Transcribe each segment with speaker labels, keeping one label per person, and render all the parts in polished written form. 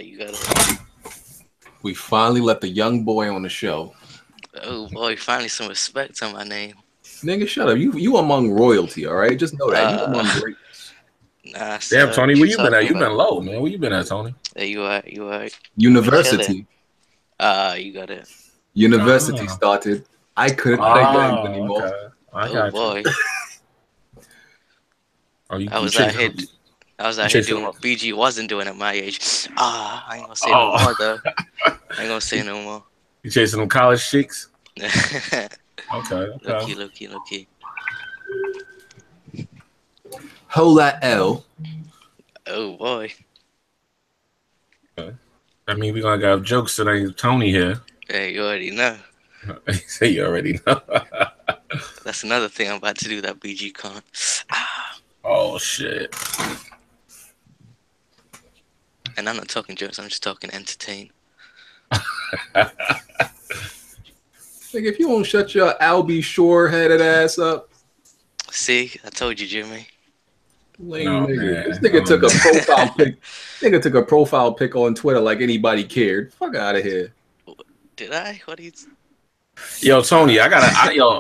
Speaker 1: You got it.
Speaker 2: We finally let the young boy on the show.
Speaker 1: Oh boy, finally some respect on my name.
Speaker 2: Nigga, shut up. You among royalty, all right? Just know that. You among greatness.
Speaker 1: Nah,
Speaker 3: damn, Tony, where you been at? You been low, man. Where you been at, Tony?
Speaker 1: Hey, you alright?
Speaker 2: University.
Speaker 1: You got it.
Speaker 2: University started. I couldn't play games anymore.
Speaker 3: Okay. I got
Speaker 1: boy.
Speaker 3: I
Speaker 1: was out here doing what BG wasn't doing at my age. I ain't gonna say no more though. I ain't gonna say no more.
Speaker 3: You chasing them college chicks? Okay.
Speaker 1: Low key.
Speaker 2: Hold that L.
Speaker 1: Oh boy.
Speaker 3: Okay. I mean, we're gonna got jokes today. Tony here.
Speaker 1: Hey, you already know.
Speaker 3: Say you already know.
Speaker 1: That's another thing I'm about to do. That BG con.
Speaker 3: Oh shit.
Speaker 1: And I'm not talking jokes. I'm just talking entertain.
Speaker 2: Like, if you won't shut your Albie Shore-headed ass up.
Speaker 1: See, I told you, Jimmy.
Speaker 2: Lame nigga. This nigga took a profile pic. Nigga took a profile pic on Twitter like anybody cared. Fuck out of here.
Speaker 1: Did I? What are you?
Speaker 3: Yo, Tony,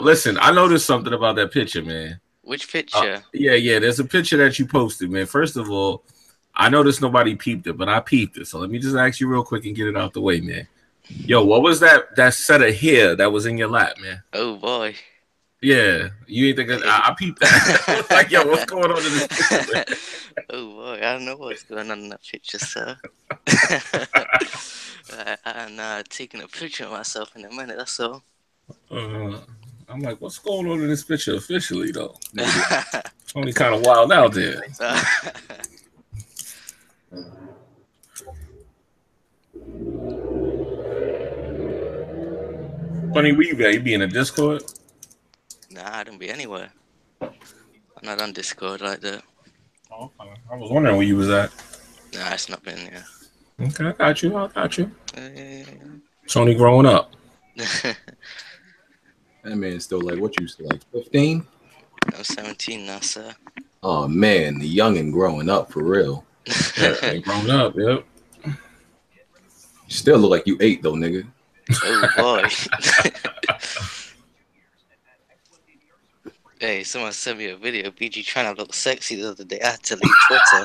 Speaker 3: listen. I noticed something about that picture, man.
Speaker 1: Which picture?
Speaker 3: Yeah. There's a picture that you posted, man. First of all, I noticed nobody peeped it, but I peeped it. So let me just ask you real quick and get it out the way, man. Yo, what was that set of hair that was in your lap, man?
Speaker 1: Oh boy.
Speaker 3: Yeah, you ain't thinking. I peeped that. Like, yo, what's going on in this picture, man?
Speaker 1: Oh boy, I don't know what's going on in that picture, sir. I'm taking a picture of myself in a minute. That's all.
Speaker 3: I'm like, what's going on in this picture officially, though? Tony kind of wild out there. Funny, where you at? You be in a Discord?
Speaker 1: Nah, I don't be anywhere. I'm not on Discord like that.
Speaker 3: Oh, okay. I was wondering where you was at.
Speaker 1: Nah, it's not been there.
Speaker 3: Okay, I got you.
Speaker 1: Yeah.
Speaker 3: Tony growing up.
Speaker 2: That man's still like, what you still like, 15?
Speaker 1: I'm 17 now, sir.
Speaker 2: Oh man, the youngin' growing up for real.
Speaker 3: Yeah, growing up, yep.
Speaker 2: You still look like you 8 though, nigga.
Speaker 1: Oh boy. Hey, someone sent me a video of BG trying to look sexy the other day. I had to leave Twitter.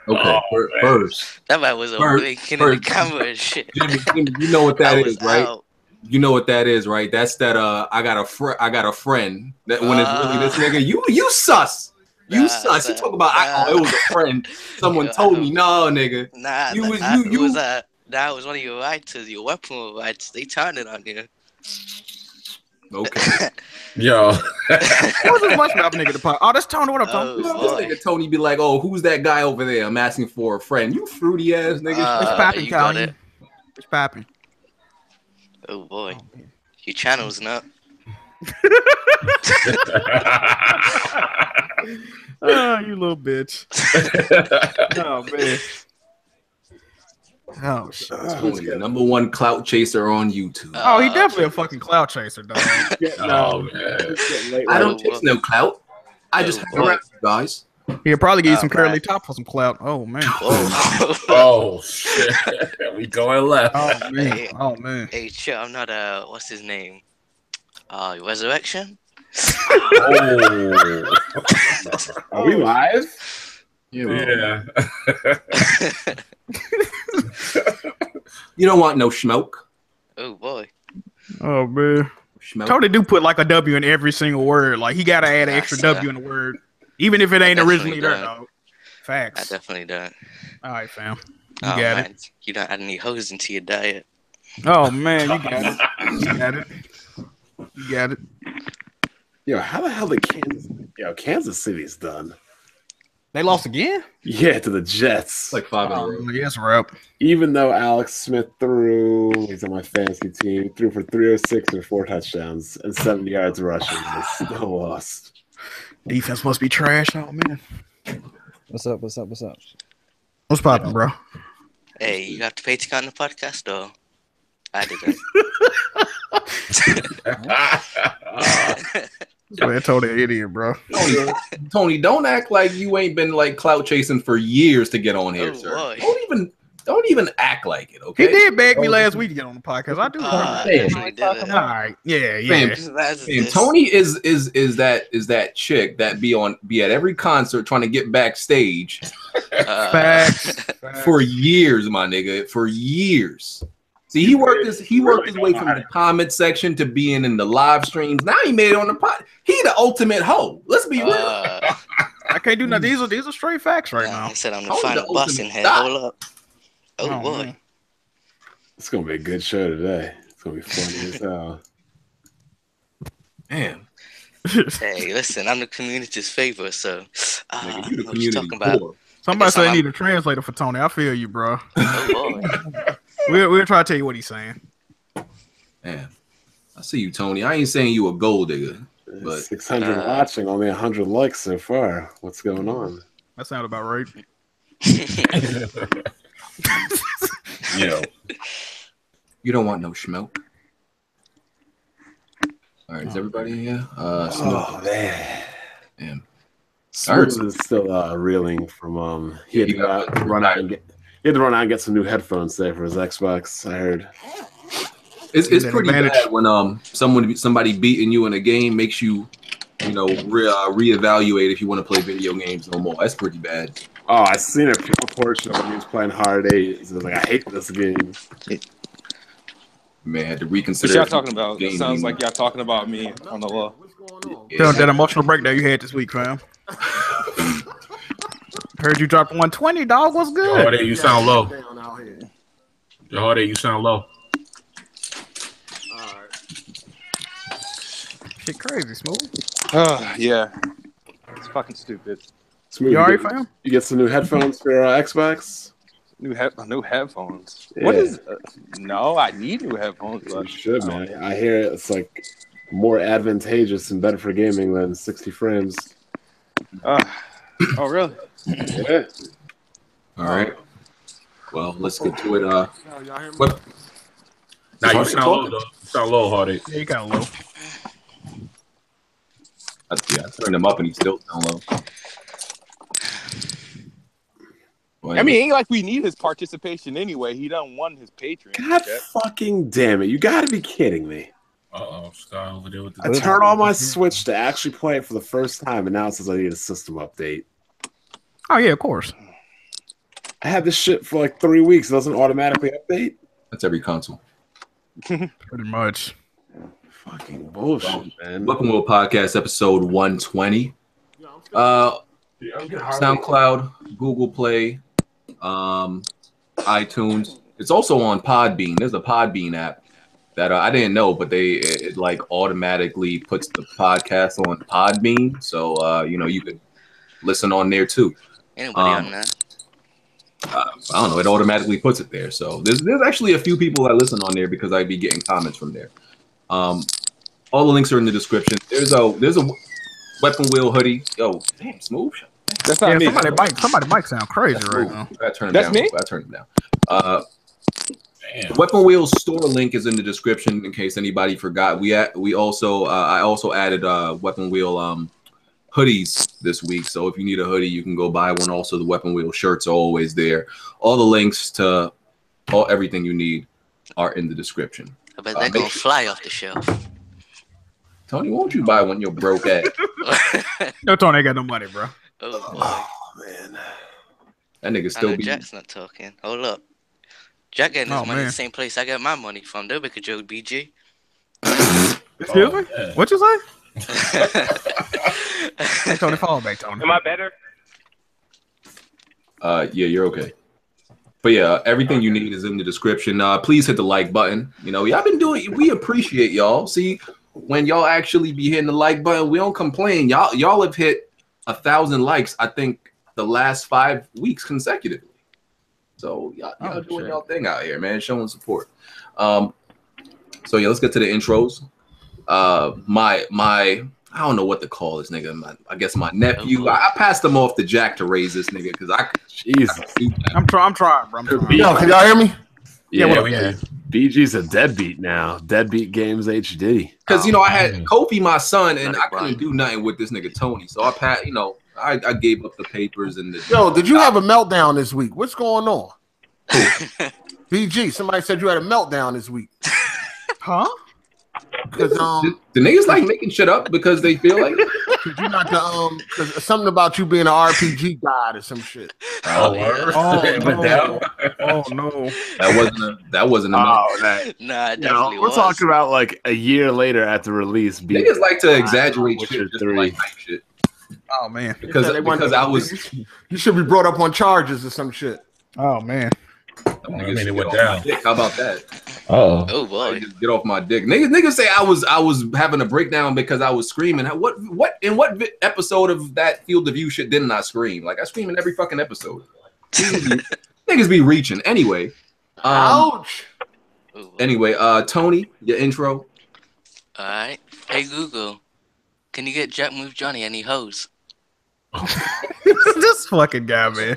Speaker 2: Okay, first.
Speaker 1: That man was winking in the camera and shit.
Speaker 2: Jimmy, you know what that is, right?
Speaker 1: Out.
Speaker 2: You know what that is, right? That's that. I got a friend. That when it's really this nigga, you sus. You sus. You talk about it was a friend. Someone told me, no, nigga.
Speaker 1: It was one of your writers, your weapon writers. They turned it on you.
Speaker 2: Okay.
Speaker 3: Yo.
Speaker 4: What's this much mouth nigga to pop? Oh, that's Tony. What up, Tony?
Speaker 2: This nigga Tony be like, oh, who's that guy over there? I'm asking for a friend. You fruity ass nigga.
Speaker 4: It's popping, Tony. It's popping.
Speaker 1: Oh boy. Your channel's not.
Speaker 4: Oh, you little bitch. Oh man. Oh shit.
Speaker 2: Tony, the #1 clout chaser on YouTube.
Speaker 4: Oh, he definitely a fucking clout chaser, dog.
Speaker 3: Oh man.
Speaker 2: I don't chase no clout. I just hang around you guys.
Speaker 4: He'll probably get you some curly top for some clout. Oh man.
Speaker 3: Oh shit. We going left.
Speaker 4: Oh man. Oh man.
Speaker 1: Hey, chill. I'm not what's his name? Resurrection.
Speaker 3: Oh.
Speaker 5: Are we live?
Speaker 3: Yeah.
Speaker 2: You don't want no smoke.
Speaker 1: Oh boy.
Speaker 4: Oh man.
Speaker 2: Smoke.
Speaker 4: Tony do put like a W in every single word. Like he gotta add an extra W in the word, even if it ain't originally there, dog. Facts.
Speaker 1: I definitely don't.
Speaker 4: All right, fam.
Speaker 1: You got it. You don't add any hoes into your diet.
Speaker 4: Oh man, you got it. You got it. You got it.
Speaker 5: Yo, how the hell did Kansas City's done?
Speaker 4: They lost again?
Speaker 5: Yeah, to the Jets.
Speaker 2: Like 5 in a row.
Speaker 4: Yes, we're up.
Speaker 5: Even though Alex Smith he's on my fantasy team, threw for 306 and 4 touchdowns and 70 yards rushing. They still lost.
Speaker 4: Defense must be trash. Oh man.
Speaker 6: What's up?
Speaker 4: What's poppin', bro?
Speaker 1: Hey, you have to pay to come on the podcast, or I didn't.
Speaker 4: Man, Tony an idiot, bro.
Speaker 2: Tony, don't act like you ain't been like clout chasing for years to get on here, sir.
Speaker 1: Boy.
Speaker 2: Don't even act like it, okay?
Speaker 4: He did beg me last week to get on the podcast. I do remember.
Speaker 1: Did
Speaker 4: All right, yeah.
Speaker 2: Fam, Tony is that chick that be at every concert trying to get backstage.
Speaker 4: Facts.
Speaker 2: For years, my nigga, for years. See, he worked his way from the comment section to being in the live streams. Now he made it on the pod. He the ultimate hoe. Let's be real.
Speaker 4: I can't do nothing. These are straight facts right now.
Speaker 1: I said I'm the final boss in here. Hold up. Oh boy.
Speaker 5: Man. It's gonna be a good show today. It's gonna be funny as hell.
Speaker 2: Man.
Speaker 1: Hey, listen, I'm the community's favorite, so
Speaker 2: Nigga, you the
Speaker 1: what you talking about?
Speaker 4: Somebody say they need a translator for Tony. I feel you, bro.
Speaker 1: Oh boy.
Speaker 4: We'll try to tell you what he's saying.
Speaker 2: Man, I see you, Tony. I ain't saying you a gold digger, but
Speaker 5: 600 watching, only 100 likes so far. What's going on?
Speaker 4: That sounds about right.
Speaker 3: Yo,
Speaker 2: you don't want no smoke. All right, is everybody in here?
Speaker 5: Oh man.
Speaker 2: Damn.
Speaker 5: Smooth is still reeling from he had to run out and get some new headphones today for his Xbox. I heard.
Speaker 2: It's pretty bad when somebody beating you in a game makes you reevaluate if you want to play video games no more. That's pretty bad.
Speaker 5: Oh, I seen a portion of when he was playing Hard 8. It was like, I hate this game.
Speaker 2: Man, I had to reconsider.
Speaker 7: What y'all talking about? It sounds like y'all talking about me on the law.
Speaker 2: Yeah.
Speaker 4: That emotional breakdown you had this week, fam. Heard you dropped 120, dog. What's good?
Speaker 3: Hardy, you sound low. Hardy, you sound low.
Speaker 4: Shit crazy, Smooth.
Speaker 7: Yeah. It's fucking stupid.
Speaker 5: Smooth,
Speaker 4: You alright, fam?
Speaker 5: You get some new headphones for Xbox?
Speaker 7: New headphones.
Speaker 5: Yeah.
Speaker 7: What is? No, I need new headphones.
Speaker 5: You should, man. I hear it's like more advantageous and better for gaming than 60 frames.
Speaker 7: Oh, really?
Speaker 5: Yeah.
Speaker 2: All right. Well, let's get to it. What?
Speaker 3: Now you sound low, though. You sound low, Hardy.
Speaker 4: Yeah, you kind of low.
Speaker 2: I turned him up and he still sound low.
Speaker 7: I mean, it ain't like we need his participation anyway. He done won his Patreon.
Speaker 5: God fucking damn it. You gotta be kidding me.
Speaker 3: Sky over there with the
Speaker 5: I turned on my Switch to actually play it for the first time, and now it says I need a system update.
Speaker 4: Oh, yeah, of course.
Speaker 5: I had this shit for like 3 weeks. It doesn't automatically update.
Speaker 2: That's every console.
Speaker 4: Pretty much.
Speaker 5: Fucking bullshit, man.
Speaker 2: Weapon Wheel Podcast, episode 120. SoundCloud, Google Play, iTunes. It's also on Podbean. There's a Podbean app that I didn't know, but it like automatically puts the podcast on Podbean, so you could listen on there too.
Speaker 1: Anybody on that?
Speaker 2: I don't know. It automatically puts it there. So there's actually a few people that listen on there because I'd be getting comments from there. All the links are in the description. There's a Weapon Wheel hoodie. Yo, damn, Smooth.
Speaker 7: That's not me.
Speaker 4: Somebody mic sound crazy right now.
Speaker 2: I turn it
Speaker 7: That's
Speaker 2: down.
Speaker 7: me?
Speaker 2: I turn it down. The Weapon Wheel store link is in the description in case anybody forgot. I also added Weapon Wheel hoodies this week. So if you need a hoodie, you can go buy one. Also, the Weapon Wheel shirts are always there. All the links to everything you need are in the description.
Speaker 1: I bet they're gonna fly off the shelf.
Speaker 2: Tony, won't you buy one? You're broke ass.
Speaker 4: No, Tony ain't got no money, bro.
Speaker 1: Oh
Speaker 5: Man.
Speaker 2: That nigga
Speaker 1: boy. I
Speaker 2: still
Speaker 1: know
Speaker 2: be.
Speaker 1: Jack's not talking. Hold up. Jack getting his money in
Speaker 4: man.
Speaker 1: the same place I get my money from. They'll make a joke, BG.
Speaker 4: Excuse me?
Speaker 3: Yeah.
Speaker 4: What you say? Hey, Tony, follow back, Tony.
Speaker 7: Am I better?
Speaker 2: Yeah, you're okay. But yeah, everything you need is in the description. Please hit the like button. Y'all been doing. We appreciate y'all. See, when y'all actually be hitting the like button, we don't complain. Y'all have hit 1,000 likes. I think the last 5 weeks consecutively. So y'all doing y'all thing out here, man. Showing support. So yeah, let's get to the intros. My I don't know what to call this nigga. I guess my nephew. I passed him off to Jack to raise this nigga because
Speaker 5: Jesus.
Speaker 4: I'm trying, bro. I'm trying.
Speaker 8: Yo, can y'all hear me?
Speaker 5: Yeah,
Speaker 3: we hear you.
Speaker 5: BG's a deadbeat now. Deadbeat Games HD.
Speaker 2: Because I had Kofi, my son, and I couldn't do nothing with this nigga Tony. So I gave up the papers and the.
Speaker 8: Yo, did you have a meltdown this week? What's going on? BG, somebody said you had a meltdown this week.
Speaker 4: Huh?
Speaker 8: Because
Speaker 2: the niggas like making shit up because they feel like it.
Speaker 8: Cause you're not the cause something about you being an RPG god or some shit.
Speaker 3: Oh,
Speaker 4: no. Oh no.
Speaker 2: That wasn't a
Speaker 1: Nah, it definitely
Speaker 5: we're
Speaker 1: was.
Speaker 5: talking about like a year later after release.
Speaker 2: Niggas like to exaggerate shit just to like hype shit.
Speaker 4: Oh man.
Speaker 2: Because I was
Speaker 8: you should be brought up on charges or some shit.
Speaker 4: Oh man.
Speaker 3: I mean, it went down.
Speaker 2: How about that?
Speaker 1: Oh boy.
Speaker 2: Just get off my dick. Niggas say I was having a breakdown because I was screaming. What episode of that Field of View shit didn't I scream? Like I scream in every fucking episode. Niggas be reaching. Anyway.
Speaker 8: Ouch.
Speaker 2: Anyway, Tony, your intro.
Speaker 1: Alright. Hey Google, can you get Jack Move Johnny any hoes?
Speaker 4: This fucking guy, man.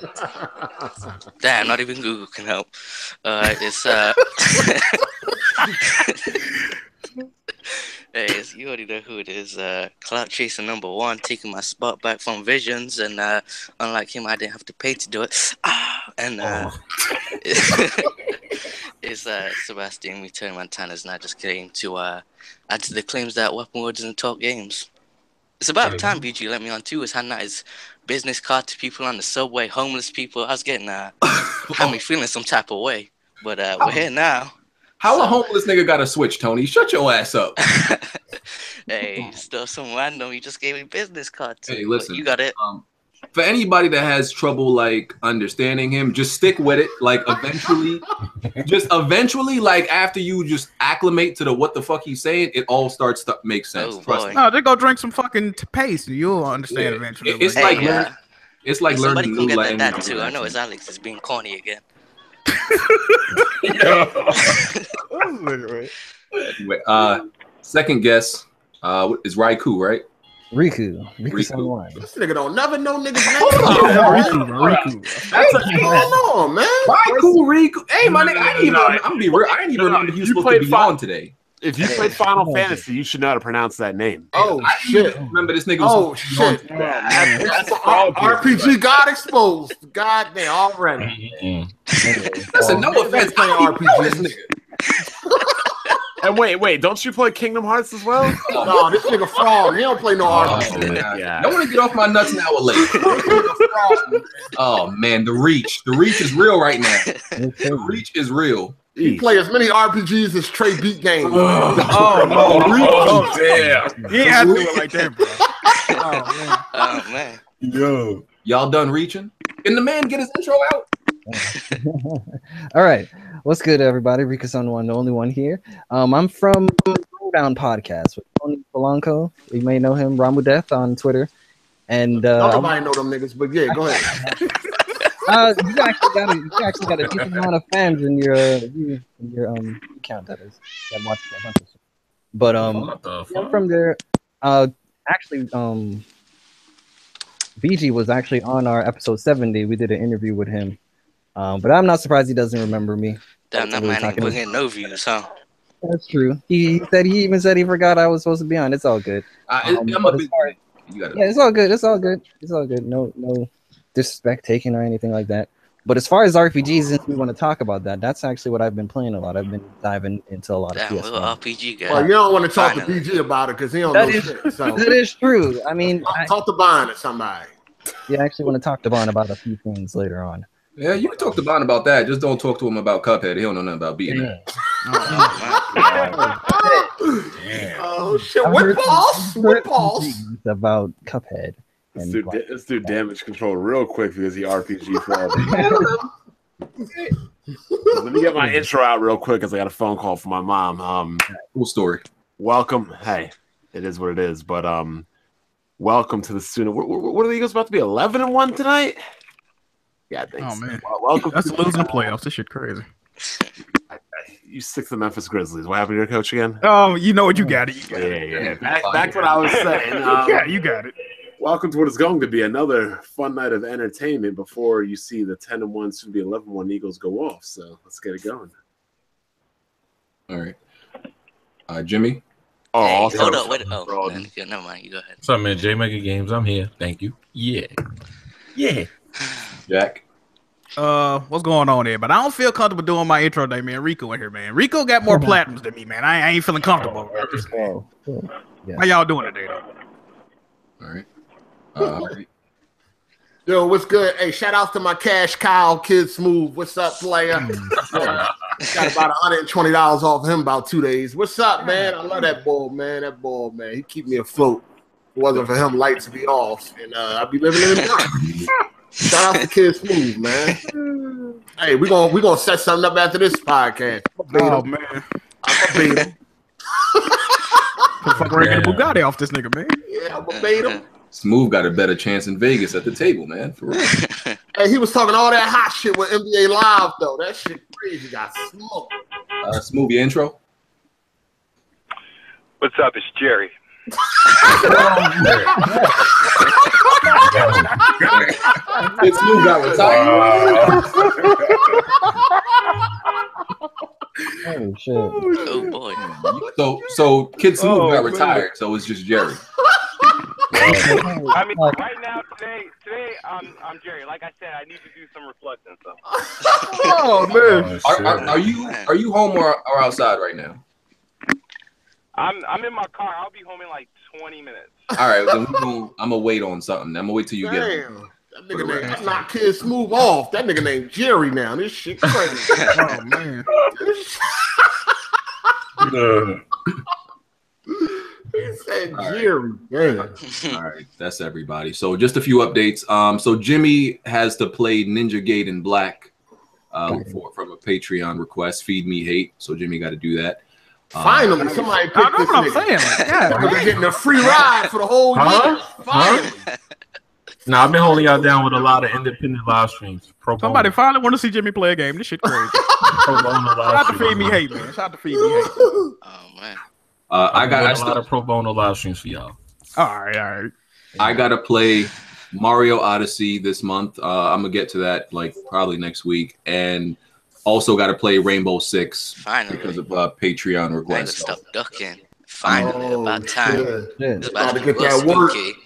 Speaker 1: Damn, not even Google can help. It's hey, you already know who it is. Clout Chaser #1, taking my spot back from Visions, and unlike him, I didn't have to pay to do it. It's Sebastian Return Montana's, and I just came to add to the claims that Weapon Wars doesn't talk games. It's about time BG let me on too. Is handing out his business card to people on the subway, homeless people. I was getting had me feeling some type of way, but we're here now.
Speaker 2: How a homeless nigga got a switch, Tony? Shut your ass up.
Speaker 1: Hey, still some random. You just gave me business card too.
Speaker 2: Hey, listen,
Speaker 1: you got it.
Speaker 2: For anybody that has trouble like understanding him, just stick with it. Like eventually, like after you just acclimate to the what the fuck he's saying, it all starts to make sense.
Speaker 1: Oh,
Speaker 2: Trust me.
Speaker 4: No, just go drink some fucking paste and you'll understand eventually.
Speaker 2: It's
Speaker 1: Hey,
Speaker 2: like
Speaker 1: somebody
Speaker 2: learning
Speaker 1: can
Speaker 2: new
Speaker 1: get that
Speaker 2: language.
Speaker 1: too. I know it's Alex is being corny again.
Speaker 2: Anyway, second guess is Raikou, right?
Speaker 6: Riku Someone.
Speaker 8: This nigga don't never know niggas'
Speaker 4: Riku.
Speaker 8: on, man.
Speaker 2: Riku. Hey, my nigga, I'm gonna be real. I didn't even know he was supposed to be on today.
Speaker 5: If you played Final Fantasy, you should know how to pronounce that name.
Speaker 8: Oh shit!
Speaker 2: Remember this nigga?
Speaker 8: Oh shit! That's RPG God exposed. God damn, already.
Speaker 2: Listen, no offense,
Speaker 8: playing RPG.
Speaker 5: And wait, don't you play Kingdom Hearts as well?
Speaker 8: No, this nigga fraud. He don't play no RPG.
Speaker 5: Yeah.
Speaker 2: Don't want to get off my nuts now or later. Oh man, the reach is real right now. The reach is real.
Speaker 8: He play as many RPGs as Trey beat games.
Speaker 3: Oh damn!
Speaker 4: You ain't have to do it like that, bro.
Speaker 1: Oh man.
Speaker 3: Yo,
Speaker 2: y'all done reaching? Can the man get his intro out?
Speaker 6: All right. What's good, everybody? Rika One, the only one here. I'm from Down Podcast with Tony Polanco. You may know him, Ramu Death on Twitter. And
Speaker 8: nobody know them niggas, but yeah, go ahead.
Speaker 6: You actually got a decent amount of fans in your account, that is. That watch a bunch of stuff. But I'm from there. Actually, BG was actually on our episode 70. We did an interview with him. But I'm not surprised he doesn't remember me.
Speaker 1: Damn, that man ain't bringing no views, huh?
Speaker 6: That's true. He even said he forgot I was supposed to be on. It's all good. It's all good. It's all good. No disrespect taken or anything like that. But as far as RPGs, since we want to talk about that, that's actually what I've been playing a lot. I've been diving into a lot of PS.
Speaker 1: Little RPG guy.
Speaker 8: Well, you don't want to talk to BG about it because he don't know shit. So.
Speaker 6: That is true. I mean,
Speaker 8: talk to Bond or somebody.
Speaker 6: Yeah, I actually want to talk to Bond about a few things later on.
Speaker 2: Yeah, you can talk to Bond about that. Just don't talk to him about Cuphead. He don't know nothing about beating it.
Speaker 8: Oh shit! What balls?
Speaker 6: About Cuphead.
Speaker 5: Let's do damage control real quick because he RPG for Let me get my intro out real quick because I got a phone call from my mom.
Speaker 2: Cool story.
Speaker 5: Welcome. Hey, it is what it is. But welcome to the student. What are the Eagles about to be? 11-1 tonight. Yeah, thanks.
Speaker 4: Oh man,
Speaker 5: welcome.
Speaker 4: That's losing the playoffs. This shit crazy.
Speaker 5: You stick to the Memphis Grizzlies. What happened to your coach again?
Speaker 4: Oh, you know what? You got it.
Speaker 5: Yeah. Back to what I was saying.
Speaker 4: Yeah, you got it.
Speaker 5: Welcome to what is going to be another fun night of entertainment before you see the 10-1, soon be 11-1 Eagles go off. So let's get it going.
Speaker 2: All right, Jimmy.
Speaker 1: Oh, hey, hold up. Wait. Oh, man, never mind. You go ahead.
Speaker 3: What's up, man? J Mega Games. I'm here. Thank you. Yeah.
Speaker 2: Jack.
Speaker 4: What's going on there? But I don't feel comfortable doing my intro today, man. Rico in here, man. Rico got more platinums than me, man. I ain't feeling comfortable. How y'all doing today, though?
Speaker 2: All right.
Speaker 8: Yo, what's good? Hey, shout out to my cash cow, Kid Smooth. What's up, player? Got about $120 off him about 2 days. What's up, man? I love that ball, man. That ball, man. He keep me afloat. If it wasn't for him, lights would be off, and I'd be living in the dark. Shout out to Kid Smooth, man. Hey, we gonna set something up after this podcast.
Speaker 4: Oh man, I'm gonna beat him. Fuck breaking the Bugatti off this nigga, man.
Speaker 8: Yeah, I'm gonna beat him.
Speaker 2: Smooth got a better chance in Vegas at the table, man. For real.
Speaker 8: Hey, he was talking all that hot shit with NBA Live, though. That shit crazy. Got smoked.
Speaker 2: Smooth, your intro.
Speaker 9: What's up? It's Jerry.
Speaker 2: Kid Smooth got retired.
Speaker 6: Oh shit!
Speaker 1: Oh boy.
Speaker 2: So Kid Smooth got retired. So it's just Jerry.
Speaker 9: I mean, right now, today, I'm Jerry. Like I said, I need to do some reflecting. So.
Speaker 8: Oh man,
Speaker 2: are you home or outside right now?
Speaker 9: I'm in my car. I'll be home in like 20 minutes.
Speaker 2: All right, then I'm gonna wait on something. I'm gonna wait till you get home.
Speaker 8: That nigga named knock Kid Smooth off. That nigga named Jerry now. This shit crazy.
Speaker 4: Oh man.
Speaker 8: He said Jerry. Man.
Speaker 2: All right, that's everybody. So just a few updates. So Jimmy has to play Ninja Gaiden Black from a Patreon request. Feed Me Hate. So Jimmy got to do that.
Speaker 8: Finally, somebody picked this
Speaker 4: what I'm
Speaker 8: nigga.
Speaker 4: saying. Yeah,
Speaker 8: We're getting a free ride for the whole year. Finally.
Speaker 3: No, I've been holding y'all down with a lot of independent live streams.
Speaker 4: Somebody finally want to see Jimmy play a game. This shit crazy. Shout out to Feed Me Hate, man. Shout out to Feed Me Hate.
Speaker 1: Oh man.
Speaker 3: I got a lot of pro bono live streams for y'all.
Speaker 4: All right.
Speaker 2: I gotta play Mario Odyssey this month. I'm gonna get to that like probably next week, and also got to play Rainbow Six
Speaker 1: Finally.
Speaker 2: because of Patreon
Speaker 1: I gotta
Speaker 2: requests.
Speaker 1: stop ducking. Finally, about time.
Speaker 8: Yeah.
Speaker 1: It's about to
Speaker 8: get
Speaker 1: get
Speaker 8: that work.
Speaker 1: spooky.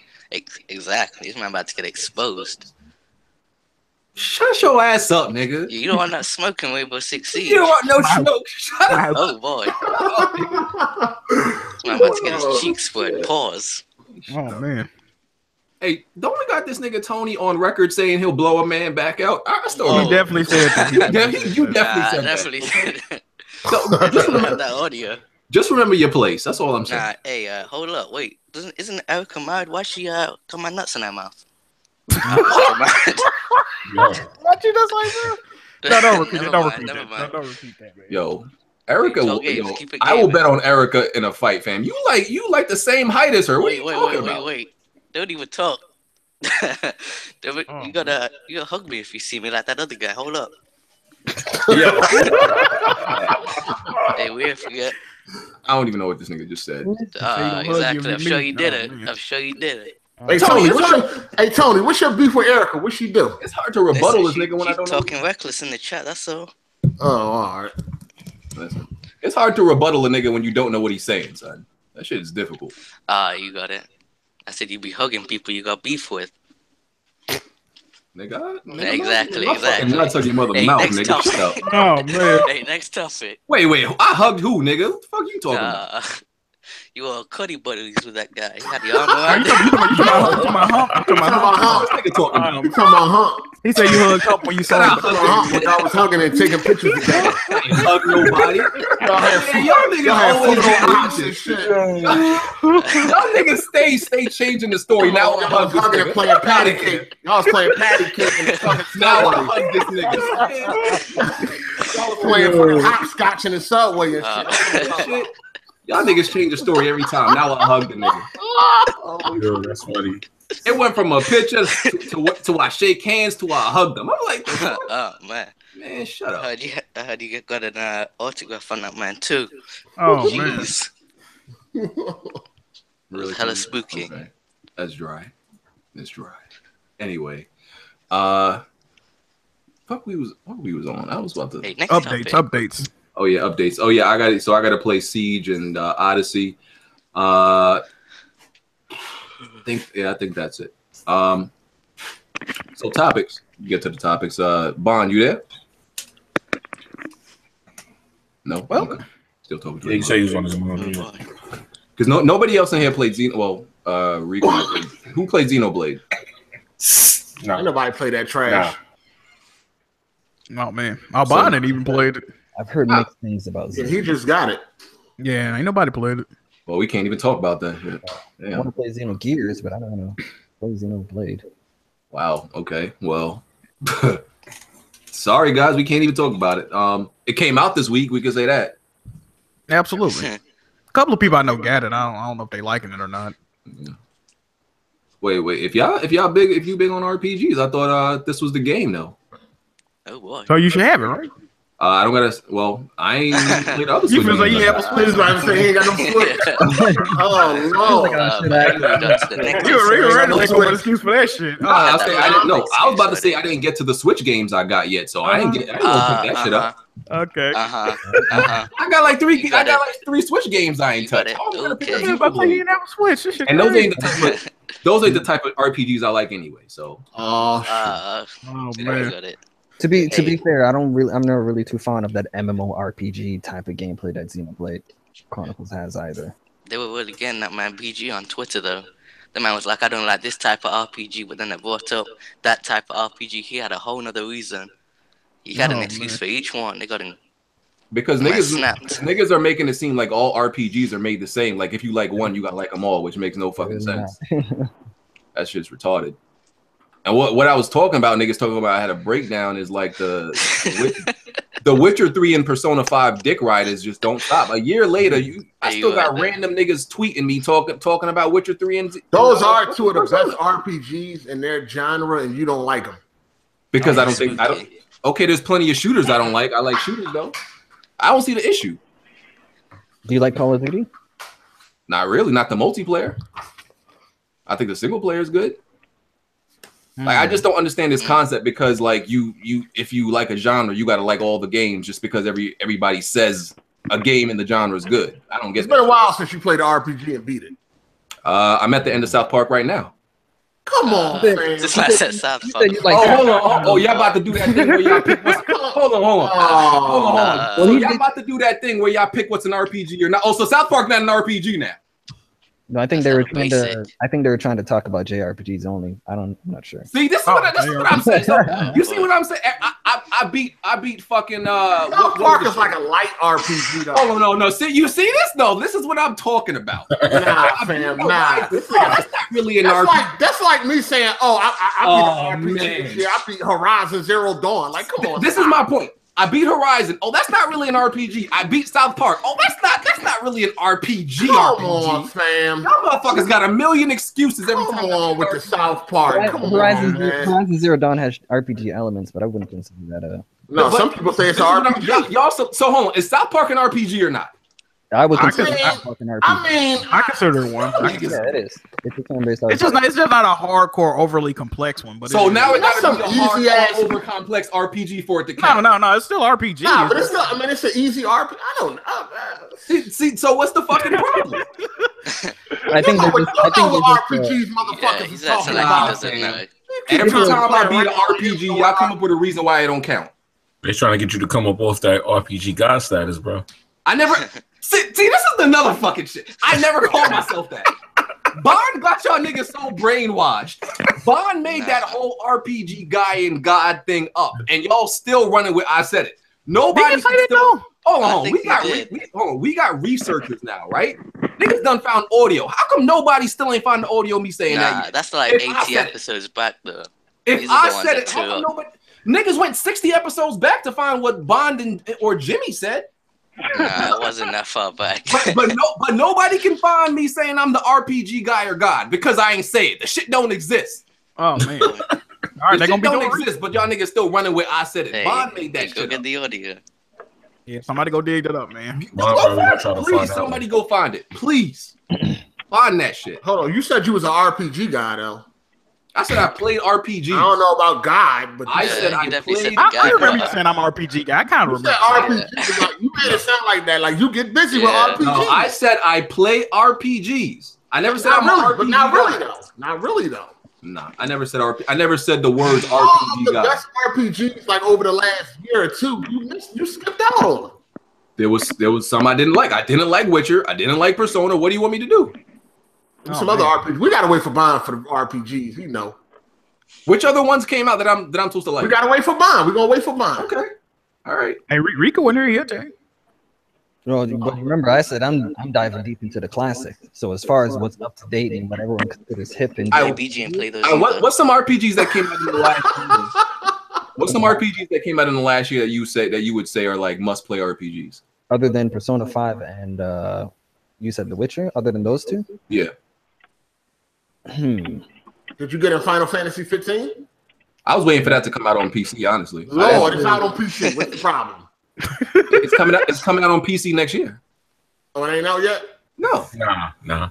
Speaker 1: Exactly. This man about to get exposed.
Speaker 2: Shut your ass up, nigga.
Speaker 1: You don't want that smoking Rainbow Six Siege.
Speaker 2: You don't want no smoke. Shut up.
Speaker 1: Oh boy. This man about to get his cheeks spread. Pause.
Speaker 4: Oh man.
Speaker 2: Hey, don't we got this nigga Tony on record saying he'll blow a man back out? I still
Speaker 4: He definitely said that.
Speaker 2: you definitely said
Speaker 1: Definitely
Speaker 2: that.
Speaker 1: said that.
Speaker 2: So, just,
Speaker 1: I have
Speaker 2: remember,
Speaker 1: that audio.
Speaker 2: just remember your place. That's all I'm saying.
Speaker 1: Nah, hey, hold up, wait. Isn't Erica married? Why she got my nuts in her mouth?
Speaker 4: What you just like that? No, don't repeat it. Don't repeat
Speaker 1: Never
Speaker 4: that.
Speaker 1: mind.
Speaker 4: Don't repeat that, man.
Speaker 2: Yo, Erica,
Speaker 1: Keep it
Speaker 2: I will
Speaker 1: gaming.
Speaker 2: bet on Erica in a fight, fam. You like the same height as her. What are you talking about?
Speaker 1: Wait. Don't even talk. You gotta hug me if you see me like that other guy. Hold up. Hey, we forget.
Speaker 2: I don't even know what this nigga just said.
Speaker 1: Exactly. I'm sure you did it. I'm sure you did it.
Speaker 8: Hey Tony, what's your beef with Erica? What she do?
Speaker 2: It's hard to rebuttal this nigga when I don't know.
Speaker 1: Talking reckless in the chat. That's all.
Speaker 8: Oh, all right.
Speaker 2: Listen, it's hard to rebuttal a nigga when you don't know what he's saying, son. That shit is difficult.
Speaker 1: You got it. I said you be hugging people you got beef with.
Speaker 2: Nigga,
Speaker 1: Exactly.
Speaker 2: Nuts on your mother
Speaker 1: Hey,
Speaker 2: mouth,
Speaker 1: next
Speaker 2: nigga.
Speaker 1: topic.
Speaker 2: Shut up.
Speaker 4: Oh man.
Speaker 1: Hey, next topic.
Speaker 2: Wait, I hugged who, nigga? What the fuck you talking about?
Speaker 1: You were cuddy buddies with that guy. He had the arm around
Speaker 4: You talking about hump?
Speaker 2: This nigga talking about
Speaker 8: You talking about hump?
Speaker 4: He said you hugged hump when you saw him.
Speaker 8: When I was hugging and taking pictures together.
Speaker 2: hug nobody. Y'all niggas always on opposite shit. Y'all niggas stay changing the story. Now I hug this
Speaker 8: hugging and
Speaker 2: nigga.
Speaker 8: playing patty cake. Y'all was playing patty cake and fucking
Speaker 2: Now I
Speaker 8: subway.
Speaker 2: hug this nigga.
Speaker 8: Y'all was playing fucking hopscotch in the subway and shit.
Speaker 2: Y'all niggas change the story every time. Now I hug the nigga.
Speaker 3: Yo, that's funny.
Speaker 2: It went from a picture to I shake hands to I hug them. I'm like,
Speaker 1: Oh man,
Speaker 2: shut up.
Speaker 1: I heard you got an autograph on that man too.
Speaker 4: Oh
Speaker 1: Jeez.
Speaker 2: Really
Speaker 1: Hella spooky.
Speaker 2: Okay. That's dry. It's dry. Anyway, what we was on? I was about to
Speaker 1: Hey, next
Speaker 4: updates.
Speaker 2: Oh yeah, updates. Oh yeah, I got to play Siege and Odyssey. I think that's it. So topics. Get to the topics. Bond, you there? No.
Speaker 4: Well,
Speaker 2: okay. Still talking to
Speaker 3: Yeah, you say he was on his own.
Speaker 2: Because nobody else in here played Xeno. Well, Rico. Who played Xenoblade?
Speaker 3: No.
Speaker 8: Ain't nobody play that trash.
Speaker 4: Oh man, Bond ain't even played it.
Speaker 6: I've heard mixed things about
Speaker 8: Yeah,
Speaker 6: Xenoblade.
Speaker 8: he just got it.
Speaker 4: Yeah, ain't nobody played it.
Speaker 2: Well, we can't even talk about that shit.
Speaker 6: I want to play Xenogears, but I don't know. Play Xenoblade.
Speaker 2: Wow. Okay. Well, sorry guys, we can't even talk about it. It came out this week. We can say that.
Speaker 4: Absolutely. A couple of people I know got it. I don't know if they liking it or not.
Speaker 2: Yeah. Wait. If you big on RPGs, I thought this was the game though.
Speaker 1: Oh boy.
Speaker 4: So you should have it, right?
Speaker 2: I don't gotta. Well, I ain't played other
Speaker 4: You
Speaker 2: Switch
Speaker 4: feel like
Speaker 2: games.
Speaker 4: you have a Switch?
Speaker 8: This is why I'm saying he ain't got no Switch. Oh no!
Speaker 4: You were ready to make an excuse for that shit.
Speaker 2: Nah, I didn't know. I was about to say I didn't get to the Switch games I got yet, so I didn't pick that shit up.
Speaker 4: Okay.
Speaker 2: I got like three Switch games I ain't touched.
Speaker 1: Okay.
Speaker 4: You about to say you didn't have a Switch? This shit
Speaker 2: And those
Speaker 4: crazy.
Speaker 2: ain't the type of RPGs I like anyway. So
Speaker 4: Oh man.
Speaker 1: Got it.
Speaker 6: To be fair, I'm never really too fond of that MMORPG type of gameplay that Xenoblade Chronicles has either.
Speaker 1: They were really getting that man BG on Twitter though. The man was like, I don't like this type of RPG, but then they brought up that type of RPG. He had a whole nother reason. He had an excuse for each one. They got him.
Speaker 2: because niggas are making it seem like all RPGs are made the same. Like if you like one, you gotta like them all, which makes no fucking sense. That shit's retarded. And what I was talking about, niggas talking about I had a breakdown is like the Witcher 3 and Persona 5 dick riders just don't stop. A year later, I still got random niggas tweeting me talking about Witcher 3 and
Speaker 8: those are two of the best RPGs in their genre, and you don't like them
Speaker 2: because I don't. Okay, there's plenty of shooters I don't like. I like shooters though. I don't see the issue.
Speaker 6: Do you like Call of Duty?
Speaker 2: Not really. Not the multiplayer. I think the single player is good. Like I just don't understand this concept because like if you like a genre, you gotta like all the games just because everybody says a game in the genre is good. I don't get
Speaker 8: It's been a while since you played an RPG and beat it.
Speaker 2: I'm at the end of South Park right now.
Speaker 8: Come on, man.
Speaker 1: Just like that South Park.
Speaker 2: Hold on. Oh, y'all about to do that thing where y'all pick what's hold on. So y'all about to do that thing where y'all pick what's an RPG or not. Oh, so South Park not an RPG now.
Speaker 6: No, I think they were trying to. I think they were trying to talk about JRPGs only. I'm not sure.
Speaker 2: See, this is what I'm saying. So, you see what I'm saying? I beat fucking.
Speaker 8: South Park is like a light RPG. Though.
Speaker 2: Oh no. See, you see this? No, this is what I'm talking about.
Speaker 8: Nah, fam, nah.
Speaker 2: That's not really an RPG.
Speaker 8: That's like me saying, I beat an RPG. Yeah, I beat Horizon Zero Dawn. Like, come on.
Speaker 2: This is my point. I beat Horizon. Oh, that's not really an RPG. I beat South Park. Oh, that's not really an RPG.
Speaker 8: Come on, fam.
Speaker 2: Y'all motherfuckers got a million excuses every time.
Speaker 8: Come on with the South Park.
Speaker 6: Horizon Zero Dawn has RPG elements, but I wouldn't consider that
Speaker 8: No, some people say it's an RPG.
Speaker 2: Y'all so hold on. Is South Park an RPG or not?
Speaker 6: I would consider South Park an RPG.
Speaker 4: I consider it one.
Speaker 6: Yeah, it is. It's a turn-based RPG.
Speaker 4: It's just not a hardcore, overly complex one. But
Speaker 2: so now it got to be a
Speaker 8: easy
Speaker 2: hard, over complex RPG for it to count.
Speaker 4: No, it's still RPG.
Speaker 8: Nah, but it's not. I mean, it's an easy RPG. I don't know.
Speaker 2: See, so what's the fucking problem?
Speaker 6: I think
Speaker 8: RPGs, motherfuckers.
Speaker 1: He's acting like he doesn't know.
Speaker 2: Every time I beat an RPG, y'all come up with a reason why it don't count.
Speaker 3: They're trying to get you to come up off that RPG god status, bro.
Speaker 2: I never see. This is another fucking shit. I never called myself that. Bond got y'all niggas so brainwashed. Bond made that whole RPG guy and God thing up, and y'all still running with I said it. Nobody still. Hold on, we got researchers now, right? Niggas done found audio. How come nobody still ain't found the audio of me saying that yet?
Speaker 1: That's like 80 episodes back though.
Speaker 2: If I said it, how come nobody? Niggas went 60 episodes back to find what Bond or Jimmy said.
Speaker 1: Nah, it wasn't that far back.
Speaker 2: but nobody can find me saying I'm the RPG guy or God because I ain't say it. The shit don't exist.
Speaker 4: Oh man. All right,
Speaker 2: the shit don't exist, but y'all niggas still running with I said it.
Speaker 1: Hey,
Speaker 2: Bond made that shit.
Speaker 1: Go get the audio.
Speaker 4: Yeah, somebody go dig that up, man.
Speaker 2: Please, somebody go find it. Please. Find that shit.
Speaker 8: Hold on, you said you was an RPG guy though.
Speaker 2: I said I played RPGs.
Speaker 8: I don't know about God, but
Speaker 2: I said I played.
Speaker 4: I remember you saying I'm an RPG guy. I kind of remember.
Speaker 8: RPG. You made it sound like that. Like you get busy with RPGs.
Speaker 2: No, I said I play RPGs. I never said I'm an RPG.
Speaker 8: But not really though. Not really though.
Speaker 2: Nah, I never said RP. I never said the words
Speaker 8: All
Speaker 2: RPG
Speaker 8: the
Speaker 2: guy.
Speaker 8: best RPGs like over the last year or two, you skipped out on.
Speaker 2: There was some I didn't like. I didn't like Witcher. I didn't like Persona. What do you want me to do?
Speaker 8: Some other RPGs. We gotta wait for Bond for the RPGs. You know.
Speaker 2: Which other ones came out that I'm supposed to like?
Speaker 8: We gotta wait for Bond. We're gonna wait for Bond.
Speaker 2: Okay. All right.
Speaker 4: Hey, Rico in here, Jay.
Speaker 6: No, but remember, I said I'm diving deep into the classic. So as far as what's up to date and what everyone considers hip and
Speaker 1: BG and play those.
Speaker 2: What's some RPGs that came out in the last year? What's some RPGs that came out in the last year that you would say are like must play RPGs?
Speaker 6: Other than Persona 5 and you said The Witcher. Other than those two,
Speaker 2: yeah.
Speaker 8: Did you get in Final Fantasy 15?
Speaker 2: I was waiting for that to come out on PC. Honestly,
Speaker 8: Lord, it's out on PC. What's the problem?
Speaker 2: It's coming out. It's coming out on PC next year.
Speaker 8: Oh, it ain't out yet?
Speaker 2: No.
Speaker 3: Nah.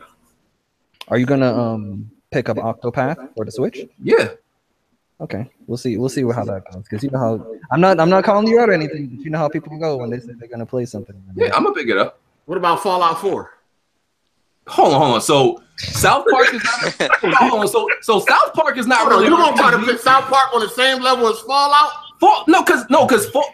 Speaker 6: are you gonna pick up Octopath for the Switch?
Speaker 2: Yeah.
Speaker 6: Okay, we'll see how that goes. Because you know how I'm not calling you out or anything, but you know how people go when they say they're gonna play something.
Speaker 2: Yeah, I'm gonna pick it up.
Speaker 8: What about Fallout 4?
Speaker 2: Hold on. So South Park is not. Hold on. So South Park is not really.
Speaker 8: You gonna try to put South Park on the same level as Fallout?
Speaker 2: Because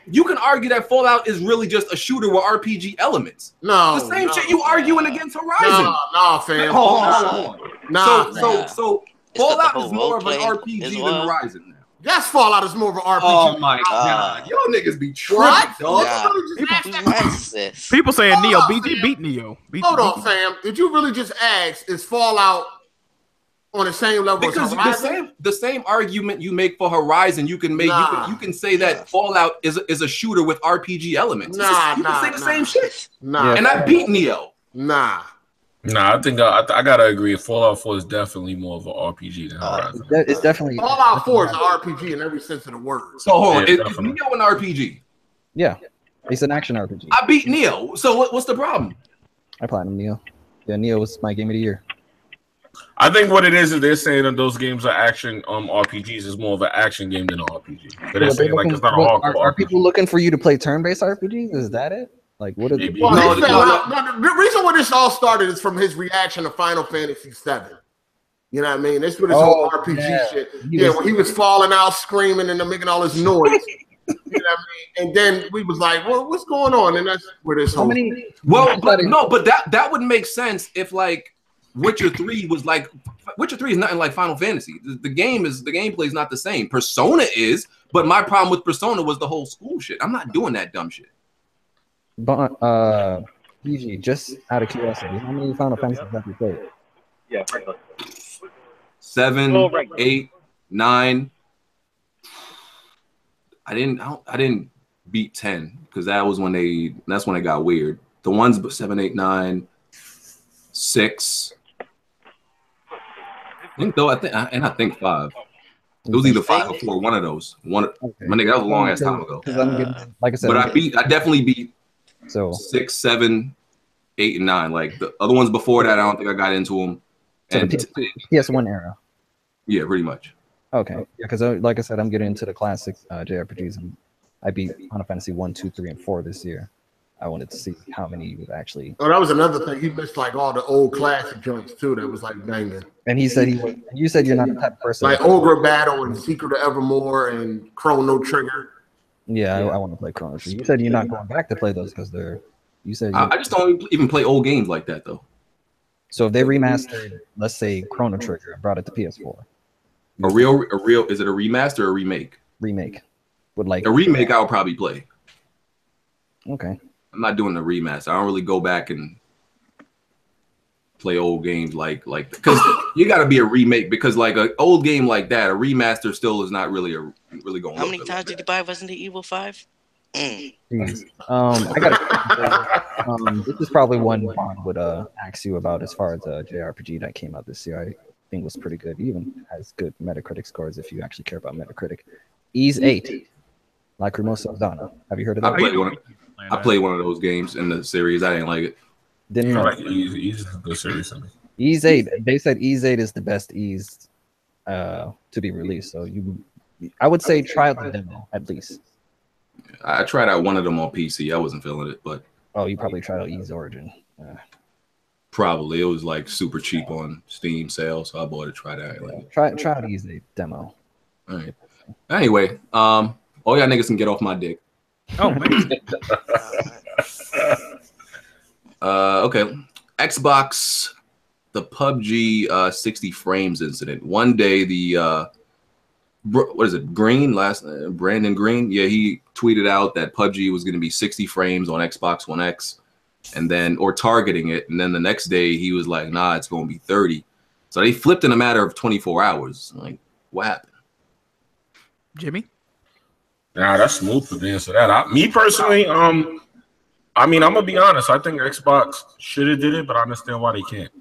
Speaker 2: you can argue that Fallout is really just a shooter with RPG elements.
Speaker 8: No,
Speaker 2: the same shit you arguing against Horizon.
Speaker 8: No, fam.
Speaker 2: Hold on.
Speaker 8: Nah,
Speaker 2: so Fallout is more of an RPG than Horizon now.
Speaker 8: Yes, Fallout is more of an RPG.
Speaker 2: Oh my god, y'all niggas be tripping, dog.
Speaker 4: People saying Neo. BG beat Neo.
Speaker 8: Hold on, fam. Did you really just ask? Is Fallout on the same level
Speaker 2: because
Speaker 8: as Horizon?
Speaker 2: the same argument you make for Horizon, you can make. You can say that Fallout is a shooter with RPG elements. You can say the same shit. And I beat Neo.
Speaker 3: I think I gotta agree. Fallout 4 is definitely more of an RPG than Horizon.
Speaker 6: It's definitely
Speaker 8: Fallout 4 is an RPG in every sense of the word.
Speaker 2: So hold on, is Neo an RPG?
Speaker 6: Yeah, it's an action RPG.
Speaker 2: I beat Neo. So what's the problem?
Speaker 6: I platinum Neo. Yeah, Neo was my game of the year.
Speaker 3: I think what it is they're saying that those games are action RPGs is more of an action game than an RPG. But they're saying like it's not a hardcore RPG.
Speaker 6: Are people looking for you to play turn-based RPGs? Is that it? Like what is
Speaker 8: the reason why this all started is from his reaction to Final Fantasy VII. You know what I mean? This was this whole RPG shit. When he was falling out, screaming, and making all this noise. You know what I mean? And then we was like, well, what's going on? And that's where this whole
Speaker 2: but that would make sense if like Witcher 3 was like Witcher 3 is nothing like Final Fantasy. The gameplay is not the same. Persona is, but my problem with Persona was the whole school shit. I'm not doing that dumb shit.
Speaker 6: But PG, just out of curiosity, how many Final Fantasies have you played?
Speaker 9: Yeah,
Speaker 2: 7, 8, 9. I didn't beat 10 because that's when it got weird. The ones but 7, 8, 9, 6. I think 5. It was either 5 or 4. One of those. My nigga, that was a long ass time ago.
Speaker 6: Like I said,
Speaker 2: but I definitely beat 6, 7, 8, and 9. Like the other ones before that, I don't think I got into them. And
Speaker 6: PS1 era.
Speaker 2: Yeah, pretty much.
Speaker 6: Okay, yeah, because like I said, I'm getting into the classic JRPGs, and I beat Final Fantasy 1, 2, 3, and 4 this year. I wanted to see how many you would actually.
Speaker 8: Oh, that was another thing. He missed like all the old classic joints too. That was like banging.
Speaker 6: And he said you said you're not the type of person
Speaker 8: like Ogre Battle and Secret of Evermore and Chrono Trigger.
Speaker 6: Yeah, I want to play Chrono Trigger. You said you're not going back to play those because they're. You said
Speaker 2: I just don't even play old games like that though.
Speaker 6: So if they remastered, let's say Chrono Trigger, and brought it to PS4.
Speaker 2: A real is it a remaster or a remake?
Speaker 6: Remake. Would like
Speaker 2: a remake I would probably play.
Speaker 6: Okay.
Speaker 2: I'm not doing the remaster. I don't really go back and play old games like because you got to be a remake because like an old game like that, a remaster still is not really going.
Speaker 1: How many times did you buy Resident Evil 5?
Speaker 6: I got this is probably one Bond would ask you about as far as a JRPG that came out this year. I think was pretty good. Even has good Metacritic scores if you actually care about Metacritic. Ease 8, Lacrimosa of Donna. Have you heard of that?
Speaker 2: I played one of those games in the series. I didn't like it.
Speaker 6: Didn't know.
Speaker 3: Ease is a good series.
Speaker 6: Ease 8. They said Ease 8 is the best Ease to be released. So I would say try out the demo at least.
Speaker 2: I tried out one of them on PC. I wasn't feeling it, but
Speaker 6: you probably tried out Ease Origin.
Speaker 2: Probably. It was like super cheap on Steam sale, so I bought it. Try that. Like,
Speaker 6: try to use the demo.
Speaker 2: all right. Anyway, all y'all niggas can get off my dick.
Speaker 4: Oh man.
Speaker 2: Okay. Xbox, the PUBG 60 frames incident. One day, the what is it? Brandon Green. Yeah, he tweeted out that PUBG was going to be 60 frames on Xbox One X, and then or targeting it. And then the next day, he was like, "Nah, it's going to be 30." So they flipped in a matter of 24 hours. Like, what happened?
Speaker 4: Jimmy?
Speaker 3: Nah, that's smooth to answer that. Me personally, I mean, I'm gonna be honest. I think Xbox should have did it, but I understand why they can't.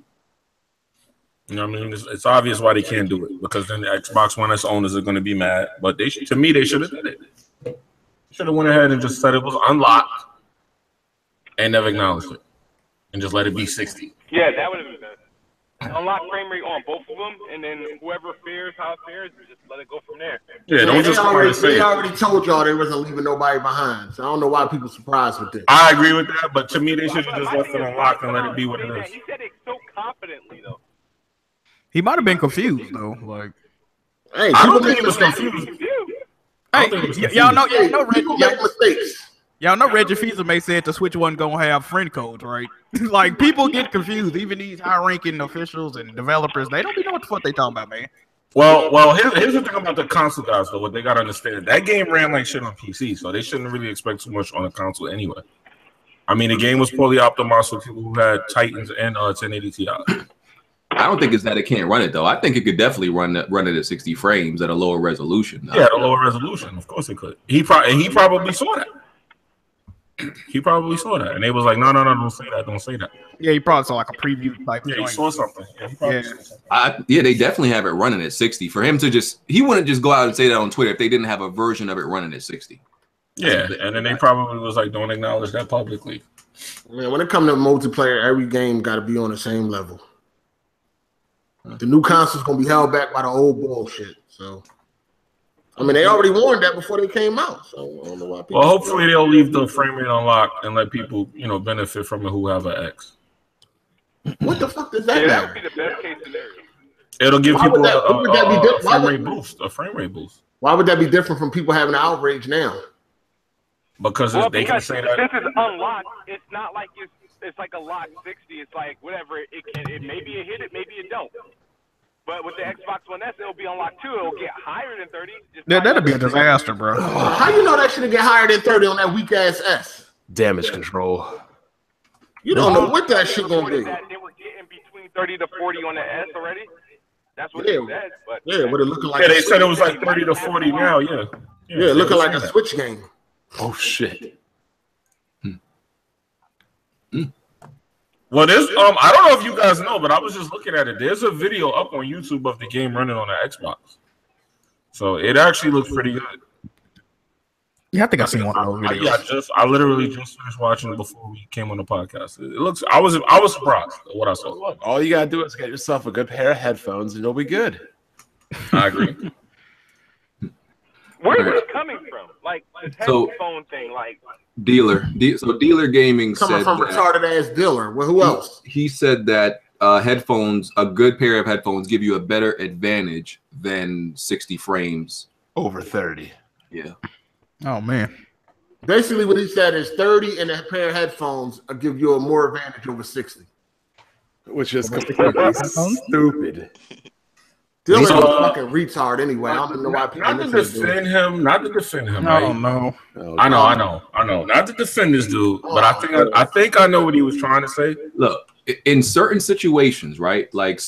Speaker 3: You know what I mean? It's obvious why they can't do it because then the Xbox One S owners are going to be mad. But they should have did it. Should have went ahead and just said it was unlocked and never acknowledged it and just let it be 60.
Speaker 9: Yeah, that would have been best. Unlock frame rate on both of them, and then whoever fares how it fares, just let it go from there.
Speaker 3: Yeah, don't just come out and say
Speaker 8: they
Speaker 3: it.
Speaker 8: already told y'all they wasn't leaving nobody behind, so I don't know why people surprised with this.
Speaker 3: I agree with that, but to me, they should have just left it unlocked and let it be what it is.
Speaker 9: He said it so confidently, though.
Speaker 4: He might have been confused though. Like,
Speaker 8: Hey,
Speaker 3: I don't
Speaker 8: people
Speaker 3: think
Speaker 8: make
Speaker 3: he was
Speaker 8: mistakes.
Speaker 3: confused.
Speaker 4: hey, y'all know,
Speaker 8: People make mistakes.
Speaker 4: y'all know Reggie Fils-Aimé said the Switch wasn't gonna have friend codes, right? Like, people get confused. Even these high-ranking officials and developers, they don't be know what the fuck they talking about, man.
Speaker 3: Well, here's the thing about the console guys, though. What they gotta understand, that game ran like shit on PC, so they shouldn't really expect too much on a console anyway. I mean, the game was poorly optimized for people who had Titans and 1080 Ti.
Speaker 2: I don't think it's that it can't run it though. I think it could definitely run it at 60 frames at a lower resolution.
Speaker 3: Yeah, at a lower resolution. Of course it could. He probably saw that. He probably saw that, and they was like, no, don't say that, don't say that.
Speaker 4: Yeah, he probably saw like a preview type.
Speaker 3: Yeah, he saw something. Yeah, he probably saw something.
Speaker 2: Yeah, they definitely have it running at 60. For him to he wouldn't just go out and say that on Twitter if they didn't have a version of it running at 60.
Speaker 3: Yeah, and then they probably was like, don't acknowledge that publicly.
Speaker 8: Man, when it comes to multiplayer, every game got to be on the same level. The new console's gonna be held back by the old bullshit. So, I mean, they already warned that before they came out. So I don't know why people.
Speaker 3: Well, hopefully they'll leave the frame rate unlocked and let people, benefit from it who have an X.
Speaker 8: What the fuck does that
Speaker 9: Yeah, that
Speaker 8: matter?
Speaker 9: would be the best case scenario.
Speaker 3: It'll give
Speaker 8: Why
Speaker 3: people
Speaker 8: would that- would that be different?
Speaker 3: a frame rate boost.
Speaker 8: Why would that be different from people having outrage now?
Speaker 3: Because they can say that.
Speaker 9: Since it's unlocked, it's not like it's like a lock 60. It's like whatever it maybe it hit it, maybe it don't. But with the Xbox One S, it'll be unlocked too. It'll get higher than 30.
Speaker 4: That'd be a disaster, bro.
Speaker 8: How you know that shit get higher than 30 on that weak ass S?
Speaker 5: Damage control.
Speaker 8: You don't know what that shit gonna be.
Speaker 9: That they were getting between 30 to 40 on the S already. That's what
Speaker 8: Yeah,
Speaker 9: they said. But
Speaker 8: what it looking like?
Speaker 3: Yeah, they said it was like 30 to 40 now. Yeah,
Speaker 8: looking like a Switch game.
Speaker 5: Oh shit.
Speaker 3: Well, there's I don't know if you guys know, but I was just looking at it. There's a video up on YouTube of the game running on the Xbox, so it actually looks pretty good.
Speaker 4: Yeah, I think I've seen one of those videos.
Speaker 3: I literally just finished watching it before we came on the podcast. It looks. I was surprised at what I saw.
Speaker 5: Look, all you gotta do is get yourself a good pair of headphones, and you'll be good.
Speaker 3: I agree.
Speaker 9: where is it coming from? Like this headphone thing, like.
Speaker 2: Dealer Gaming
Speaker 8: Coming
Speaker 2: said
Speaker 8: from retarded ass dealer. Well, who else?
Speaker 2: He said that a good pair of headphones give you a better advantage than 60 frames
Speaker 5: Over 30.
Speaker 2: Yeah.
Speaker 4: Oh man.
Speaker 8: Basically, what he said is 30 and a pair of headphones will give you a more advantage over 60.
Speaker 5: Which is completely stupid.
Speaker 8: Dylan's a fucking retard anyway. I don't even know why people
Speaker 3: Not to defend him. Not to defend him.
Speaker 4: Oh
Speaker 3: right?
Speaker 4: no.
Speaker 3: I know. Not to defend this dude, but I think I know what he was trying to say.
Speaker 2: Look, in certain situations, right? Like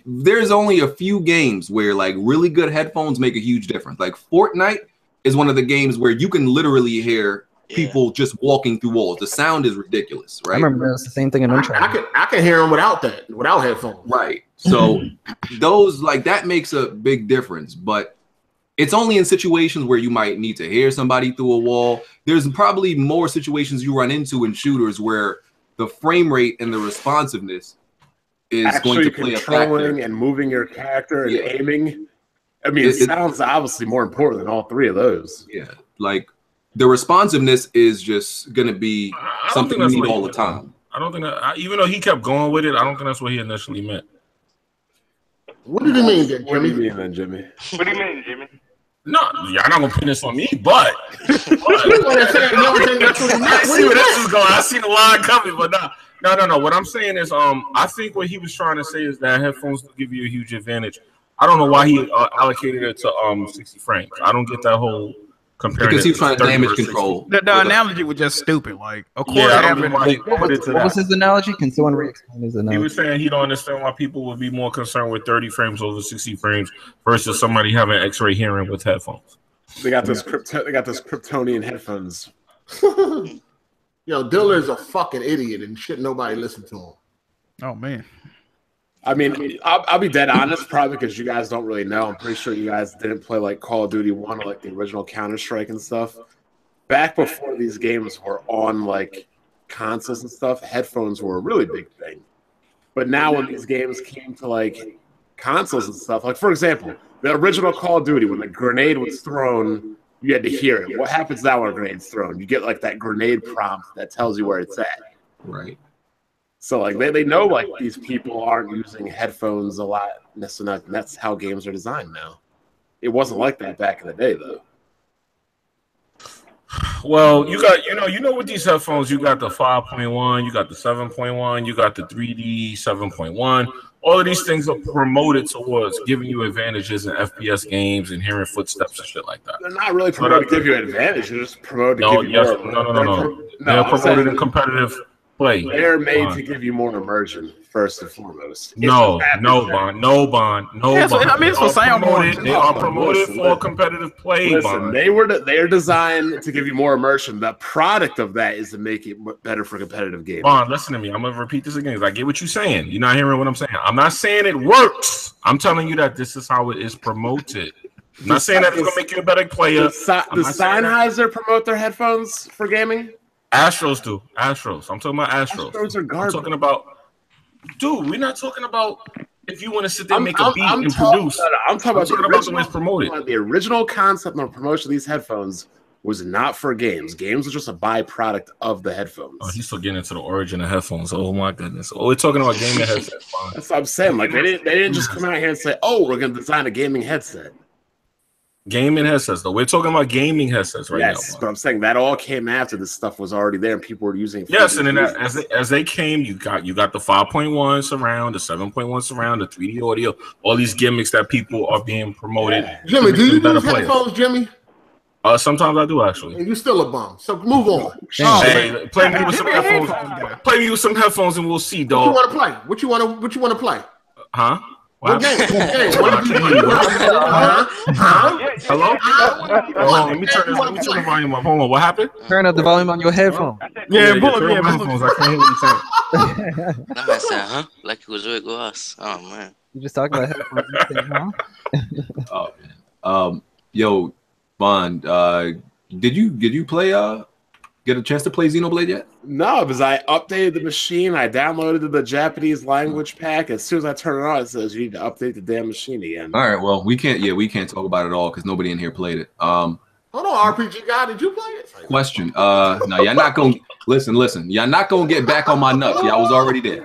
Speaker 2: there's only a few games where like really good headphones make a huge difference. Like Fortnite is one of the games where you can literally hear people just walking through walls. The sound is ridiculous, right?
Speaker 6: I remember that's the same thing in Uncharted.
Speaker 8: I can hear him without headphones.
Speaker 2: Right. So those like that makes a big difference, but it's only in situations where you might need to hear somebody through a wall. There's probably more situations you run into in shooters where the frame rate and the responsiveness is
Speaker 5: actually
Speaker 2: going to play a factor.
Speaker 5: Controlling and moving your character and aiming. I mean, it sounds obviously more important than all three of those.
Speaker 2: Yeah, like the responsiveness is just going to be something you need all the time.
Speaker 3: I don't think that. Even though he kept going with it, I don't think that's what he initially meant.
Speaker 8: What did he mean, then,
Speaker 5: What do you
Speaker 8: Jimmy?
Speaker 5: mean then, Jimmy?
Speaker 9: What do you mean, Jimmy?
Speaker 3: No, y'all not gonna pin this on me, but
Speaker 8: You wanna say another thing that's what he meant?
Speaker 3: I see where this is going. I see the line coming, but no. What I'm saying is, I think what he was trying to say is that headphones give you a huge advantage. I don't know why he allocated it to 60 frames. I don't get that whole comparing.
Speaker 2: Because he's trying to damage control.
Speaker 4: The analogy was just stupid. Like, of course,
Speaker 3: Yeah, I don't know why he put it to
Speaker 6: What was
Speaker 3: that.
Speaker 6: his analogy? Can someone re-explain his
Speaker 3: He
Speaker 6: analogy?
Speaker 3: was saying he don't understand why people would be more concerned with 30 frames over 60 frames versus somebody having X-ray hearing with headphones.
Speaker 5: They got those Kryptonian headphones.
Speaker 8: Yo, Dilla is a fucking idiot and shit. Nobody listen to him.
Speaker 4: oh man,
Speaker 5: I mean, I'll be dead honest, probably because you guys don't really know. I'm pretty sure you guys didn't play like Call of Duty 1 or like the original Counter-Strike and stuff. Back before these games were on like consoles and stuff, headphones were a really big thing. But now when these games came to like consoles and stuff, like for example, the original Call of Duty, when the grenade was thrown, you had to hear it. What happens now when a grenade's thrown? You get like that grenade prompt that tells you where it's at.
Speaker 2: Right.
Speaker 5: So like they know like these people aren't using headphones a lot necessarily, and that's how games are designed now. It wasn't like that back in the day though.
Speaker 3: Well, you got you know with these headphones, you got the 5.1, you got the 7.1, you got the 3D 7.1. All of these things are promoted towards giving you advantages in FPS games and hearing footsteps and shit like that.
Speaker 5: They're not really promoted to give you an advantage. They're just promoted to give you more.
Speaker 3: They're promoted in competitive play.
Speaker 5: They're made to give you more immersion first and foremost.
Speaker 3: No bond.
Speaker 4: Yeah, so, I mean, it's for sound
Speaker 3: They are promoted for competitive play.
Speaker 5: Listen,
Speaker 3: Bond.
Speaker 5: they're designed to give you more immersion. The product of that is to make it better for competitive games.
Speaker 3: Bond, listen to me. I'm gonna repeat this again. I get what you're saying. You're not hearing what I'm saying. I'm not saying it works. I'm telling you that this is how it is promoted. I'm not saying that it's gonna make you a better player.
Speaker 5: Does Sennheiser promote their headphones for gaming?
Speaker 3: Astros do. Astros. I'm talking about Astros.
Speaker 5: Astros are garbage.
Speaker 3: I'm talking about, dude. We're not talking about if you want to sit there and make a beat and produce.
Speaker 5: I'm talking about
Speaker 3: the way it's promoted.
Speaker 5: The original concept and promotion of these headphones was not for games. Games was just a byproduct of the headphones.
Speaker 3: Oh, he's still getting into the origin of headphones. Oh my goodness. Oh, we're talking about gaming headsets.
Speaker 5: That's what I'm saying. Like they didn't just come out here and say, "Oh, we're going to design a gaming headset."
Speaker 3: Gaming headsets, though. We're talking about gaming headsets right now.
Speaker 5: Yes, but I'm saying that all came after this stuff was already there and people were using.
Speaker 3: Yes, and then as they came, you got the 5.1 surround, the 7.1 surround, the 3D audio, all these gimmicks that people are being promoted.
Speaker 8: Yeah. Jimmy, do you use headphones, Jimmy?
Speaker 3: Sometimes I do actually.
Speaker 8: And you still a bum. So move on.
Speaker 3: Hey, play me with some headphones. Play me with some headphones, and we'll see, dog.
Speaker 8: What you want to play? What you want to play?
Speaker 3: Huh?
Speaker 8: What game?
Speaker 3: Hello? Hold on, let me turn the volume up. Hold on, what happened?
Speaker 6: Turn up the volume on your headphone.
Speaker 3: Yeah, turn up my headphones. I can't hear what you're saying.
Speaker 1: That man said, huh? Like it was with us. Oh man.
Speaker 6: You just talking about headphones, you say, huh?
Speaker 2: Oh man. Yo, Bond, did you play get a chance to play Xenoblade yet?
Speaker 5: No, because I updated the machine. I downloaded the Japanese language pack. As soon as I turn it on, it says you need to update the damn machine again.
Speaker 2: All right, well, we can't talk about it all because nobody in here played it.
Speaker 8: Hold on, RPG guy, did you play it?
Speaker 2: Question. No, y'all not gonna listen. Y'all not gonna get back on my nuts. Y'all was already there.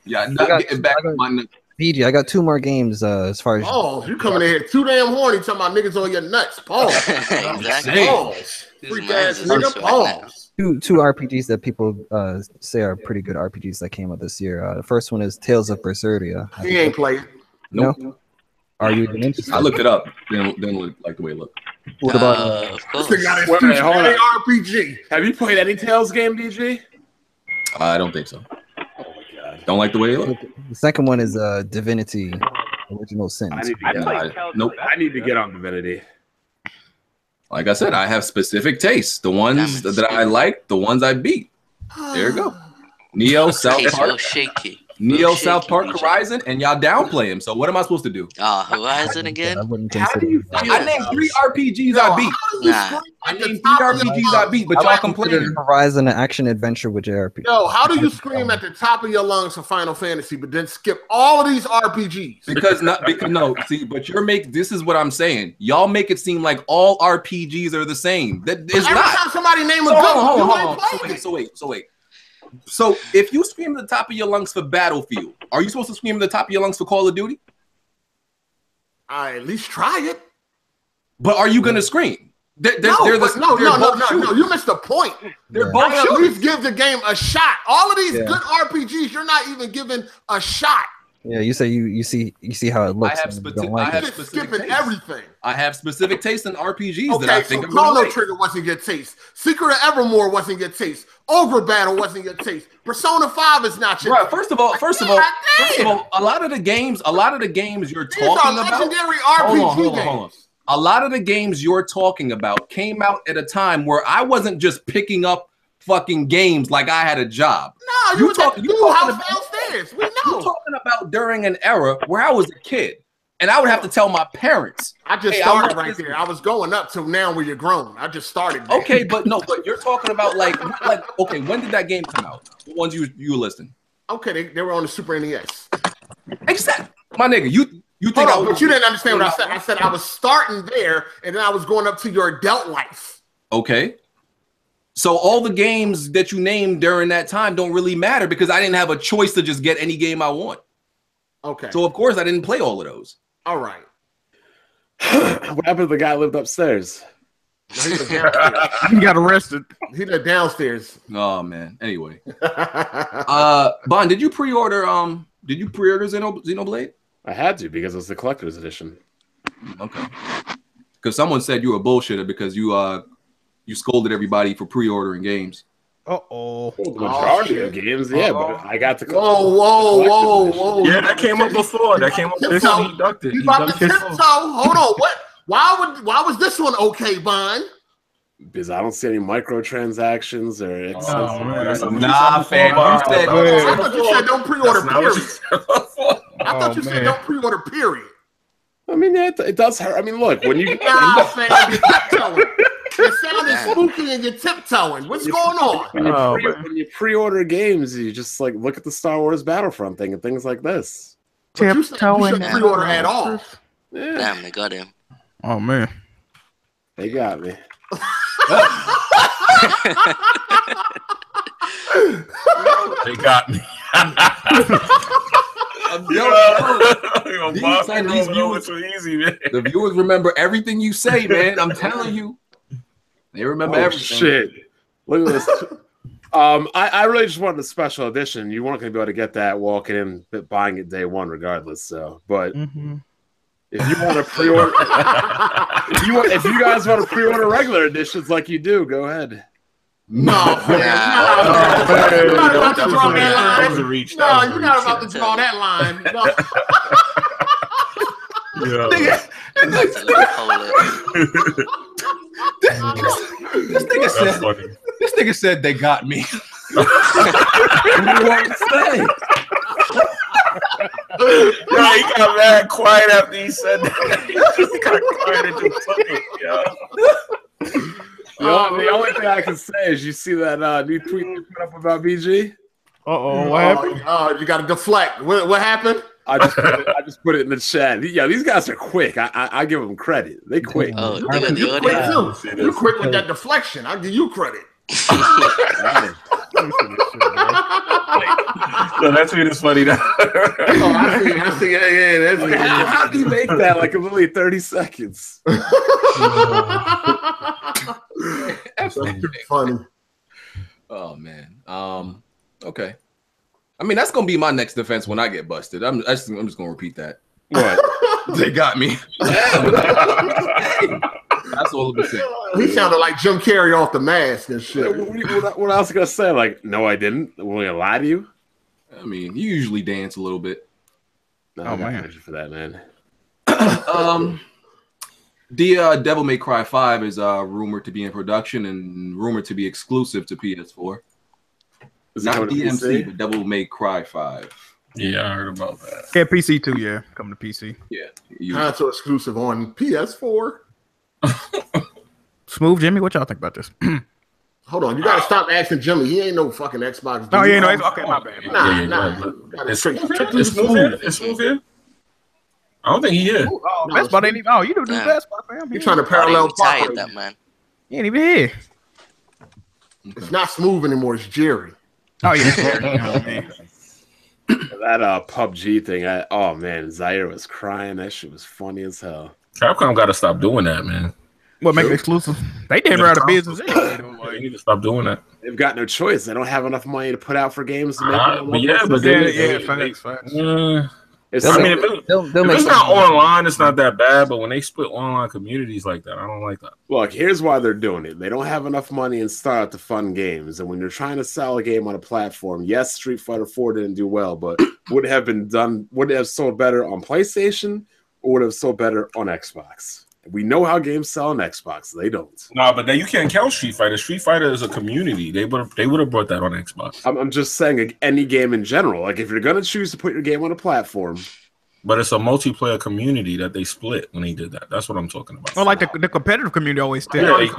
Speaker 2: Y'all not getting back on my nuts.
Speaker 6: BG, I got 2 more games as far as.
Speaker 8: Oh, you coming in here too damn horny talking about niggas on your nuts. Pause.
Speaker 1: Exactly.
Speaker 8: Pause. Freak ass nigga. Pause.
Speaker 6: Two RPGs that people say are pretty good RPGs that came out this year. The first one is Tales of Berseria.
Speaker 8: He ain't playing.
Speaker 2: Nope.
Speaker 6: No? Are you even interested?
Speaker 2: I looked it up. Didn't look like the way it looked.
Speaker 6: What about
Speaker 1: of course.
Speaker 8: This nigga got his
Speaker 5: hold on.
Speaker 8: RPG.
Speaker 5: Have you played any Tales game, DG?
Speaker 2: I don't think so. Don't like the way it looked.
Speaker 6: the second one is Divinity Original Sin.
Speaker 5: I need to get on Divinity.
Speaker 2: Like I said, I have specific tastes. The ones that I like, the ones I beat. There you go. Neo, South Park. Neo, South Park, Horizon, and y'all downplay him. So what am I supposed to do?
Speaker 1: Horizon again?
Speaker 2: How do you feel? I named 3 RPGs I beat. I named 3 RPGs I beat, but y'all complaining.
Speaker 6: Horizon, an action adventure with JRPG.
Speaker 8: Yo, how do you scream at the top of your lungs for Final Fantasy, but then skip all of these RPGs?
Speaker 2: Because no, see, but this is what I'm saying. Y'all make it seem like all RPGs are the same. That is
Speaker 8: Every
Speaker 2: not.
Speaker 8: time somebody name a gun,
Speaker 2: So wait. So if you scream at the top of your lungs for Battlefield, are you supposed to scream at the top of your lungs for Call of Duty?
Speaker 8: I at least try it.
Speaker 2: But are you gonna scream?
Speaker 8: No, you missed the point.
Speaker 2: They're both
Speaker 8: at
Speaker 2: shooters.
Speaker 8: least give the game a shot. All of these good RPGs, you're not even giving a shot.
Speaker 6: Yeah, you say you see how it looks.
Speaker 2: I have
Speaker 8: skipping everything.
Speaker 2: I have specific taste in RPGs
Speaker 8: Okay,
Speaker 2: that I think
Speaker 8: so
Speaker 2: I'm gonna
Speaker 8: Chrono
Speaker 2: like.
Speaker 8: Trigger wasn't your taste. Secret of Evermore wasn't your taste. Over Battle wasn't your taste. Persona 5 is not your taste.
Speaker 2: First of all, a lot of the games you're
Speaker 8: These
Speaker 2: talking
Speaker 8: are
Speaker 2: about.
Speaker 8: legendary RPG games.
Speaker 2: Hold on. A lot of the games you're talking about came out at a time where I wasn't just picking up fucking games like I had a job.
Speaker 8: No, you talking downstairs. We know.
Speaker 2: You're talking about during an era where I was a kid and I would have to tell my parents.
Speaker 8: I just started right there. I was going up to now where you're grown. I just started there.
Speaker 2: Okay, but you're talking about like okay, when did that game come out? The ones you were listing.
Speaker 8: Okay, they were on the Super NES.
Speaker 2: Exactly. My nigga, you think
Speaker 8: but you didn't understand what I said. I said I was starting there and then I was going up to your adult life.
Speaker 2: Okay. So all the games that you named during that time don't really matter because I didn't have a choice to just get any game I want.
Speaker 8: Okay.
Speaker 2: So of course I didn't play all of those.
Speaker 8: All right.
Speaker 5: What happened to the guy who lived upstairs?
Speaker 8: He
Speaker 4: got arrested.
Speaker 8: He lived downstairs.
Speaker 2: Oh man. Anyway. Bond, did you pre-order Xenoblade?
Speaker 5: I had to because it was the collector's edition.
Speaker 2: Okay. Because someone said you were a bullshitter because you scolded everybody for pre-ordering games.
Speaker 5: The majority of games, yeah, but I got the.
Speaker 8: Whoa!
Speaker 3: Yeah, that came up before. That came up before. He ducked it.
Speaker 8: You about to tiptoe? Hold on. What? Why was this one okay, Bond?
Speaker 5: Because I don't see any microtransactions or.
Speaker 2: Nah, fam.
Speaker 8: I thought you said don't pre-order. Period. I thought you said don't pre-order. Period.
Speaker 5: I mean, it does hurt. I mean, look, when you.
Speaker 8: Nah, fam, you're tiptoeing. It sounded spooky and you're tiptoeing. What's going on?
Speaker 5: When you pre-order games, you just like look at the Star Wars Battlefront thing and things like this.
Speaker 8: You shouldn't pre-order at all.
Speaker 5: Yeah.
Speaker 1: Damn, they got him.
Speaker 4: Oh man,
Speaker 5: They got me.
Speaker 3: They got me.
Speaker 2: The viewers remember everything you say, man. I'm telling you. They remember everything.
Speaker 5: Shit. Look at this. I really just wanted a special edition. You weren't going to be able to get that walking in, buying it day one, regardless. So, but if you want to pre-order, if you guys want to pre-order regular editions like you do, go ahead.
Speaker 8: No, you're not about to draw that line. No, you're not about to draw that line. No.
Speaker 2: This nigga said they got me.
Speaker 3: Yo, he got mad quiet after he said that. He just got quiet and just took it,
Speaker 5: The only thing I can say is you see that new tweet you put up about BG?
Speaker 4: What happened?
Speaker 8: Oh, you got to deflect. What happened?
Speaker 5: I just put it in the chat. Yeah, these guys are quick. I give them credit. They quick.
Speaker 1: Oh,
Speaker 8: You quick too. You quick with that deflection. I'll give you credit.
Speaker 3: No, that tweet is funny though.
Speaker 8: I see. Yeah, that's it.
Speaker 5: How do you make that like literally 30 seconds?
Speaker 8: That's funny.
Speaker 2: Oh man. Okay. I mean, that's gonna be my next defense when I get busted. I'm just gonna repeat that.
Speaker 5: What?
Speaker 2: They got me. That's all I'm gonna say.
Speaker 8: He sounded like Jim Carrey off The Mask and shit.
Speaker 5: What else gonna say? Like, no, I didn't. We're gonna lie to you.
Speaker 2: I mean, you usually dance a little bit.
Speaker 5: No, man, for that, man.
Speaker 2: The Devil May Cry 5 is rumored to be in production and rumored to be exclusive to PS4.
Speaker 5: Is
Speaker 2: Not DMC, but Devil May Cry 5.
Speaker 3: Yeah, I heard about that.
Speaker 4: Yeah, PC too. Yeah, coming to PC.
Speaker 2: Yeah,
Speaker 8: Console exclusive on PS4.
Speaker 4: Smooth Jimmy, what y'all think about this?
Speaker 8: Hold on, you gotta stop asking Jimmy. He ain't no fucking Xbox.
Speaker 4: No, he ain't no. Okay, my bad.
Speaker 8: Nah.
Speaker 3: It's smooth here. It's smooth here. I don't think he is.
Speaker 4: Oh, Best Buy ain't even. Oh, you do Best Buy, fam.
Speaker 8: You trying to parallel
Speaker 1: tired that man.
Speaker 4: He ain't even here.
Speaker 8: It's not Smooth anymore. It's Jerry.
Speaker 4: Oh yeah, man.
Speaker 5: That PUBG thing. Oh man, Zaire was crying. That shit was funny as hell.
Speaker 3: Capcom got to stop doing that, man.
Speaker 4: What make it exclusive? They damn out of business anyway.
Speaker 3: They need to stop doing that.
Speaker 5: They've got no choice. They don't have enough money to put out for games to make
Speaker 3: facts. I mean, if it's not online, it's not that bad. But when they split online communities like that, I don't like that.
Speaker 5: Look, here's why they're doing it. They don't have enough money and start out to fund games. And when you're trying to sell a game on a platform, yes, Street Fighter 4 didn't do well, but would it have sold better on PlayStation or would it have sold better on Xbox? We know how games sell on Xbox. They don't.
Speaker 3: No, but then you can't count Street Fighter. Street Fighter is a community. They would have brought that on Xbox.
Speaker 5: I'm just saying any game in general. Like if you're gonna choose to put your game on a platform,
Speaker 3: but it's a multiplayer community that they split when they did that. That's what I'm talking about.
Speaker 4: Well, like the competitive community always did.
Speaker 8: They only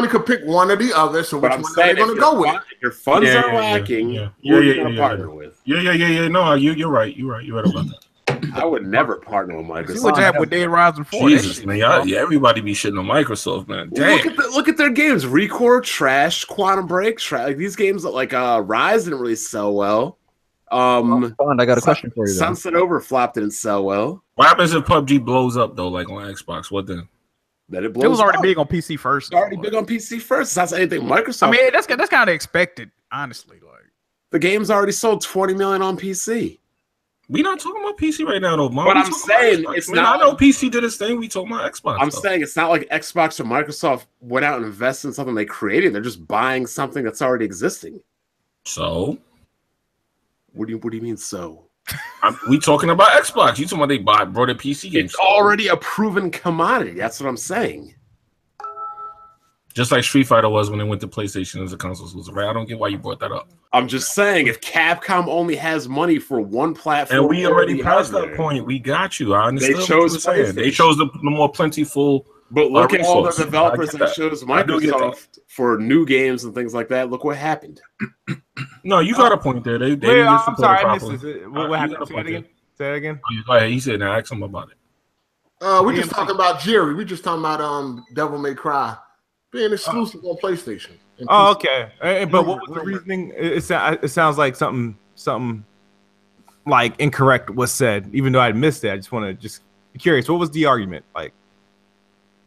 Speaker 8: could pick one or the other. So which one are they going to go with?
Speaker 5: Your funds are lacking. Who are you going to partner with?
Speaker 3: No, you're right. You're right about that.
Speaker 5: I would never partner with Microsoft.
Speaker 4: See what's happened with Dead Rising 4.
Speaker 3: Jesus, man. Everybody be shitting on Microsoft, man. Damn.
Speaker 5: Look at their games. Recore, trash. Quantum Break, trash. Like, these games that Rise didn't really sell well.
Speaker 6: I got a question for you.
Speaker 5: Sunset Overflop didn't sell well.
Speaker 3: What happens if PUBG blows up though, like on Xbox? What then?
Speaker 5: That it blows.
Speaker 4: It was already big on PC first.
Speaker 5: Already big on PC first. That's anything Microsoft.
Speaker 4: I mean, that's kind of expected, honestly. Like
Speaker 5: the game's already sold 20 million on PC.
Speaker 3: We not talking about PC right now, though, Mom.
Speaker 5: But I'm saying
Speaker 3: Xbox,
Speaker 5: it's
Speaker 3: man.
Speaker 5: not.
Speaker 3: I know PC did its thing. We talking about Xbox.
Speaker 5: I'm saying it's not like Xbox or Microsoft went out and invested in something they created. They're just buying something that's already existing.
Speaker 3: So,
Speaker 5: what do you mean? So,
Speaker 3: we talking about Xbox. You talking about they brought a PC game?
Speaker 5: It's already a proven commodity. That's what I'm saying.
Speaker 3: Just like Street Fighter was when it went to PlayStation as a console exclusive, right? I don't get why you brought that up.
Speaker 5: I'm just saying, if Capcom only has money for one platform,
Speaker 3: and we already passed that point, we got you. I understand.
Speaker 5: They chose
Speaker 3: They chose the more plentiful.
Speaker 5: But look at all the developers that chose Microsoft for new games and things like that. Look what happened.
Speaker 3: No, you got a point there. They
Speaker 7: I'm sorry, I missed it. What happened? Say it again.
Speaker 3: Oh, go ahead. He said, "Now ask him about it."
Speaker 8: We're just talking about Jerry. We're just talking about Devil May Cry being exclusive on PlayStation.
Speaker 7: Oh, okay. But what was the reasoning? It sounds like something like incorrect was said, even though I missed it. I just want to just be curious. What was the argument like?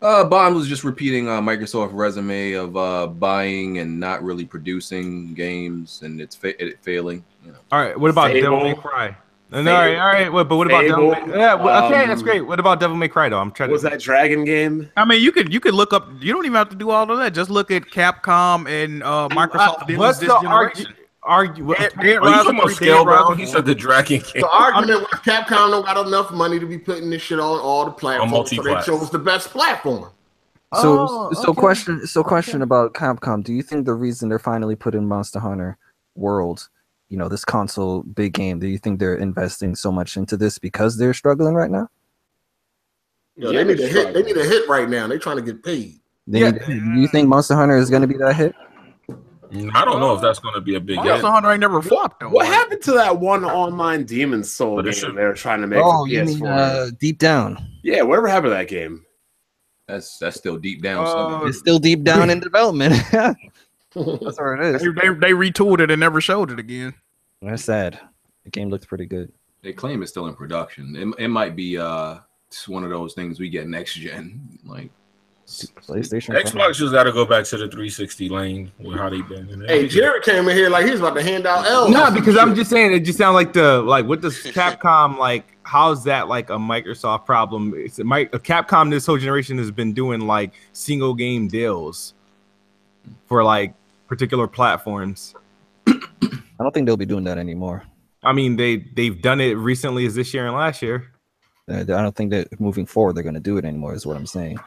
Speaker 2: Bond was just repeating Microsoft resume of buying and not really producing games, and it's failing. You know.
Speaker 7: All right. What about Devil May Cry? All right. But what about Devil May? Yeah, okay, that's great. What about Devil May Cry though? I'm trying.
Speaker 5: Was that Dragon game?
Speaker 4: I mean, you could look up. You don't even have to do all of that. Just look at Capcom and Microsoft.
Speaker 7: What's the argument?
Speaker 3: He said the Dragon game.
Speaker 8: The argument was Capcom don't got enough money to be putting this shit on all the platforms, so they chose the best platform.
Speaker 6: So question about Capcom. Do you think the reason they're finally putting Monster Hunter World, this console big game, do you think they're investing so much into this because they're struggling right now?
Speaker 8: They need a hit. They need a hit right now. They're trying to get paid.
Speaker 6: Do you think Monster Hunter is going to be that hit?
Speaker 3: I don't know if that's going to be a big hit.
Speaker 4: Monster Hunter ain't never flopped though.
Speaker 5: What happened to that one online Demon Soul game they were trying to make?
Speaker 6: Oh, you mean Deep Down?
Speaker 5: Yeah, whatever happened to that game?
Speaker 2: That's still deep down.
Speaker 6: It's still deep down in development. That's where it is.
Speaker 4: They retooled it and never showed it again.
Speaker 6: That's sad. The game looked pretty good.
Speaker 2: They claim it's still in production. It might be one of those things we get next gen, like
Speaker 6: PlayStation.
Speaker 3: Xbox just got to go back to the 360 lane with how they been.
Speaker 8: Hey, Jared came in here like he's about to hand out L's.
Speaker 7: No, because I'm just saying it just sounds like what does Capcom like? How's that like a Microsoft problem? Capcom this whole generation has been doing like single game deals for like particular platforms.
Speaker 6: I don't think they'll be doing that anymore.
Speaker 7: I mean, they've done it recently as this year and last year.
Speaker 6: I don't think that moving forward they're going to do it anymore. Is what I'm saying.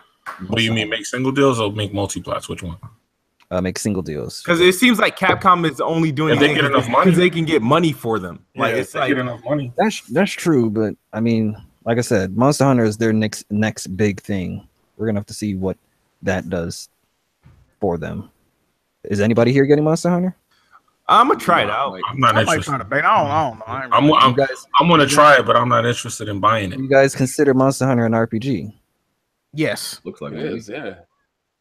Speaker 3: What do you mean, make single deals or make multi-plats? Which one?
Speaker 6: Make single deals.
Speaker 7: Because it seems like Capcom is only doing
Speaker 3: it because
Speaker 7: they can get money for them. Like it's like
Speaker 3: get enough money.
Speaker 6: That's true, but I mean, like I said, Monster Hunter is their next big thing. We're gonna have to see what that does for them. Is anybody here getting Monster Hunter?
Speaker 7: I'm gonna try it out.
Speaker 3: I'm not interested.
Speaker 4: I don't know.
Speaker 3: I'm gonna try it, but I'm not interested in buying it.
Speaker 6: You guys consider Monster Hunter an RPG?
Speaker 4: Yes,
Speaker 2: looks like
Speaker 5: it is. Yeah.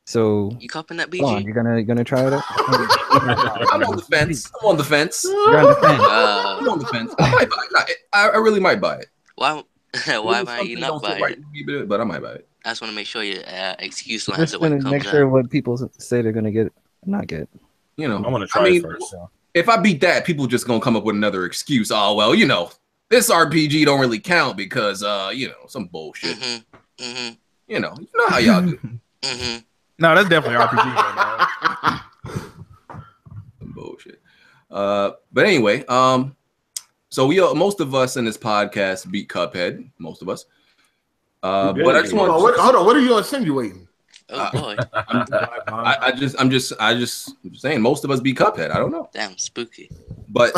Speaker 6: So
Speaker 1: You copping that,
Speaker 6: come on,
Speaker 1: BG?
Speaker 6: you gonna try it out?
Speaker 2: I'm on the fence. I'm on the fence.
Speaker 6: You're on the fence.
Speaker 2: I'm on the fence. I might buy it. I really might buy it.
Speaker 1: Why? Why might you not buy it?
Speaker 2: But I might buy it.
Speaker 1: I just want to make sure your excuse lines
Speaker 6: Just
Speaker 1: up when
Speaker 6: gonna
Speaker 1: it
Speaker 6: make
Speaker 1: comes
Speaker 6: sure
Speaker 1: out.
Speaker 6: what people say they're gonna get, not get.
Speaker 2: You know,
Speaker 3: I want to try it first. So.
Speaker 2: if I beat that, people just gonna come up with another excuse. Oh well, you know, this RPG don't really count because you know, some bullshit. You know how y'all do.
Speaker 4: No, that's definitely RPG.
Speaker 2: Some bullshit. But anyway, so most of us in this podcast beat Cuphead. Most of us. But I just want
Speaker 8: hold on. What are you insinuating?
Speaker 1: Oh boy.
Speaker 2: I'm just saying most of us beat Cuphead. I don't know.
Speaker 1: Damn, spooky.
Speaker 2: But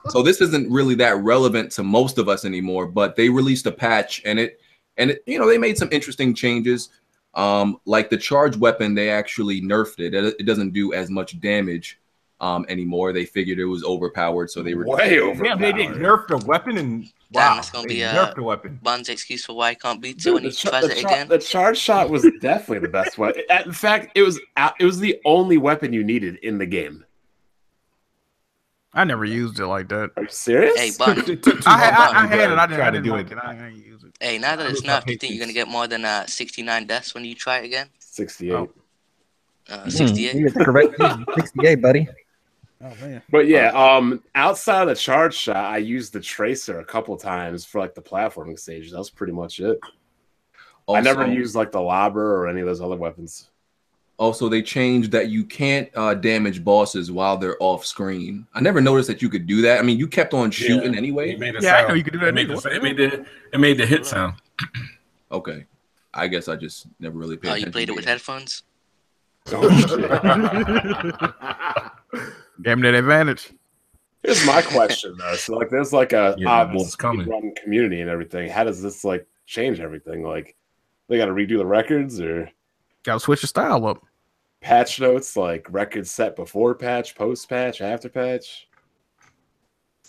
Speaker 2: so this isn't really that relevant to most of us anymore, but they released a patch and it you know, they made some interesting changes. Like the charge weapon, they actually nerfed it. It doesn't do as much damage anymore. They figured it was overpowered, so they were
Speaker 5: way overpowered.
Speaker 7: Yeah, they did nerf the weapon and
Speaker 1: Damn, that's gonna be
Speaker 7: nerf the weapon.
Speaker 1: Bond's excuse for why he can't beat it when he tries it again.
Speaker 5: The charge shot was definitely the best weapon. In fact, it was the only weapon you needed in the game.
Speaker 4: I never used it like that.
Speaker 5: Are you serious?
Speaker 1: Hey, Bond.
Speaker 4: I had it. I
Speaker 7: Try to
Speaker 4: didn't
Speaker 7: do
Speaker 4: like
Speaker 7: it.
Speaker 4: it. I ain't use it.
Speaker 1: Hey, now that it's nerfed, do you think you're gonna get more than 69 deaths when you try it again?
Speaker 5: 68.
Speaker 1: 68.
Speaker 6: You get the correct 68, buddy.
Speaker 4: Oh man.
Speaker 5: But yeah, outside of the charge shot, I used the tracer a couple times for like the platforming stages. That was pretty much it. I never used like the lobber or any of those other weapons.
Speaker 2: Also, they changed that you can't damage bosses while they're off screen. I never noticed that you could do that. I mean, you kept on shooting anyway.
Speaker 3: It made
Speaker 4: Yeah, I know you could do that.
Speaker 3: It made the hit sound.
Speaker 2: Okay, I guess I just never really paid attention.
Speaker 1: You played it with headphones?
Speaker 4: Gave him that advantage.
Speaker 5: Here's my question though. So like, there's like a
Speaker 3: what's coming
Speaker 5: run community and everything. How does this like change everything? Like, they got to redo the records or
Speaker 4: Gotta switch your style up.
Speaker 5: patch notes, like records set before patch, post patch, after patch.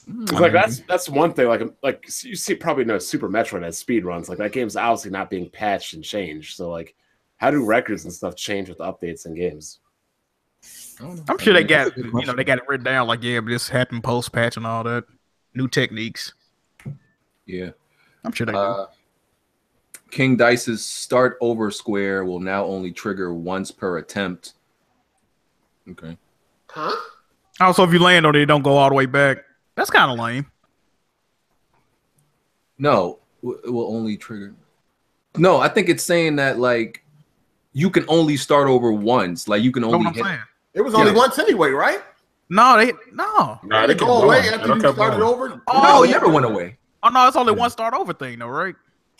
Speaker 5: 'Cause, like that's one thing. Like you see, probably know Super Metroid has speed runs. Like that game's obviously not being patched and changed. So like, how do records and stuff change with updates in games?
Speaker 4: I'm sure they got they got it written down like, yeah, but this happened post patch and all that. New techniques.
Speaker 2: Yeah,
Speaker 4: I'm sure they do.
Speaker 2: King Dice's start over square will now only trigger once per attempt. Okay.
Speaker 8: Huh?
Speaker 4: Also, if you land on it, it don't go all the way back. That's kind of lame.
Speaker 2: No, it will only trigger. No, I think it's saying that like you can only start over once. Like you can only hit.
Speaker 8: It was only once anyway, right?
Speaker 4: No,
Speaker 8: They go away after you started over.
Speaker 2: Oh, it never went away.
Speaker 4: Oh no, it's only one start over thing though, right?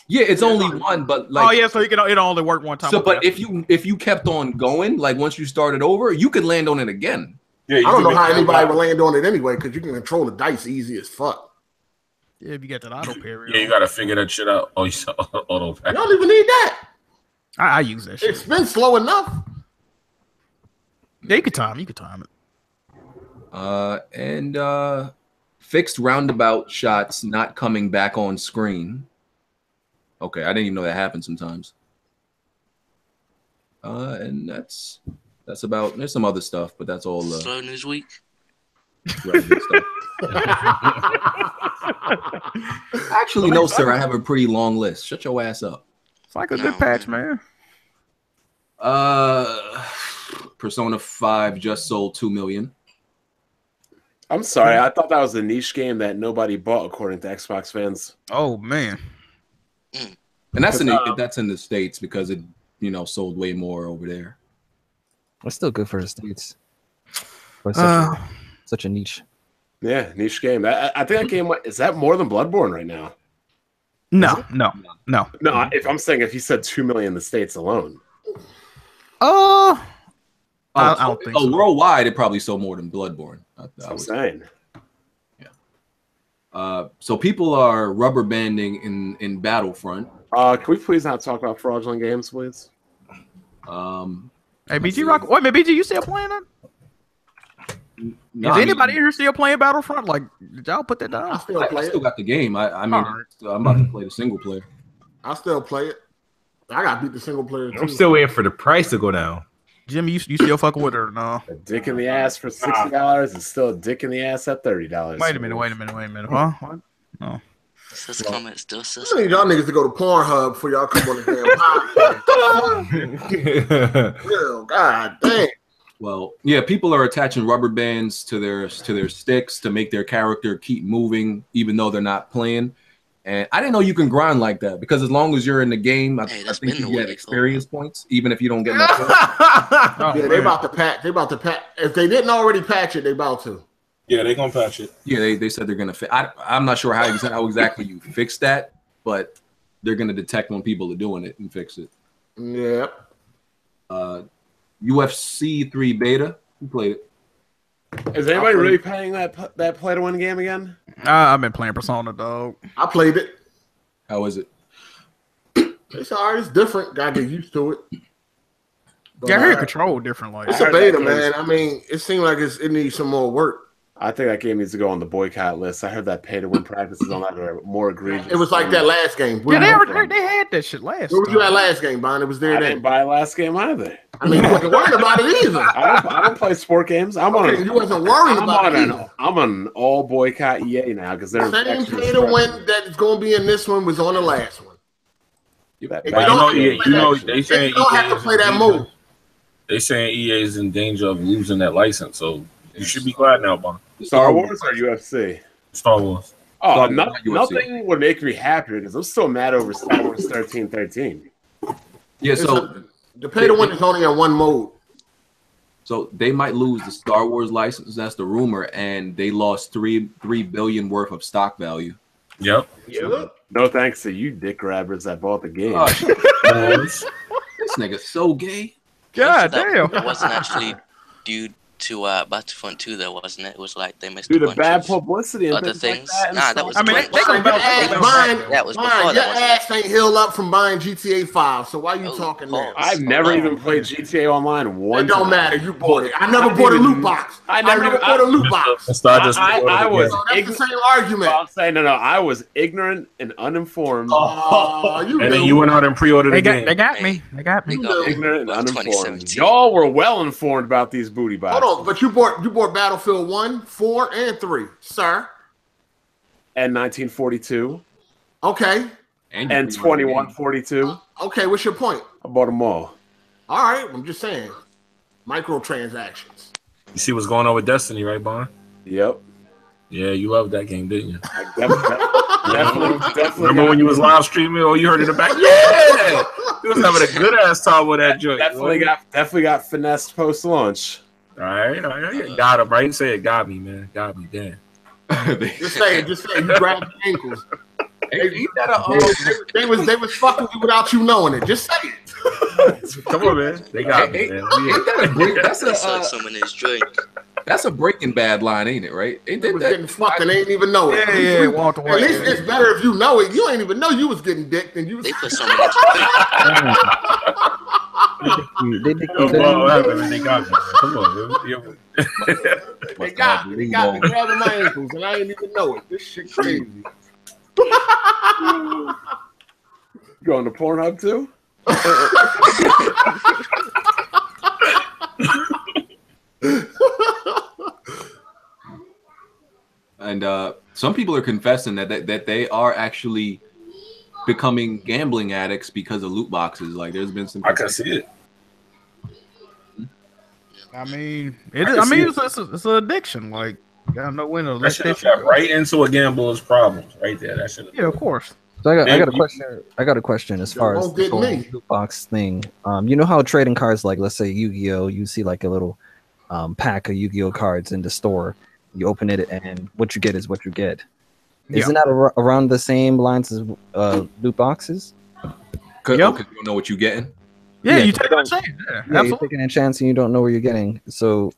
Speaker 2: Yeah, it's only one, but like.
Speaker 4: Oh yeah, so it only work one time.
Speaker 2: So, but if you kept on going, like once you started over, you could land on it again.
Speaker 8: Yeah, I don't know how anybody would land on it anyway, because you can control the dice easy as fuck.
Speaker 4: Yeah, if you get that auto parry.
Speaker 3: Yeah, you gotta figure that shit out. Oh, you saw auto parry.
Speaker 8: You don't even need that.
Speaker 4: I use that shit.
Speaker 8: It's been slow enough.
Speaker 4: Yeah, you could time it.
Speaker 2: And fixed roundabout shots not coming back on screen. Okay, I didn't even know that happened sometimes. And that's about. There's some other stuff, but that's all.
Speaker 1: Slow news week.
Speaker 2: Actually, no, sir. I have a pretty long list. Shut your ass up.
Speaker 4: It's like a good patch, man.
Speaker 2: Persona 5 just sold 2 million.
Speaker 5: I'm sorry, I thought that was a niche game that nobody bought, according to Xbox fans.
Speaker 4: Oh man.
Speaker 2: And that's in the States because it sold way more over there.
Speaker 6: It's still good for the States. For such a niche.
Speaker 5: Yeah, niche game. I think that game is that more than Bloodborne right now.
Speaker 4: No.
Speaker 5: If I'm saying if he said 2 million in the States alone.
Speaker 4: I don't think so.
Speaker 2: Worldwide, it probably sold more than Bloodborne.
Speaker 5: That's what I'm saying.
Speaker 2: Yeah. So people are rubber banding in Battlefront.
Speaker 5: Can we please not talk about fraudulent games, please?
Speaker 4: Hey, BG Rock. Wait a minute, BG, you still playing that?
Speaker 2: No,
Speaker 4: Is anybody here still playing Battlefront? Like, did y'all put that down?
Speaker 2: I still got the game. I'm about to play the single player.
Speaker 8: I still play it. I got beat the single player too.
Speaker 7: I'm still waiting for the price to go down.
Speaker 4: Jimmy, you still fucking with her? No.
Speaker 5: A dick in the ass for $60 and still a dick in the ass at $30.
Speaker 4: Wait a minute. Huh? What? No.
Speaker 1: Says comments still says.
Speaker 8: I need y'all niggas to go to Pornhub before y'all come on the damn podcast. Real, God damn.
Speaker 2: Well, yeah, people are attaching rubber bands to their sticks to make their character keep moving, even though they're not playing. And I didn't know you can grind like that, because as long as you're in the game, I think you get experience points, even if you don't get no points.
Speaker 8: Yeah, they about to patch. They about to patch. If they didn't already patch it, they about to.
Speaker 3: Yeah, they're gonna patch it.
Speaker 2: Yeah, they said they're gonna. I'm not sure how exactly you fix that, but they're gonna detect when people are doing it and fix it.
Speaker 8: Yep.
Speaker 2: UFC 3 beta. Who played it?
Speaker 5: Is anybody really playing that play to win game again?
Speaker 4: I've been playing Persona, dog.
Speaker 8: I played it.
Speaker 2: How is it?
Speaker 8: It's alright. It's different. Gotta get used to it. But,
Speaker 4: Yeah, I heard control different. Like
Speaker 8: it's a beta, man. I mean, it seems like it needs some more work.
Speaker 5: I think that game needs to go on the boycott list. I heard that pay-to-win practices on that are more egregious.
Speaker 8: It was like that last game.
Speaker 4: Yeah, they had that shit last.
Speaker 8: Where was you at last game, Bond? It was there.
Speaker 5: I didn't buy last game either.
Speaker 8: I mean, you wasn't worried about it either.
Speaker 5: I don't play sport games. You
Speaker 8: wasn't worried about it either.
Speaker 5: I'm on all boycott EA now because they're
Speaker 8: same pay-to-win that is going to be in this one was on the last one.
Speaker 5: You bet.
Speaker 3: They saying
Speaker 8: you don't have to play that move.
Speaker 3: They saying EA is in danger of losing that license, so you should be glad now, Bond.
Speaker 5: Star Wars or UFC?
Speaker 3: Star Wars.
Speaker 5: Oh, nothing would make me happier because I'm still mad over Star Wars 1313.
Speaker 2: Yeah, so
Speaker 8: the pay-to-win is only in one mode.
Speaker 2: So they might lose the Star Wars license. That's the rumor, and they lost $3 billion worth of stock value.
Speaker 3: Yep.
Speaker 5: No thanks to you, dick grabbers that bought the game.
Speaker 2: This nigga's so gay.
Speaker 4: God damn.
Speaker 1: It wasn't actually due to Battlefront 2, though, wasn't it? It was like they missed
Speaker 5: the bad publicity and
Speaker 1: other things.
Speaker 5: Like
Speaker 1: that was.
Speaker 4: I mean,
Speaker 1: that was before.
Speaker 8: Your ass ain't healed up from buying GTA 5. So why you talking now?
Speaker 5: I've never even played GTA Online once.
Speaker 8: It don't matter. You bought it. I never bought a loot box. I never bought a loot box.
Speaker 5: I was.
Speaker 8: That's the same argument.
Speaker 5: I'm saying no. I was ignorant and uninformed.
Speaker 3: And then you went out and pre-ordered the game.
Speaker 4: They got me.
Speaker 5: Ignorant and uninformed. Y'all were well informed about these booty boxes.
Speaker 8: Hold on, but you bought Battlefield 1, 4, and 3, sir.
Speaker 5: And 1942.
Speaker 8: Okay.
Speaker 5: And 2142.
Speaker 8: Okay, what's your point?
Speaker 5: I bought them all.
Speaker 8: All right, I'm just saying. Microtransactions.
Speaker 3: You see what's going on with Destiny, right, Bond?
Speaker 5: Yep.
Speaker 3: Yeah, you loved that game, didn't you?
Speaker 5: Definitely.
Speaker 3: Remember when you was live streaming? Oh, you heard it in the back? Yeah! You was having a good ass time with that joint.
Speaker 5: Definitely got finessed post launch.
Speaker 3: All right. Got him, right? Say it. Got me, man. Got me. Damn.
Speaker 8: Just say it. You grabbed the ankles. They was fucking you without you knowing it. Just say it.
Speaker 3: Come on, man. They got me, man.
Speaker 2: That's a Breaking Bad line, ain't it? Right?
Speaker 8: They was getting fucked and they didn't even know it.
Speaker 4: Yeah, Walter White.
Speaker 8: At least it's better if you know it. You ain't even know you was getting dicked and you was.
Speaker 1: They put so much.
Speaker 3: They got me. Come on,
Speaker 8: They got me grabbing my ankles and I didn't even know it. This shit crazy.
Speaker 5: You on the Pornhub too?
Speaker 2: And some people are confessing that they are actually becoming gambling addicts because of loot boxes. Like there's been some.
Speaker 3: I can see it.
Speaker 4: I mean, it's an addiction. Like, you gotta know when to let that shit
Speaker 3: right into a gambler's problems, right there. That should.
Speaker 4: Yeah, of course.
Speaker 6: So I got a question. I got a question as far as the whole loot box thing. You know how trading cards, like let's say Yu-Gi-Oh, you see like a little pack of Yu-Gi-Oh cards in the store. You open it, and what you get is what you get. Isn't that around the same lines as loot boxes?
Speaker 2: Because you don't know what you're getting.
Speaker 4: Yeah, you take a chance.
Speaker 6: Yeah, you're taking a chance, and you don't know where you're getting. So,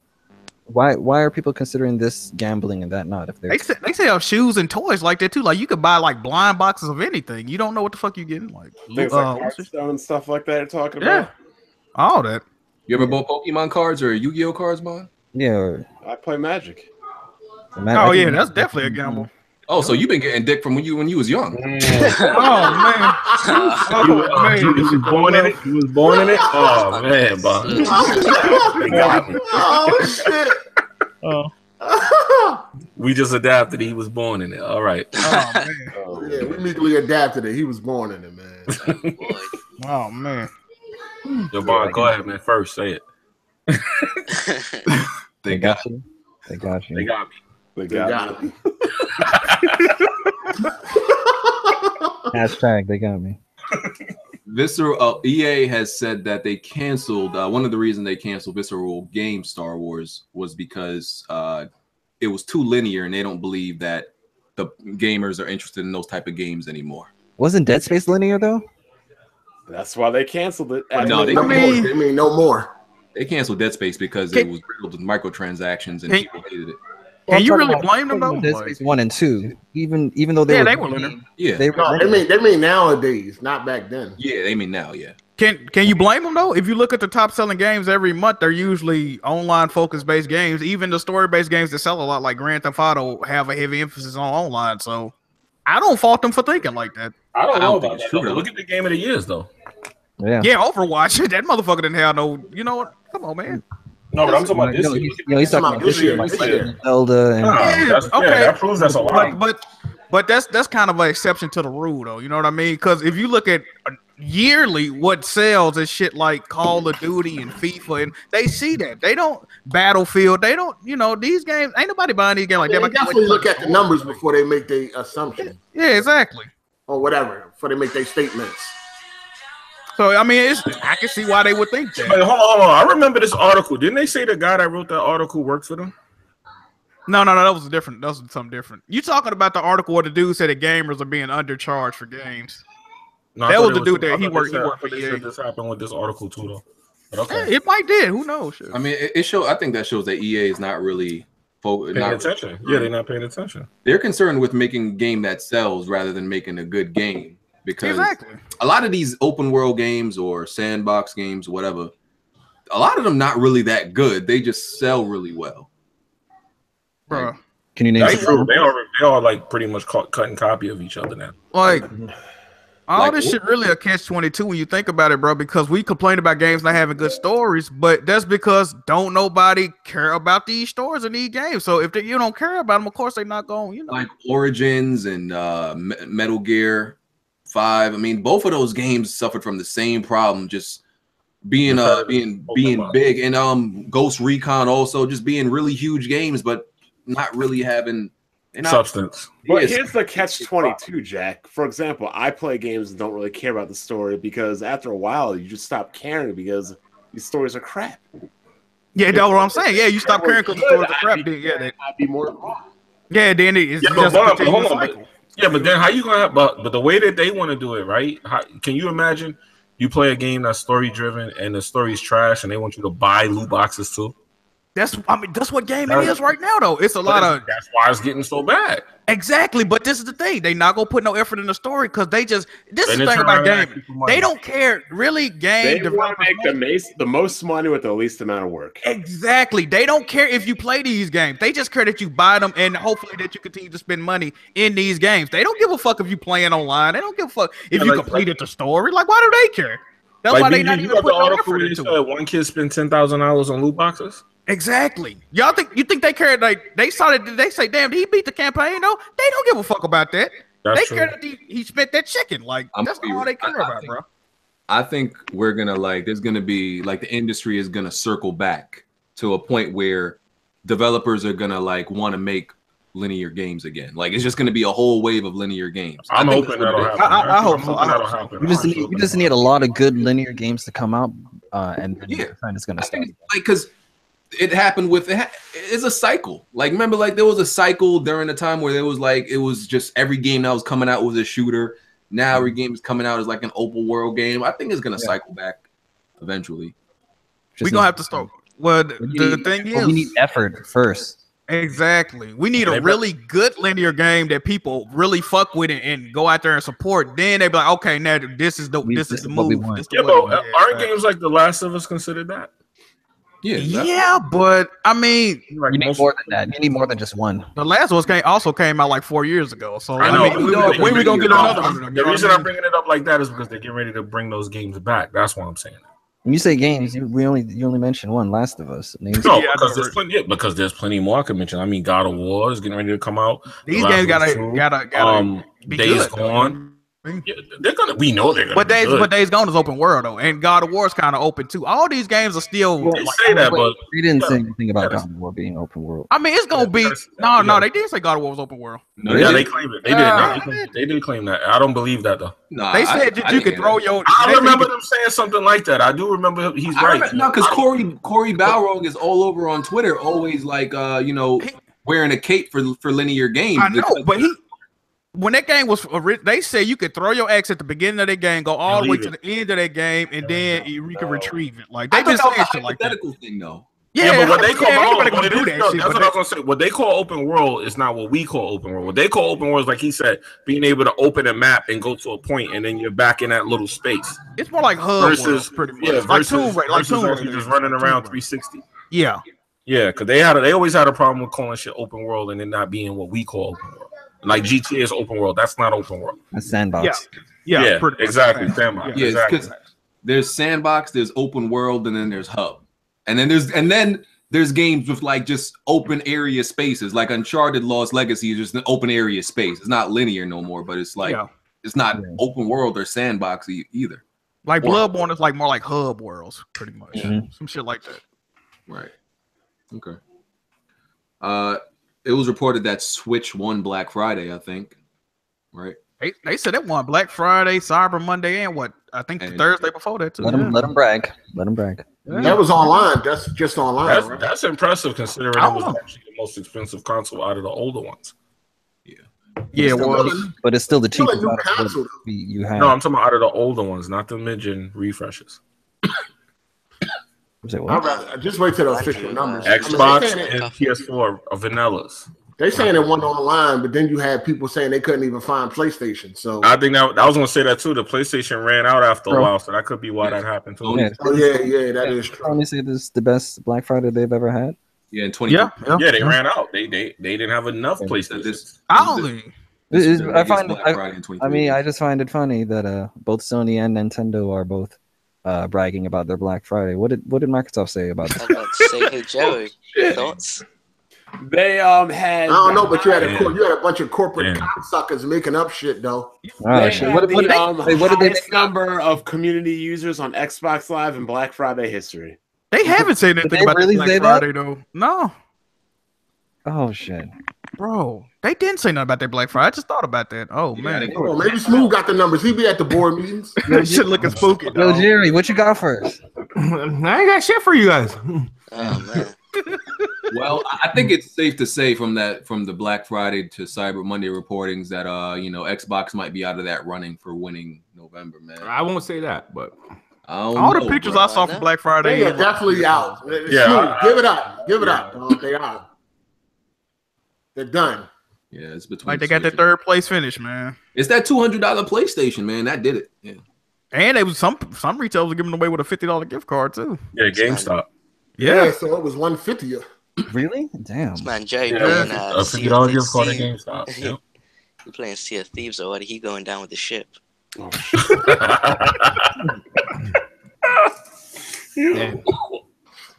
Speaker 6: why are people considering this gambling and that not? If
Speaker 4: they sell shoes and toys like that too. Like you could buy like blind boxes of anything. You don't know what the fuck you're getting. Like
Speaker 5: things like Hearthstone and stuff like that. You're talking about.
Speaker 4: All that.
Speaker 2: You ever bought Pokemon cards or Yu-Gi-Oh cards, man?
Speaker 6: Yeah.
Speaker 5: I play Magic.
Speaker 4: Oh yeah, that's definitely a gamble.
Speaker 2: Oh, so you've been getting dick from when you was young.
Speaker 4: Oh man.
Speaker 3: He was born in it. He was born in it. Oh man, Bob. They got me.
Speaker 8: Oh shit.
Speaker 6: Oh.
Speaker 3: We just adapted. He was born in it. All right.
Speaker 4: Oh man.
Speaker 8: Yeah, we legally adapted it. He was born in it, man.
Speaker 4: Oh man.
Speaker 3: Yo, Bob, go ahead, man. First, say it.
Speaker 6: They got you. They got you.
Speaker 3: They got me.
Speaker 5: They got me.
Speaker 6: Hashtag they got me.
Speaker 2: Visceral EA has said that they canceled. One of the reasons they canceled Visceral Games Star Wars was because it was too linear, and they don't believe that the gamers are interested in those type of games anymore.
Speaker 6: Wasn't Dead Space linear though?
Speaker 5: That's why they canceled it.
Speaker 2: No, they
Speaker 8: mean no more.
Speaker 2: They canceled Dead Space because it was riddled with microtransactions and people hated it.
Speaker 4: Can you really blame them though?
Speaker 6: Dead Space 1 and 2, even though they were
Speaker 4: linear.
Speaker 2: Yeah,
Speaker 6: they
Speaker 8: mean nowadays, not back then.
Speaker 2: Yeah, they mean now. Yeah.
Speaker 4: Can you blame them though? If you look at the top selling games every month, they're usually online focus based games. Even the story based games that sell a lot, like Grand Theft Auto, have a heavy emphasis on online. So I don't fault them for thinking like that.
Speaker 3: I don't know about that. Look at the game of the years though.
Speaker 6: Yeah,
Speaker 4: Overwatch. That motherfucker didn't have no. You know what? Come on, man.
Speaker 3: No, but I'm talking about this year.
Speaker 6: He's talking about this year, like Zelda. And
Speaker 4: okay,
Speaker 3: that proves that's a lot.
Speaker 4: But that's kind of an exception to the rule, though. You know what I mean? Because if you look at yearly, what sells is shit like Call of Duty and FIFA, and they see that. They don't Battlefield. They don't. You know, these games. Ain't nobody buying these games like that.
Speaker 8: They definitely look at the numbers before they make their assumption.
Speaker 4: Yeah, exactly.
Speaker 8: Or whatever, before they make their statements.
Speaker 4: So I mean, I can see why they would think that.
Speaker 3: Wait, hold on. I remember this article. Didn't they say the guy that wrote that article worked for them?
Speaker 4: No, that was different. That was something different. You talking about the article where the dude said that gamers are being undercharged for games?
Speaker 3: No,
Speaker 4: that was the dude that he worked for EA.
Speaker 3: This happened with this article too, though. But okay,
Speaker 4: it might did. Who knows? Shit.
Speaker 2: I mean, it shows. I think that shows that EA is not really
Speaker 3: paying attention. Yeah, they're not paying attention.
Speaker 2: They're concerned with making a game that sells rather than making a good game. Because a lot of these open world games or sandbox games, whatever, a lot of them not really that good. They just sell really well.
Speaker 4: Bro,
Speaker 6: can you name?
Speaker 3: That's true. They are like pretty much cut and copy of each other now.
Speaker 4: Like all this shit really a catch-22 when you think about it, bro. Because we complain about games not having good stories, but that's because don't nobody care about these stories in these games. So if you don't care about them, of course they're not going. You know,
Speaker 2: like Origins and Metal Gear 5. I mean, both of those games suffered from the same problem, just being big, and Ghost Recon also just being really huge games, but not really having
Speaker 3: substance.
Speaker 5: But here's the catch-22, Jack. For example, I play games and don't really care about the story because after a while you just stop caring because these stories are crap.
Speaker 4: Yeah, that's what I'm saying. Yeah, you stop caring because the stories are crap.
Speaker 5: I'd be more involved.
Speaker 4: Yeah, then it's just a continuous cycle.
Speaker 3: Yeah, but then how you gonna have, but the way that they want to do it, right? Can you imagine you play a game that's story driven and the story's trash and they want you to buy loot boxes too?
Speaker 4: That's what gaming is right now, though. It's a lot of.
Speaker 3: That's why it's getting so bad.
Speaker 4: Exactly, but this is the thing. They not gonna put no effort in the story because they just. This is the thing about gaming. They don't care really. Game developers
Speaker 5: make the most money with the least amount of work.
Speaker 4: Exactly. They don't care if you play these games. They just care that you buy them and hopefully that you continue to spend money in these games. They don't give a fuck if you playing online. They don't give a fuck if you completed the story. Like, why do they care? That's why they not even put no effort into it.
Speaker 3: One kid spent $10,000 on loot boxes.
Speaker 4: Exactly. You think they care? Like they saw that they say, "Damn, did he beat the campaign?" No, they don't give a fuck about that. They care that he spent that chicken. Like that's all they care about, bro.
Speaker 2: I think we're gonna there's gonna be the industry is gonna circle back to a point where developers are gonna want to make linear games again. It's just gonna be a whole wave of linear games.
Speaker 3: I'm hoping that'll happen.
Speaker 6: I hope so. We just need a lot of good linear games to come out, and it's gonna start.
Speaker 2: Because it happened with it's a cycle. Remember, there was a cycle during the time where there was it was just every game that was coming out was a shooter. Now every game is coming out as an open world game. I think it's gonna cycle back eventually.
Speaker 4: We're gonna have to start. Well, the thing is,
Speaker 6: we need effort first.
Speaker 4: Exactly. We need a really good linear game that people really fuck with it and go out there and support. Then they be like, okay, now this is the move.
Speaker 3: Yeah, but aren't games like The Last of Us considered that?
Speaker 4: Yeah, but I mean,
Speaker 3: Like
Speaker 6: You need
Speaker 3: most-
Speaker 6: more than that. You need more than just one.
Speaker 4: the last one came out like 4 years ago. So
Speaker 3: I know.
Speaker 4: I mean, when we gonna get another one?
Speaker 3: The reason I'm bringing it up like that is because they're getting ready to bring those games back. That's what I'm saying.
Speaker 6: When you say games, you only mentioned one, Last of Us. Names
Speaker 3: No, because there's plenty more I could mention. I mean, God of War is getting ready to come out.
Speaker 4: These games gotta be
Speaker 3: Days
Speaker 4: good.
Speaker 3: Gone. Yeah, they're gonna. We know they're gonna.
Speaker 4: But Days Gone is open world though, and God of War is kind of open too. All these games are still.
Speaker 3: They say that, but
Speaker 6: we didn't say anything about God of War being open world.
Speaker 4: I mean, it's gonna be no. They did say God of War was open world.
Speaker 2: No,
Speaker 3: yeah, they claim it. They did. They did claim that. I don't believe that though.
Speaker 2: No,
Speaker 4: They said that you could throw your.
Speaker 3: I remember them saying something like that. I do remember. He's right.
Speaker 2: No, because Corey Balrog is all over on Twitter, always like wearing a cape for linear games.
Speaker 4: I know, but when that game was, they said you could throw your axe at the beginning of the game, go all the way to the end of that game, and then you can retrieve it. Like they've been saying shit like that.
Speaker 2: Thing though.
Speaker 3: Yeah, but what they call
Speaker 4: anybody gonna do that shit.
Speaker 3: That's what I was gonna say. What they call open world is not what we call open world. What they call open world is, like he said, being able to open a map and go to a point, and then you're back in that little space.
Speaker 4: It's more like hub versus pretty much.
Speaker 3: Yeah,
Speaker 4: like Tomb Raider,
Speaker 3: just running around 360.
Speaker 4: Yeah,
Speaker 3: yeah, because they always had a problem with calling shit open world and it not being what we call open world. Like GTA is open world. That's not open world.
Speaker 6: That's sandbox.
Speaker 3: Yeah, exactly. Sandbox.
Speaker 2: Yeah,
Speaker 3: exactly.
Speaker 2: because there's sandbox, there's open world, and then there's hub, and then there's games with like just open area spaces, like Uncharted Lost Legacy is just an open area space. It's not linear no more, but it's like it's not open world or sandbox either.
Speaker 4: Like Bloodborne is like more like hub worlds, pretty much. Some shit like that.
Speaker 2: Right. Okay. It was reported that Switch won Black Friday, I think. Right.
Speaker 4: They said it won Black Friday, Cyber Monday, and what I think the Thursday before that too.
Speaker 6: Let them brag. Let them brag.
Speaker 8: Yeah. That was online. That's just online.
Speaker 3: That's impressive considering it was actually the most expensive console out of the older ones.
Speaker 4: Yeah, it was.
Speaker 6: But it's still the cheapest
Speaker 8: new console.
Speaker 6: you have.
Speaker 3: No, I'm talking about out of the older ones, not the mid-gen refreshes.
Speaker 8: Just wait till the official numbers.
Speaker 3: Xbox and PS4 are vanillas.
Speaker 8: They saying it went online, but then you had people saying they couldn't even find PlayStation. So
Speaker 3: I think that I was going to say that too. The PlayStation ran out after a while, so that could be why that happened too.
Speaker 8: Yeah, that is true.
Speaker 6: Tony say this is the best Black Friday they've ever had.
Speaker 2: Yeah, in 20.
Speaker 3: Yeah, they ran out. They didn't have enough PlayStations.
Speaker 6: I just find it funny that both Sony and Nintendo are both bragging about their Black Friday. What did Microsoft say about that?
Speaker 1: I was about to say, hey Joey, thoughts?
Speaker 5: They had.
Speaker 8: I don't know, but you had a bunch of corporate cocksuckers making up shit though.
Speaker 5: What did they number of community users on Xbox Live in Black Friday history?
Speaker 4: They haven't said anything about Black Friday though. No.
Speaker 6: Oh shit,
Speaker 4: bro! They didn't say nothing about that Black Friday. I just thought about that. Oh man,
Speaker 8: maybe Smooth got the numbers. He be at the board meetings.
Speaker 4: That shit looking spooky.
Speaker 6: Yo, Jerry, what you got first?
Speaker 7: I ain't got shit for you guys.
Speaker 1: Oh man.
Speaker 2: Well, I think it's safe to say from the Black Friday to Cyber Monday reportings that Xbox might be out of that running for winning November, man.
Speaker 7: I won't say that, but
Speaker 4: all the pictures I saw from Black Friday,
Speaker 8: they are definitely out. Yeah, give it up. They out. They're done.
Speaker 2: Yeah, it's between.
Speaker 4: Like they got their third place finish, man.
Speaker 2: It's that $200 PlayStation, man. That did it. Yeah.
Speaker 4: And they was some retailers were giving away with a $50 gift card too.
Speaker 3: Yeah, GameStop.
Speaker 8: Yeah, so it was $150.
Speaker 6: Really? Damn.
Speaker 1: Man, Jay
Speaker 3: playing a $50 gift card at GameStop. Yep.
Speaker 1: You're playing Sea of Thieves already. He going down with the ship.
Speaker 8: Oh,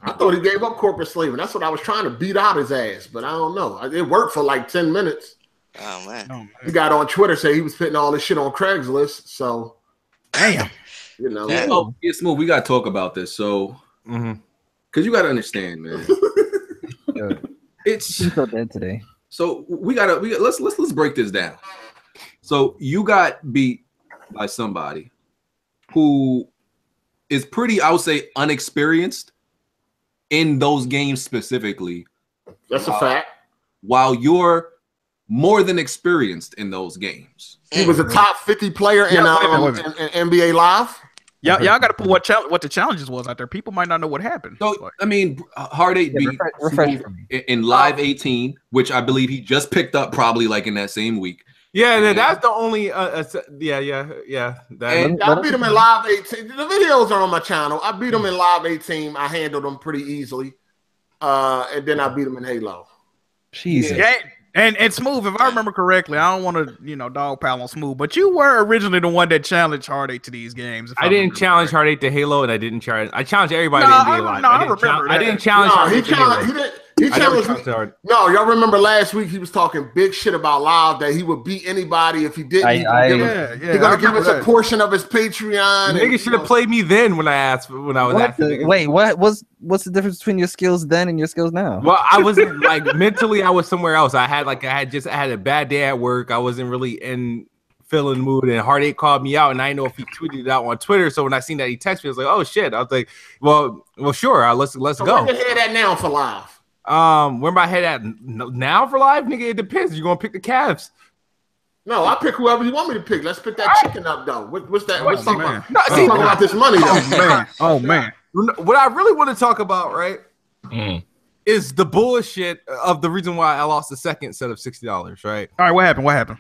Speaker 8: I thought he gave up corporate slavery. That's what I was trying to beat out his ass, but I don't know. It worked for like 10 minutes.
Speaker 1: Oh man.
Speaker 8: He got on Twitter saying he was putting all this shit on Craigslist. So,
Speaker 4: damn.
Speaker 2: Smooth. We gotta talk about this. So, because you gotta understand, man.
Speaker 6: It's so dead today.
Speaker 2: So let's break this down. So you got beat by somebody who is pretty, I would say, unexperienced in those games specifically.
Speaker 8: That's a fact.
Speaker 2: While you're more than experienced in those games.
Speaker 8: He was a top 50 player in NBA Live.
Speaker 4: Y'all got to put what the challenges was out there. People might not know what happened.
Speaker 2: So I mean, Hard 8 beat in Live 18, which I believe he just picked up probably like in that same week.
Speaker 7: Yeah, that's the only. Yeah. That,
Speaker 8: I beat him in live 18. The videos are on my channel. I beat him in live 18. I handled him pretty easily, and then I beat him in Halo.
Speaker 6: Jesus.
Speaker 4: Yeah. And Smooth, if I remember correctly, I don't want to, dog pile on Smooth, but you were originally the one that challenged Heartache to these games.
Speaker 7: I didn't challenge Heartache to Halo, and I didn't challenge. I challenged everybody to NBA Live.
Speaker 4: No, I remember that.
Speaker 7: I didn't challenge.
Speaker 8: No, he challenged me. No, y'all remember last week he was talking big shit about Live that he would beat anybody if he didn't. He's gonna give us a portion of his Patreon.
Speaker 7: Nigga should have played me then when I was asking.
Speaker 6: Wait, what's the difference between your skills then and your skills now?
Speaker 7: Well, I wasn't like mentally. I was somewhere else. I had a bad day at work. I wasn't really feeling the mood, and Heartache called me out, and I didn't know if he tweeted it out on Twitter. So when I seen that he texted me, I was like, "Oh shit!" I was like, "Well, sure. Let's go."
Speaker 8: Where your head at now for Live?
Speaker 7: Where my head at now for Live, nigga? It depends. You gonna pick the Cavs?
Speaker 8: No, I pick whoever you want me to pick. Let's pick that chicken up though. What's that? What's talking about?
Speaker 7: No,
Speaker 8: talking about this money though.
Speaker 4: Oh man.
Speaker 7: What I really want to talk about, right, is the bullshit of the reason why I lost the second set of $60, right?
Speaker 4: All right, what happened?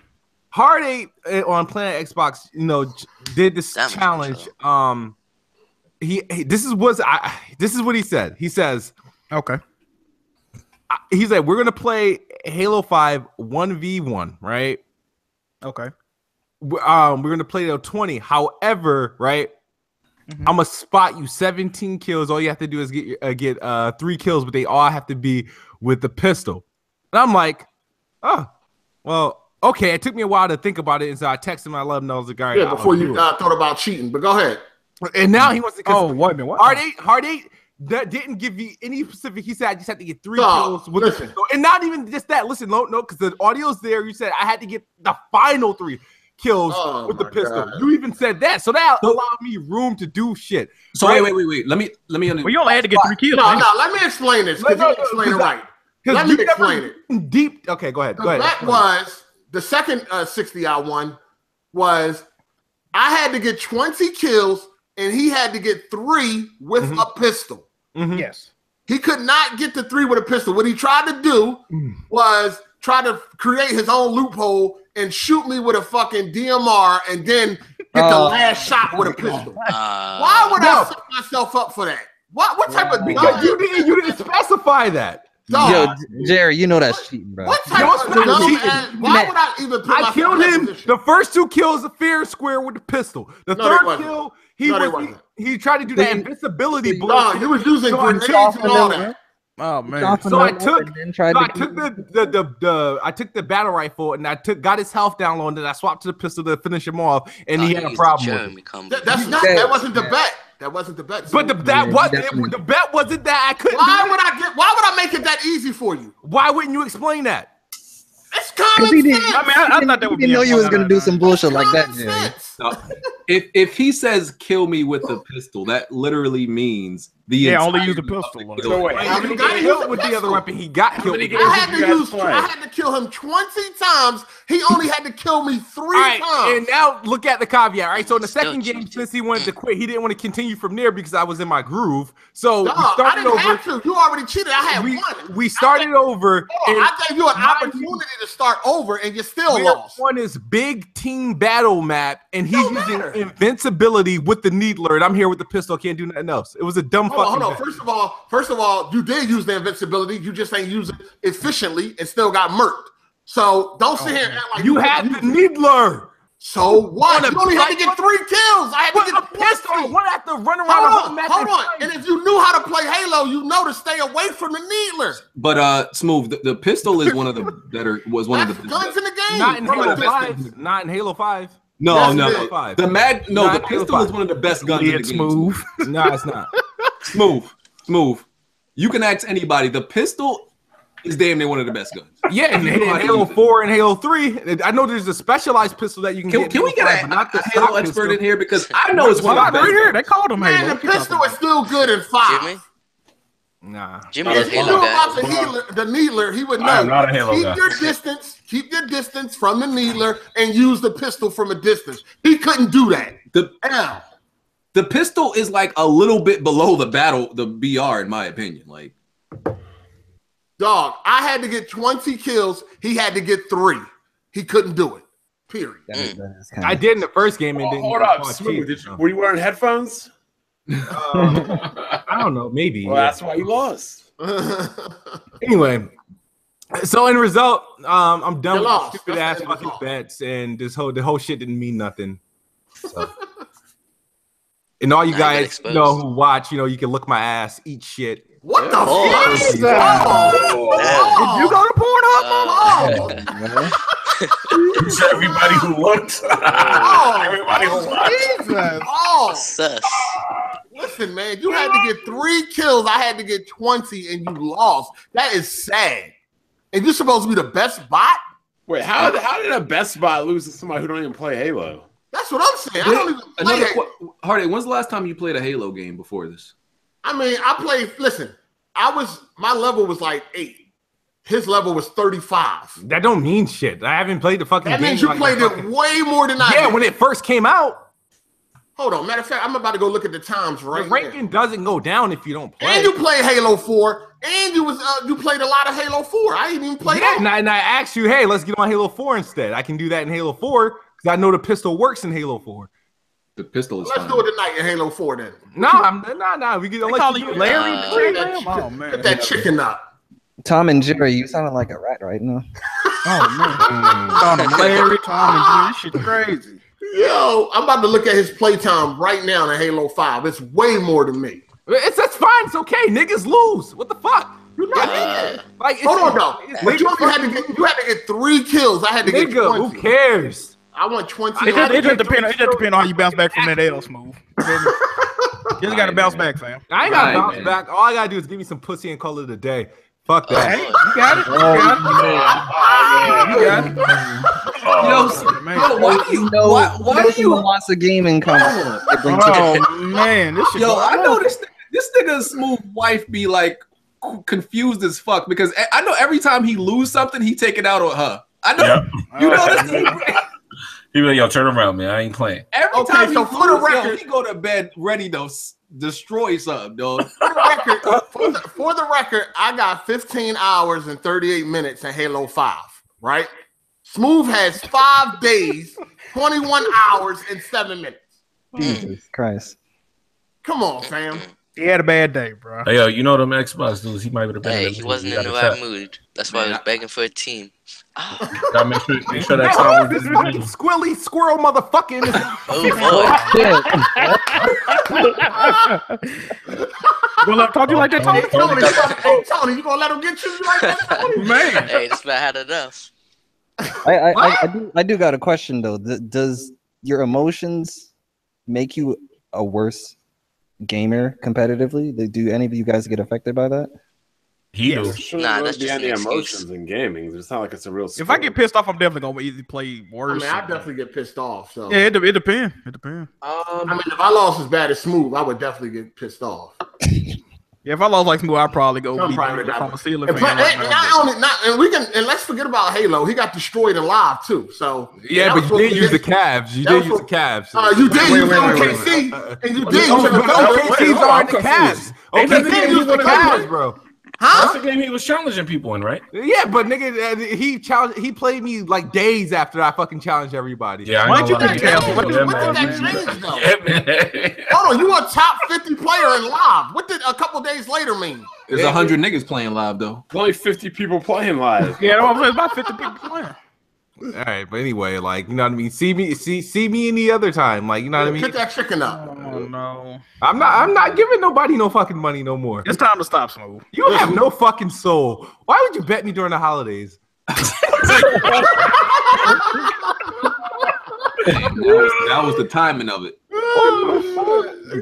Speaker 7: Heartache on Planet Xbox, did this challenge. This is what he said. He says,
Speaker 4: okay.
Speaker 7: He's like, we're gonna play Halo 5 1v1, right?
Speaker 4: Okay.
Speaker 7: We're gonna play till 20. However, right, I'm gonna spot you 17 kills. All you have to do is get 3 kills, but they all have to be with the pistol. And I'm like, oh, well, okay. It took me a while to think about it, and so I texted him. I let him know. I was like, all right,
Speaker 8: before you thought about cheating, but go ahead.
Speaker 7: And now he wants to.
Speaker 4: Oh, wait a minute. What?
Speaker 7: Heartache. That didn't give you any specific. He said I just had to get 3 kills with the pistol. And not even just that. Listen, no, because the audio's there. You said I had to get the final 3 kills with the pistol. God. You even said that. So that allowed me room to do shit.
Speaker 2: So
Speaker 7: right?
Speaker 2: wait. Let me.
Speaker 4: Well, you only had to get 3 kills.
Speaker 8: No, let me explain this because you explain it right. Let me explain it.
Speaker 7: Deep. Okay, go ahead.
Speaker 8: That was the second 60-hour one. Was I had to get 20 kills and he had to get 3 with a pistol.
Speaker 4: Yes.
Speaker 8: He could not get the 3 with a pistol. What he tried to do was try to create his own loophole and shoot me with a fucking DMR and then get the last shot with a pistol. Why would I set myself up for that? What type of
Speaker 7: because you didn't specify that.
Speaker 6: Yo, Jerry, you know that's cheating, bro.
Speaker 8: What type of why would I even put
Speaker 7: I killed him. The first 2 kills are fair square with the pistol. The third kill, he tried to do that invincibility bullshit.
Speaker 8: No, he was using grenades and all that.
Speaker 4: Oh man!
Speaker 7: So I took the battle rifle and got his health down low, and then I swapped to the pistol to finish him off, and he had a problem with it.
Speaker 8: That wasn't the bet. That wasn't the bet.
Speaker 7: But the bet wasn't that I couldn't.
Speaker 8: Why would I make it that easy for you?
Speaker 7: Why wouldn't you explain that?
Speaker 8: It's common sense.
Speaker 4: I thought that would be.
Speaker 6: He didn't know you was gonna do some bullshit like that, Jerry.
Speaker 2: No, if he says kill me with the pistol, that literally means
Speaker 4: only use the pistol.
Speaker 7: So wait, how many got killed with the other weapon? He got killed.
Speaker 8: I had to kill him 20 times. He only had to kill me 3 times.
Speaker 7: And now look at the caveat. All right, so in the second game, since he wanted to quit, he didn't want to continue from there because I was in my groove. So we started over.
Speaker 8: Have to. You already cheated. I had one.
Speaker 7: We started over.
Speaker 8: I gave you an opportunity to start over, and you still lost.
Speaker 7: On this big team battle map, and he's using invincibility with the needler, and I'm here with the pistol. Can't do nothing else. It was a dumb.
Speaker 8: Hold on. First of all, you did use the invincibility. You just ain't use it efficiently and still got murked. So don't sit here and act like
Speaker 7: you had the needler.
Speaker 8: So what? You only had to get 3 kills. I had to get
Speaker 7: a pistol. I want to have to run around the whole match.
Speaker 8: Hold on. And if you knew how to play Halo, you know to stay away from the needler.
Speaker 2: But Smooth, the pistol is one of the better. Was one of the
Speaker 8: guns in the game.
Speaker 7: Not in Halo 5. Not in Halo 5.
Speaker 2: No. The pistol is one of the best guns in the game.
Speaker 4: Smooth.
Speaker 7: No, it's not.
Speaker 2: Smooth. You can ask anybody. The pistol is damn near one of the best guns.
Speaker 7: Yeah, in Halo 4 and Halo 3. I know there's a specialized pistol that you can get.
Speaker 2: Can we get a Halo expert in here? Because I know it's one of the best.
Speaker 4: Right here. They called him Halo.
Speaker 8: The pistol is still good in 5.
Speaker 1: Jimmy?
Speaker 7: Nah.
Speaker 1: Jimmy is Halo guy.
Speaker 8: About the needler, he would know.
Speaker 3: I'm not a Halo guy.
Speaker 8: Keep your distance from the needler and use the pistol from a distance. He couldn't do that.
Speaker 2: The pistol is like a little bit below the BR, in my opinion. Like,
Speaker 8: dog, I had to get 20 kills. He had to get 3. He couldn't do it. Period.
Speaker 7: I did in the first game and didn't.
Speaker 5: Hold up, Smooth. Were you wearing headphones?
Speaker 7: I don't know. Maybe.
Speaker 5: Well, that's why you lost.
Speaker 7: Anyway, so in result, I'm done
Speaker 8: You
Speaker 7: with
Speaker 8: lost.
Speaker 7: stupid
Speaker 8: That's
Speaker 7: ass
Speaker 8: the end
Speaker 7: fucking
Speaker 8: result.
Speaker 7: bets, and the whole shit didn't mean nothing. So. And all you
Speaker 1: Now you got
Speaker 7: guys
Speaker 1: exposed.
Speaker 7: know who watch, you can look my ass, eat shit.
Speaker 8: What the
Speaker 1: Oh.
Speaker 8: fuck is that?
Speaker 4: Did you go to Pornhub?
Speaker 3: Everybody who looked. Everybody who watched.
Speaker 4: Jesus.
Speaker 8: Oh,
Speaker 1: Sus.
Speaker 8: listen, man, you had to get 3 kills. I had to get 20, and you lost. That is sad. And you're supposed to be the best bot?
Speaker 5: Wait, how did a best bot lose to somebody who don't even play Halo?
Speaker 8: That's what I'm saying. I don't even play it.
Speaker 2: Hardy, when's the last time you played a Halo game before this?
Speaker 8: I mean, I played. Listen, my level was like 8. His level was 35.
Speaker 7: That don't mean shit. I haven't played the fucking
Speaker 8: That
Speaker 7: game.
Speaker 8: means you
Speaker 7: like
Speaker 8: played
Speaker 7: a
Speaker 8: it
Speaker 7: fucking-
Speaker 8: way more than I
Speaker 7: Yeah,
Speaker 8: did.
Speaker 7: when it first came out.
Speaker 8: Hold on. Matter of fact, I'm about to go look at the times right
Speaker 7: The
Speaker 8: now.
Speaker 7: ranking doesn't go down if you don't play.
Speaker 8: And you played Halo 4, and you played a lot of Halo 4. I didn't even play
Speaker 7: Yeah,
Speaker 8: that.
Speaker 7: and I asked you, hey, let's get on Halo 4 instead. I can do that in Halo 4 because I know the pistol works in Halo 4.
Speaker 2: The pistol is
Speaker 8: Let's
Speaker 2: fine.
Speaker 8: do it tonight in Halo 4 then.
Speaker 7: Nah. We get
Speaker 4: They calling you Larry?
Speaker 1: Nah.
Speaker 4: the
Speaker 8: That
Speaker 4: chicken? Oh man.
Speaker 8: Get that chicken up.
Speaker 6: Tom and Jerry, you sounding like a rat right now.
Speaker 4: Oh man. Calling him Larry, Tom, and Jimmy. This shit crazy.
Speaker 8: Yo, I'm about to look at his playtime right now in Halo 5. It's way more than me.
Speaker 7: That's fine. It's okay. Niggas lose. What the fuck?
Speaker 8: You're not nigga.
Speaker 7: Like, it's,
Speaker 8: Hold on, though.
Speaker 7: it's
Speaker 8: But you
Speaker 7: nigga,
Speaker 8: only had to get 3 kills. I had to get 20.
Speaker 7: who cares?
Speaker 8: I want 20.
Speaker 4: It just depends on how you bounce back from that L, Smooth. You just gotta bounce back, fam.
Speaker 7: I ain't got to
Speaker 2: Right,
Speaker 7: bounce
Speaker 2: man.
Speaker 7: back. All I got to do is give me some pussy and call it a day. Fuck that.
Speaker 4: Hey, you got it. You got it.
Speaker 6: Who wants a gaming console?
Speaker 4: Oh man, this shit.
Speaker 2: Yo, I know this nigga's Smooth wife be like confused as fuck because I know every time he lose something, he take it out on her. I know.
Speaker 3: Yep.
Speaker 2: You know this.
Speaker 3: He be like, yo, turn around, man. I ain't playing.
Speaker 2: Every
Speaker 8: Okay,
Speaker 2: time
Speaker 8: so
Speaker 2: he
Speaker 8: for the
Speaker 2: lose,
Speaker 8: record-
Speaker 2: he go to bed ready to destroy something, dog.
Speaker 8: For the record, I got 15 hours and 38 minutes in Halo 5, right? Smooth has 5 days, 21 hours, and 7 minutes.
Speaker 6: Jesus Christ.
Speaker 8: Come on, fam.
Speaker 4: He had a bad day, bro.
Speaker 3: Hey, yo, you know them Xbox dudes, he might be the better.
Speaker 1: Hey, he wasn't in the right mood. That's why I was begging for a team.
Speaker 3: Gotta make sure that
Speaker 7: Hey,
Speaker 3: time
Speaker 7: who is this fucking squirrely squirrel motherfucker in this?
Speaker 1: Oh
Speaker 4: Well, I told you like that, Tony.
Speaker 8: Hey, Tony, you gonna let him get you like that, Tony?
Speaker 1: boy.
Speaker 4: Man.
Speaker 1: Hey, this man had enough.
Speaker 6: I do got a question though. Does your emotions make you a worse gamer competitively? Do any of you guys get affected by that?
Speaker 3: He
Speaker 8: Yes.
Speaker 3: do.
Speaker 5: Shouldn't
Speaker 1: Nah,
Speaker 5: really
Speaker 1: that's
Speaker 5: be
Speaker 1: just
Speaker 5: any
Speaker 1: an excuse.
Speaker 5: emotions in gaming. It's not like it's a real.
Speaker 4: If I get pissed off, I'm definitely gonna either play
Speaker 8: I
Speaker 4: worse.
Speaker 8: mean, I definitely get pissed off. So,
Speaker 4: Yeah, it depends. It depends.
Speaker 8: I mean, if I lost as bad as Smooth, I would definitely get pissed off.
Speaker 4: Yeah, if I lost like Smooth, I'd probably go
Speaker 8: I'm
Speaker 4: be
Speaker 8: probably not-
Speaker 4: from a ceiling
Speaker 8: And,
Speaker 4: fan. right now.
Speaker 8: and let's forget about Halo. He got destroyed in live too. So
Speaker 7: Yeah,
Speaker 8: that
Speaker 7: but
Speaker 8: was
Speaker 7: you did
Speaker 8: supposed
Speaker 7: use
Speaker 8: to
Speaker 7: the Cavs. You
Speaker 8: that
Speaker 7: did
Speaker 8: was
Speaker 7: use the Cavs.
Speaker 8: You did use
Speaker 4: wait,
Speaker 8: OKC, and you did use
Speaker 7: Oh,
Speaker 8: the
Speaker 7: but
Speaker 8: Thunder.
Speaker 7: OKC's
Speaker 3: hold on,
Speaker 7: aren't the
Speaker 3: I'm
Speaker 7: Cavs.
Speaker 3: confused. Ain't that the
Speaker 7: OKC
Speaker 3: game
Speaker 7: used
Speaker 3: he
Speaker 7: the
Speaker 3: wanted to
Speaker 7: Cavs,
Speaker 3: play?
Speaker 7: bro.
Speaker 3: That's the game he was challenging people in, right?
Speaker 7: Yeah, but nigga, he played me like days after I fucking challenged everybody.
Speaker 3: Yeah, I
Speaker 4: Why
Speaker 3: know.
Speaker 4: don't you think that?
Speaker 3: Yeah,
Speaker 4: What
Speaker 8: When did
Speaker 3: man.
Speaker 8: that change though?
Speaker 3: Yeah, man.
Speaker 8: Hold on, you a top 50 player in live. What did a couple days later mean?
Speaker 2: There's 100 niggas playing live though.
Speaker 5: There's only 50 people playing live.
Speaker 4: Yeah, no, it's about 50 people playing.
Speaker 7: All right, but anyway, like, you know what I mean. See me any other time, like, you know what I mean.
Speaker 8: Pick that chicken up.
Speaker 4: Oh no,
Speaker 7: I'm not giving nobody no fucking money no more.
Speaker 4: it's time to stop, Smooth.
Speaker 7: You have no fucking soul. Why would you bet me during the holidays?
Speaker 2: That was the timing of it.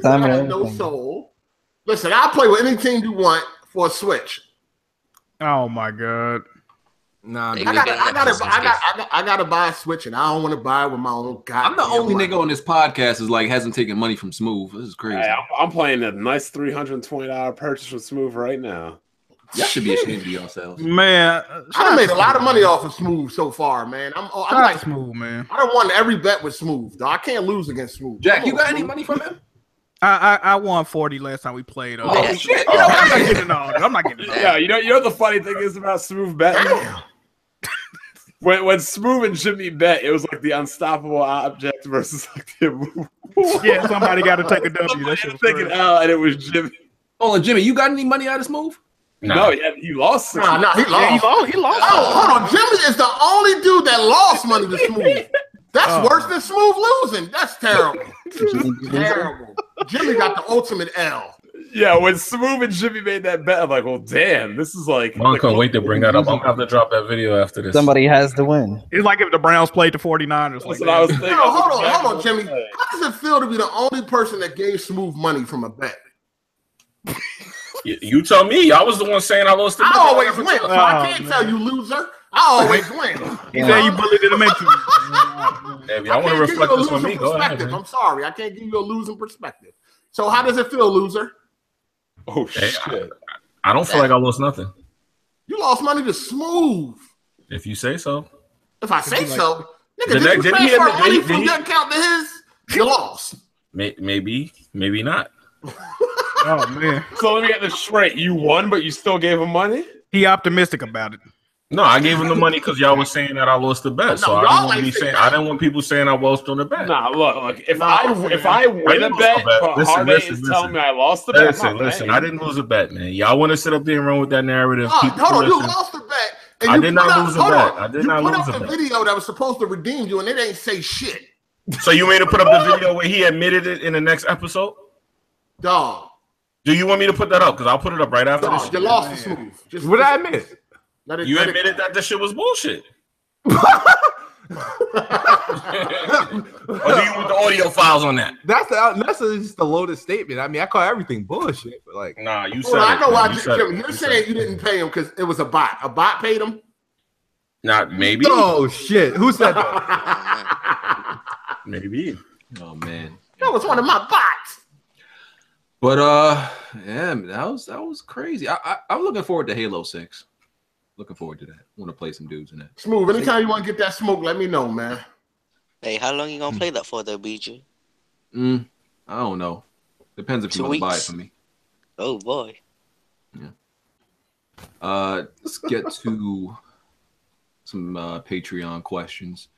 Speaker 6: Time
Speaker 8: I
Speaker 6: and
Speaker 8: have no
Speaker 6: everything.
Speaker 8: soul. Listen, I'll play with any team you want for a Switch.
Speaker 4: Oh my god.
Speaker 7: Nah,
Speaker 1: Hey,
Speaker 7: man.
Speaker 8: I gotta buy a Switch, and I don't want to buy it with my own goddamn
Speaker 2: I'm the only
Speaker 8: money.
Speaker 2: nigga on this podcast is like hasn't taken money from Smooth. This is crazy.
Speaker 5: Hey, I'm playing a nice $320 purchase with Smooth right now.
Speaker 2: Y'all should be ashamed of yourselves.
Speaker 4: Man,
Speaker 8: I done made a lot of money off of Smooth so far, man. I'm like,
Speaker 4: Smooth, man.
Speaker 8: I don't want every bet with Smooth, though. I can't lose against Smooth.
Speaker 2: Jack,
Speaker 8: Come
Speaker 2: you
Speaker 8: on,
Speaker 2: got any
Speaker 8: Smooth.
Speaker 2: money from him?
Speaker 4: I won 40 last time we played.
Speaker 2: Oh shit!
Speaker 4: You know, I'm not getting all that. I'm not getting all that.
Speaker 5: Yeah, you know the funny thing is about Smooth betting?
Speaker 8: Damn.
Speaker 5: When Smooth and Jimmy bet, it was like the unstoppable object versus like the immovable.
Speaker 4: Yeah, somebody got to take a W. That shit was
Speaker 5: take it out, and it was Jimmy.
Speaker 2: Hold on, Jimmy, you got any money out of Smooth?
Speaker 5: No, he lost.
Speaker 8: Nah, he lost.
Speaker 4: Yeah, he lost.
Speaker 8: Oh, hold on. Jimmy is the only dude that lost money to Smooth. That's worse than Smooth losing. That's terrible. Terrible. Jimmy got the ultimate L.
Speaker 5: Yeah, when Smooth and Jimmy made that bet, I'm like, well, damn, this is like.
Speaker 3: I can't wait to bring that up. I'm gonna have to drop that video after this.
Speaker 6: Somebody has to win.
Speaker 4: It's like if the Browns played the 49ers.
Speaker 5: That's what I was thinking.
Speaker 8: No, hold on, Jimmy. How does it feel to be the only person that gave Smooth money from a bet?
Speaker 3: You tell me. I was the one saying I lost the bet.
Speaker 8: I always win, so I can't tell you, loser. I always win.
Speaker 4: Yeah, you bullied it mention.
Speaker 3: If y'all want to reflect this on me, go ahead.
Speaker 8: I'm sorry, I can't give you a losing perspective. So how does it feel, loser?
Speaker 5: Oh shit!
Speaker 3: I don't feel like I lost nothing.
Speaker 8: You lost money to Smooth.
Speaker 3: If you say so.
Speaker 8: If I say so, nigga, did you transfer money from your account to his? You lost.
Speaker 3: Maybe not.
Speaker 4: Oh man!
Speaker 5: So let me get this straight. You won, but you still gave him money.
Speaker 4: He optimistic about it.
Speaker 3: No, I gave him the money because y'all was saying that I lost the bet. So I didn't want people saying I lost on the bet.
Speaker 5: Nah, look. If I win a bet, Hardy is telling me I lost the bet.
Speaker 3: Listen. I didn't lose a bet, man. Y'all want to sit up there and run with that narrative?
Speaker 8: Hold on, you lost the bet. And
Speaker 3: I did not lose a bet. I did not lose a bet.
Speaker 8: You put up the video that was supposed to redeem you, and it ain't say shit.
Speaker 3: So you made to put up the video where he admitted it in the next episode?
Speaker 8: Dog.
Speaker 3: Do you want me to put that up? Because I'll put it up right after this.
Speaker 8: You lost the Smooth.
Speaker 7: What did I admit?
Speaker 3: You admitted that this shit was bullshit. Or do you want the audio files on that?
Speaker 7: That's just a loaded statement. I mean, I call everything bullshit. But like,
Speaker 3: nah, you said
Speaker 8: I know why
Speaker 3: you're
Speaker 8: saying you didn't pay him because it was a bot. A bot paid him.
Speaker 3: Not maybe.
Speaker 7: Oh shit! Who said that?
Speaker 3: Maybe.
Speaker 2: Oh man,
Speaker 8: that was one of my bots.
Speaker 2: But yeah, that was crazy. I'm looking forward to Halo 6. Looking forward to that. I want to play some dudes in that.
Speaker 8: Smooth. Anytime you want to get that smoke, let me know, man.
Speaker 1: Hey, how long you gonna play that for, though, BG?
Speaker 2: I don't know. Depends if you want to buy it for me.
Speaker 1: Oh boy.
Speaker 2: Yeah. Let's get to some Patreon questions.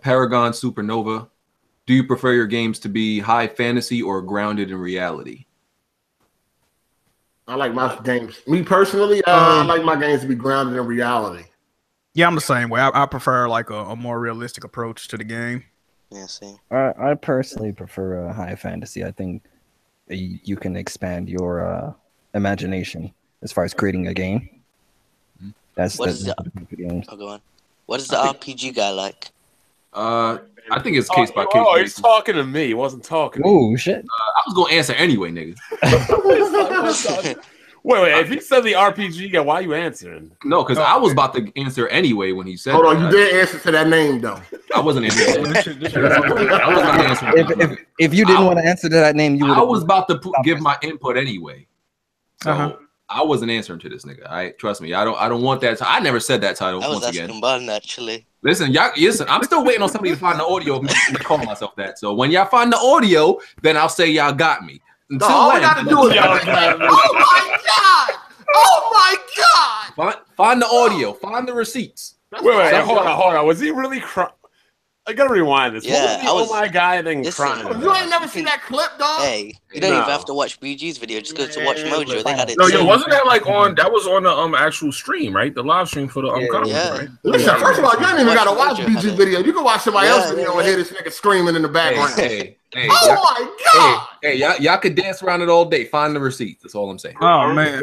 Speaker 2: Paragon Supernova. Do you prefer your games to be high fantasy or grounded in reality?
Speaker 8: I like my games. Me personally, I like my games to be grounded in reality.
Speaker 4: Yeah, I'm the same way. I prefer like a more realistic approach to the game.
Speaker 1: Yeah, same.
Speaker 6: I personally prefer high fantasy. I think you can expand your imagination as far as creating a game. That's
Speaker 1: What is the RPG guy like?
Speaker 2: I think it's case by case.
Speaker 5: Oh, he's talking to me. He wasn't talking.
Speaker 6: Oh shit!
Speaker 2: I was gonna answer anyway, nigga.
Speaker 5: Wait. If he said the RPG guy, why are you answering?
Speaker 2: No, because I was about to answer anyway when he said.
Speaker 8: Hold on, you did answer to that name though.
Speaker 2: I wasn't answering. I was not answering.
Speaker 6: If you didn't want to answer to that name, you would.
Speaker 2: I was about to give my input anyway. So I wasn't answering to this nigga. I trust me. I don't want that. I never said that title.
Speaker 1: I was asking Bun actually.
Speaker 2: Listen, y'all. Listen, I'm still waiting on somebody to find the audio of me calling myself that. So when y'all find the audio, then I'll say y'all got me. Until
Speaker 8: all we gotta do is. Oh my god! Oh my god!
Speaker 2: Find the audio. Find the receipts.
Speaker 5: Wait, hold on. Was he really crying? I gotta rewind this.
Speaker 1: Yeah,
Speaker 5: what was the oh my god thing crying?
Speaker 8: You ain't never seen that clip, dog?
Speaker 1: Hey, you don't even have to watch BG's video. Just go to Watch Mojo. They had it.
Speaker 3: No, wasn't that like on? That was on the actual stream, right? The live stream for the conference, right?
Speaker 8: Listen, first of all, you ain't even gotta watch BG video. You can watch somebody else's video and hear this nigga screaming in the background.
Speaker 2: Hey,
Speaker 8: oh my god!
Speaker 2: Hey, y'all could dance around it all day. Find the receipts. That's all I'm saying.
Speaker 4: Oh man,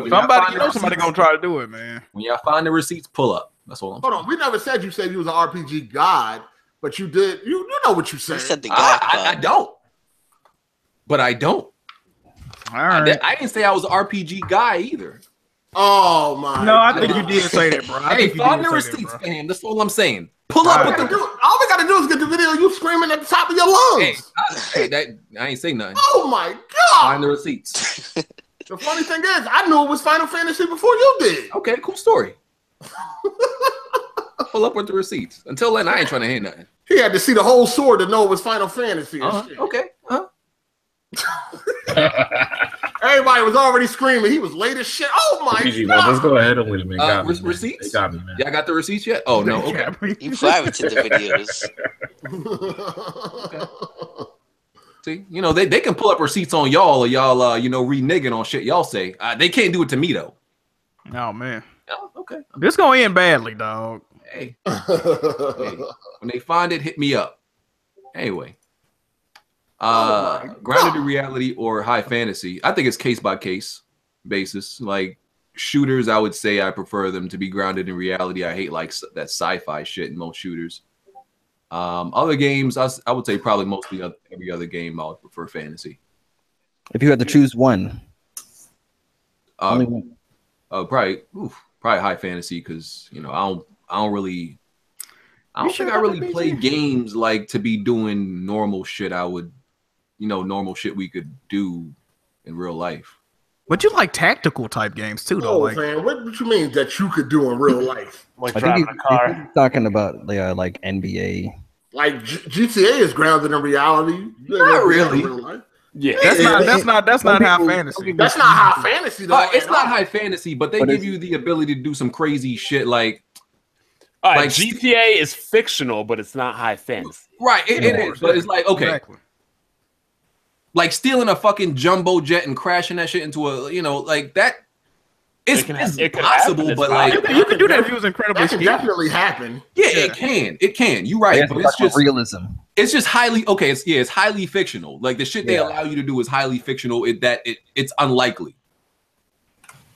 Speaker 4: somebody gonna try to do it, man.
Speaker 2: When y'all find the receipts, pull up. That's all I'm saying.
Speaker 8: Hold on, we never said you said you was an RPG god, but you did. You know what you said.
Speaker 1: You said the god.
Speaker 2: I don't. But I don't.
Speaker 4: All right.
Speaker 2: I didn't say I was an RPG guy either.
Speaker 8: Oh my!
Speaker 4: No, I think you did say that, bro.
Speaker 2: Hey, find the receipts, fam. That's all I'm saying. Pull up with the.
Speaker 8: All we gotta do is get the video of you screaming at the top of your lungs.
Speaker 2: Hey, I ain't say nothing.
Speaker 8: Oh my god!
Speaker 2: Find the receipts.
Speaker 8: The funny thing is, I knew it was Final Fantasy before you did.
Speaker 2: Okay, cool story. Pull up with the receipts. Until then, I ain't trying to hear nothing.
Speaker 8: He had to see the whole sword to know it was Final Fantasy.
Speaker 2: Okay.
Speaker 8: Hey, Everybody was already screaming. He was late as shit. Oh my
Speaker 3: PG,
Speaker 8: god!
Speaker 3: man, just go ahead and win, man. Got me, man.
Speaker 2: Receipts?
Speaker 3: They got me, man.
Speaker 2: Yeah, I got the receipts yet. Oh no, okay.
Speaker 1: You pirated the videos.
Speaker 2: See, you know they can pull up receipts on y'all or y'all reneging on shit y'all say. They can't do it to me though.
Speaker 4: Oh man.
Speaker 2: Oh, okay.
Speaker 4: This gonna end badly, dog.
Speaker 2: Hey. When they find it, hit me up. Anyway. Grounded in reality or high fantasy. I think it's case by case basis. Like shooters, I would say I prefer them to be grounded in reality. I hate like that sci-fi shit in most shooters. Other games, I would say probably mostly every other game I would prefer fantasy.
Speaker 6: If you had to choose one,
Speaker 2: only one. Probably high fantasy because I don't think I really play games like to be doing normal shit. I would, normal shit we could do in real life.
Speaker 4: But you like tactical type games too, though.
Speaker 8: Oh, man, what you mean that you could do in real life?
Speaker 5: Like
Speaker 6: I
Speaker 5: driving
Speaker 6: think
Speaker 5: a car.
Speaker 6: he's talking about like NBA.
Speaker 8: Like GTA is grounded in reality.
Speaker 2: Not really.
Speaker 5: Yeah,
Speaker 4: That's not high fantasy.
Speaker 8: That's not high fantasy though.
Speaker 2: It's not high fantasy, but they give you the ability to do some crazy shit like.
Speaker 5: All right,
Speaker 2: like
Speaker 5: GTA is fictional, but it's not high fantasy.
Speaker 2: Right, it is, but it's like okay.
Speaker 4: Exactly.
Speaker 2: Like stealing a fucking jumbo jet and crashing that shit into a, like that. It's possible, but like
Speaker 4: you can do that if you was incredibly
Speaker 8: That can
Speaker 4: skilled.
Speaker 8: definitely happen.
Speaker 2: Yeah, it can. You're right, but it's just
Speaker 6: realism.
Speaker 2: It's just highly it's highly fictional. Like the shit they allow you to do is highly fictional. It's unlikely.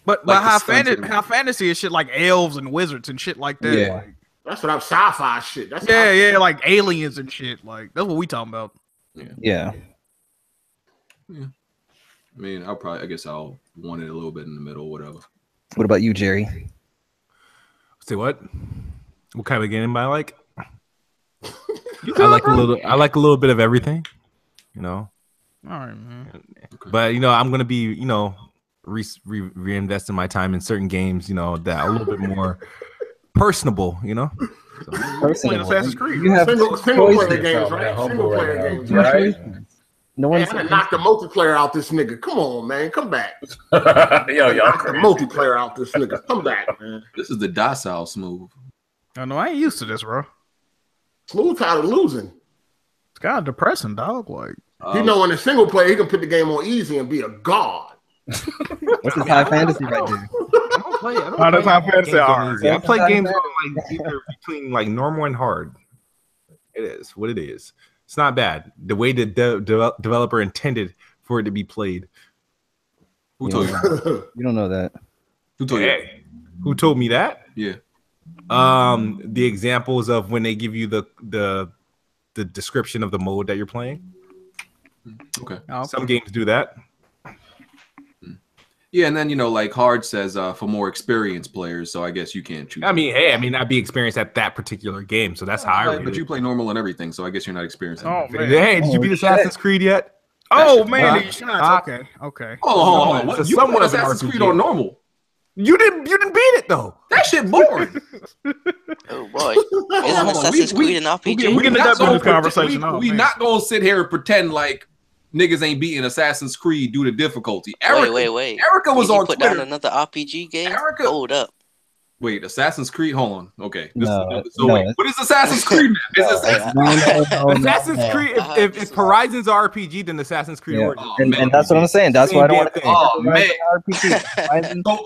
Speaker 4: But
Speaker 2: Like
Speaker 4: high
Speaker 2: the
Speaker 4: fantasy is shit like elves and wizards and shit like that.
Speaker 2: Yeah.
Speaker 4: Like,
Speaker 8: That's what I'm sci-fi shit. That's
Speaker 4: like aliens and shit. Like that's what we talking about.
Speaker 6: Yeah.
Speaker 2: I mean, I guess I'll want it a little bit in the middle, whatever.
Speaker 6: What about you, Jerry?
Speaker 7: Say what? What kind of game I like? I like a little bit of everything,
Speaker 4: All right, man.
Speaker 7: But I'm gonna be reinvesting my time in certain games, that are a little bit more personable,
Speaker 4: Playing Assassin's Creed.
Speaker 6: You have
Speaker 8: single player games, right? Single player games, right?
Speaker 6: No
Speaker 8: Man,
Speaker 6: one's
Speaker 8: I'm gonna knock the multiplayer out this nigga. Come on, man. Come back.
Speaker 3: Yo, y'all
Speaker 8: Knock the multiplayer out this nigga. Come back, man.
Speaker 2: This is the docile Smooth.
Speaker 4: I know I ain't used to this, bro.
Speaker 8: Smooth tired of losing.
Speaker 4: It's kind of depressing, dog. Like
Speaker 8: He know in a single player he can put the game on easy and be a god.
Speaker 6: What's this high fantasy right there?
Speaker 7: I don't play.
Speaker 4: that's high fantasy.
Speaker 7: I play games on like either between like normal and hard. It is what it is. It's not bad. The way the developer intended for it to be played.
Speaker 2: Who told you?
Speaker 6: You don't know that.
Speaker 2: Who told you?
Speaker 7: Hey, who told me that?
Speaker 2: Yeah.
Speaker 7: The examples of when they give you the description of the mode that you're playing.
Speaker 2: Okay.
Speaker 7: Some games do that.
Speaker 2: Yeah, and then like hard says for more experienced players, so I guess you can't choose.
Speaker 7: I mean, hey, I mean, I'd be experienced at that particular game, so that's how I read
Speaker 2: but
Speaker 7: it.
Speaker 2: you play normal and everything, so I guess you're not experienced.
Speaker 4: Oh man.
Speaker 7: Hey, did you beat Assassin's Creed yet?
Speaker 4: Oh man, you shots. Okay.
Speaker 2: Hold on.
Speaker 7: It's
Speaker 2: What,
Speaker 7: a
Speaker 2: you
Speaker 7: somewhat
Speaker 2: played
Speaker 7: of an
Speaker 2: Assassin's Creed
Speaker 7: RPG.
Speaker 2: on normal?
Speaker 7: You didn't beat it though.
Speaker 2: That shit boring.
Speaker 1: Oh boy, isn't Assassin's Creed an RPG?
Speaker 4: we can
Speaker 2: not
Speaker 4: end
Speaker 2: gonna
Speaker 4: this conversation.
Speaker 2: We not gonna sit here and pretend like niggas ain't beating Assassin's Creed due to difficulty.
Speaker 1: Wait.
Speaker 2: Erica was
Speaker 1: Did you
Speaker 2: on
Speaker 1: put
Speaker 2: Twitter.
Speaker 1: down another RPG game?
Speaker 2: Erica-
Speaker 1: Hold up.
Speaker 2: Wait, Assassin's Creed? Hold on. Okay.
Speaker 6: No,
Speaker 2: Wait, what is Assassin's Creed? Is
Speaker 7: Assassin's Creed. If Horizon's are RPG, then Assassin's Creed.
Speaker 6: Yeah.
Speaker 7: Origins.
Speaker 6: And that's what I'm saying. That's why I don't want to.
Speaker 2: Oh, man.
Speaker 6: RPG.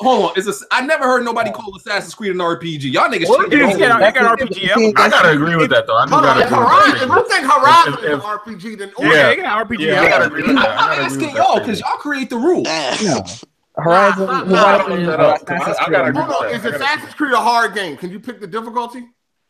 Speaker 2: Hold on. I never heard nobody call Assassin's Creed an RPG. Y'all niggas
Speaker 4: Well,
Speaker 2: shit.
Speaker 4: you got RPG.
Speaker 3: I gotta agree with that though. I do
Speaker 8: Hold on,
Speaker 3: gotta
Speaker 8: if
Speaker 3: agree with
Speaker 8: Horizon,
Speaker 3: that.
Speaker 8: if you think Horizon is
Speaker 3: If-
Speaker 8: an RPG, then
Speaker 3: Yeah.
Speaker 4: You got RPG.
Speaker 3: Yeah, I gotta agree with that. I
Speaker 2: I'm
Speaker 3: gotta agree
Speaker 2: asking
Speaker 3: with
Speaker 2: y'all
Speaker 3: that.
Speaker 2: because y'all create the rules.
Speaker 6: No. Horizon.
Speaker 8: Nah,
Speaker 6: Horizon.
Speaker 3: nah, nah,
Speaker 6: Assassin's
Speaker 3: I gotta
Speaker 6: Creed.
Speaker 3: agree.
Speaker 8: Hold on, is Assassin's Creed a hard game? Can you pick the difficulty?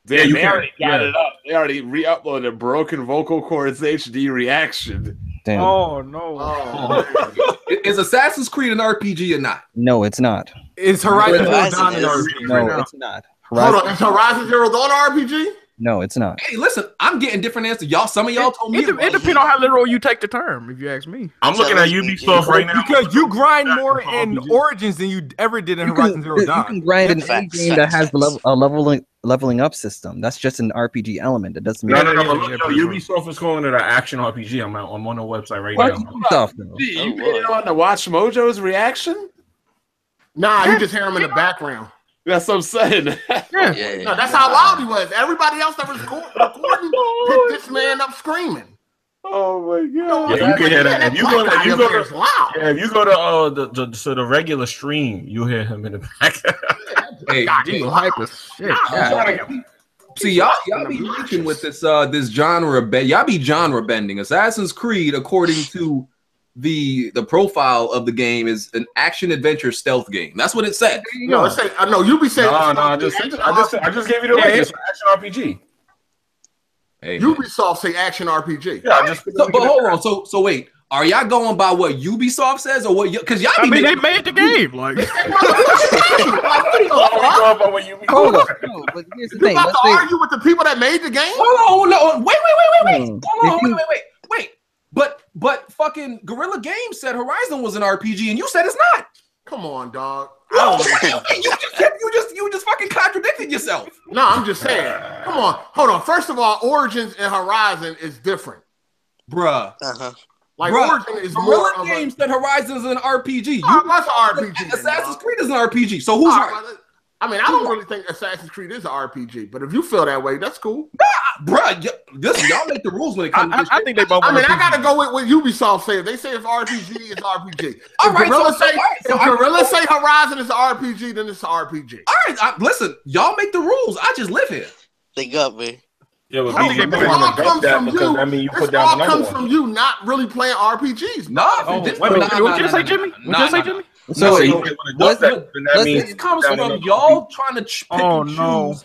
Speaker 3: Yeah, you
Speaker 5: they
Speaker 3: can.
Speaker 5: already got
Speaker 3: Yeah.
Speaker 5: it up. They already re-uploaded Broken Vocal Cords HD reaction.
Speaker 6: Damn.
Speaker 4: Oh no.
Speaker 8: Oh,
Speaker 2: Is Assassin's Creed an RPG or not?
Speaker 6: No, it's not.
Speaker 7: Is Horizon Zero
Speaker 1: Horizon
Speaker 7: Dawn an
Speaker 1: is-
Speaker 7: RPG?
Speaker 6: No, it's not.
Speaker 8: hold on, is Horizon Zero Dawn RPG?
Speaker 6: No, it's not.
Speaker 2: Hey, listen, I'm getting different answers. Some of y'all told me.
Speaker 4: It depends on how literal you take the term, if you ask me.
Speaker 3: I'm looking at Ubisoft right now.
Speaker 7: Because you grind more in Origins than you ever did in Horizon Zero
Speaker 6: You
Speaker 7: Dawn.
Speaker 6: can grind in any
Speaker 1: Facts,
Speaker 6: game that has a leveling up system. That's just an RPG element. It doesn't mean
Speaker 3: No. Ubisoft is calling it an action RPG. I'm on the website right now.
Speaker 6: Ubisoft, though.
Speaker 5: You didn't want to watch Mojo's reaction?
Speaker 8: Nah, you just hear him in the background.
Speaker 5: That's what I'm saying.
Speaker 1: Yeah.
Speaker 8: No, that's how loud he was. Everybody else that was recording picked this man up screaming.
Speaker 5: Oh my god!
Speaker 3: Yeah, you can hear that. If you go to the regular stream, you hear him in the back.
Speaker 2: Hey,
Speaker 4: You hype as shit.
Speaker 2: see, y'all be reaching with this genre. Y'all be genre bending. Assassin's Creed, according to the profile of the game, is an action adventure stealth game. That's what it said.
Speaker 8: No, you be saying.
Speaker 3: No, I just gave you the link. It's an action RPG.
Speaker 2: Hey,
Speaker 8: Ubisoft say action RPG.
Speaker 3: Yeah,
Speaker 2: but hold on. So wait, are y'all going by what Ubisoft says or what? Because y'all be
Speaker 4: they made the game. Like,
Speaker 6: Hold up. No, but here's the
Speaker 8: You
Speaker 6: thing.
Speaker 8: about
Speaker 6: Let's
Speaker 8: to
Speaker 6: say,
Speaker 8: argue with the people that made the game?
Speaker 2: hold on. Wait.
Speaker 6: Hmm.
Speaker 2: Hold on. Wait. But fucking Guerrilla Games said Horizon was an RPG, and you said it's not.
Speaker 8: Come on, dog.
Speaker 2: You just fucking contradicted yourself.
Speaker 8: No, I'm just saying. Come on, hold on. First of all, Origins and Horizon is different.
Speaker 2: Bruh.
Speaker 8: Like
Speaker 2: Bruh,
Speaker 8: Origin is more
Speaker 2: Guerrilla
Speaker 8: of
Speaker 2: Games said Horizon is an RPG.
Speaker 8: That's an RPG.
Speaker 2: Assassin's Creed is an RPG. So who's right?
Speaker 8: I mean, I don't really think Assassin's Creed is an RPG, but if you feel that way, that's cool.
Speaker 2: Bruh, y'all make the rules when it comes to this
Speaker 4: I
Speaker 2: shit.
Speaker 4: think they both.
Speaker 8: I mean, I gotta go with what Ubisoft say. If they say it's RPG, it's RPG.
Speaker 2: All
Speaker 8: If
Speaker 2: right,
Speaker 8: Guerrilla
Speaker 2: so
Speaker 8: Guerrilla say Horizon is an RPG, then it's an RPG.
Speaker 2: All right, listen, y'all make the rules. I just live here.
Speaker 1: They got me.
Speaker 3: Yeah, but
Speaker 8: This all comes from you.
Speaker 3: I mean, you
Speaker 8: This
Speaker 3: put down
Speaker 8: all
Speaker 3: another
Speaker 8: comes
Speaker 3: one.
Speaker 8: from you not really playing RPGs.
Speaker 2: What
Speaker 4: What you say, Jimmy? What you say, Jimmy?
Speaker 6: So
Speaker 2: this comes from y'all trying to pick and choose.
Speaker 4: No.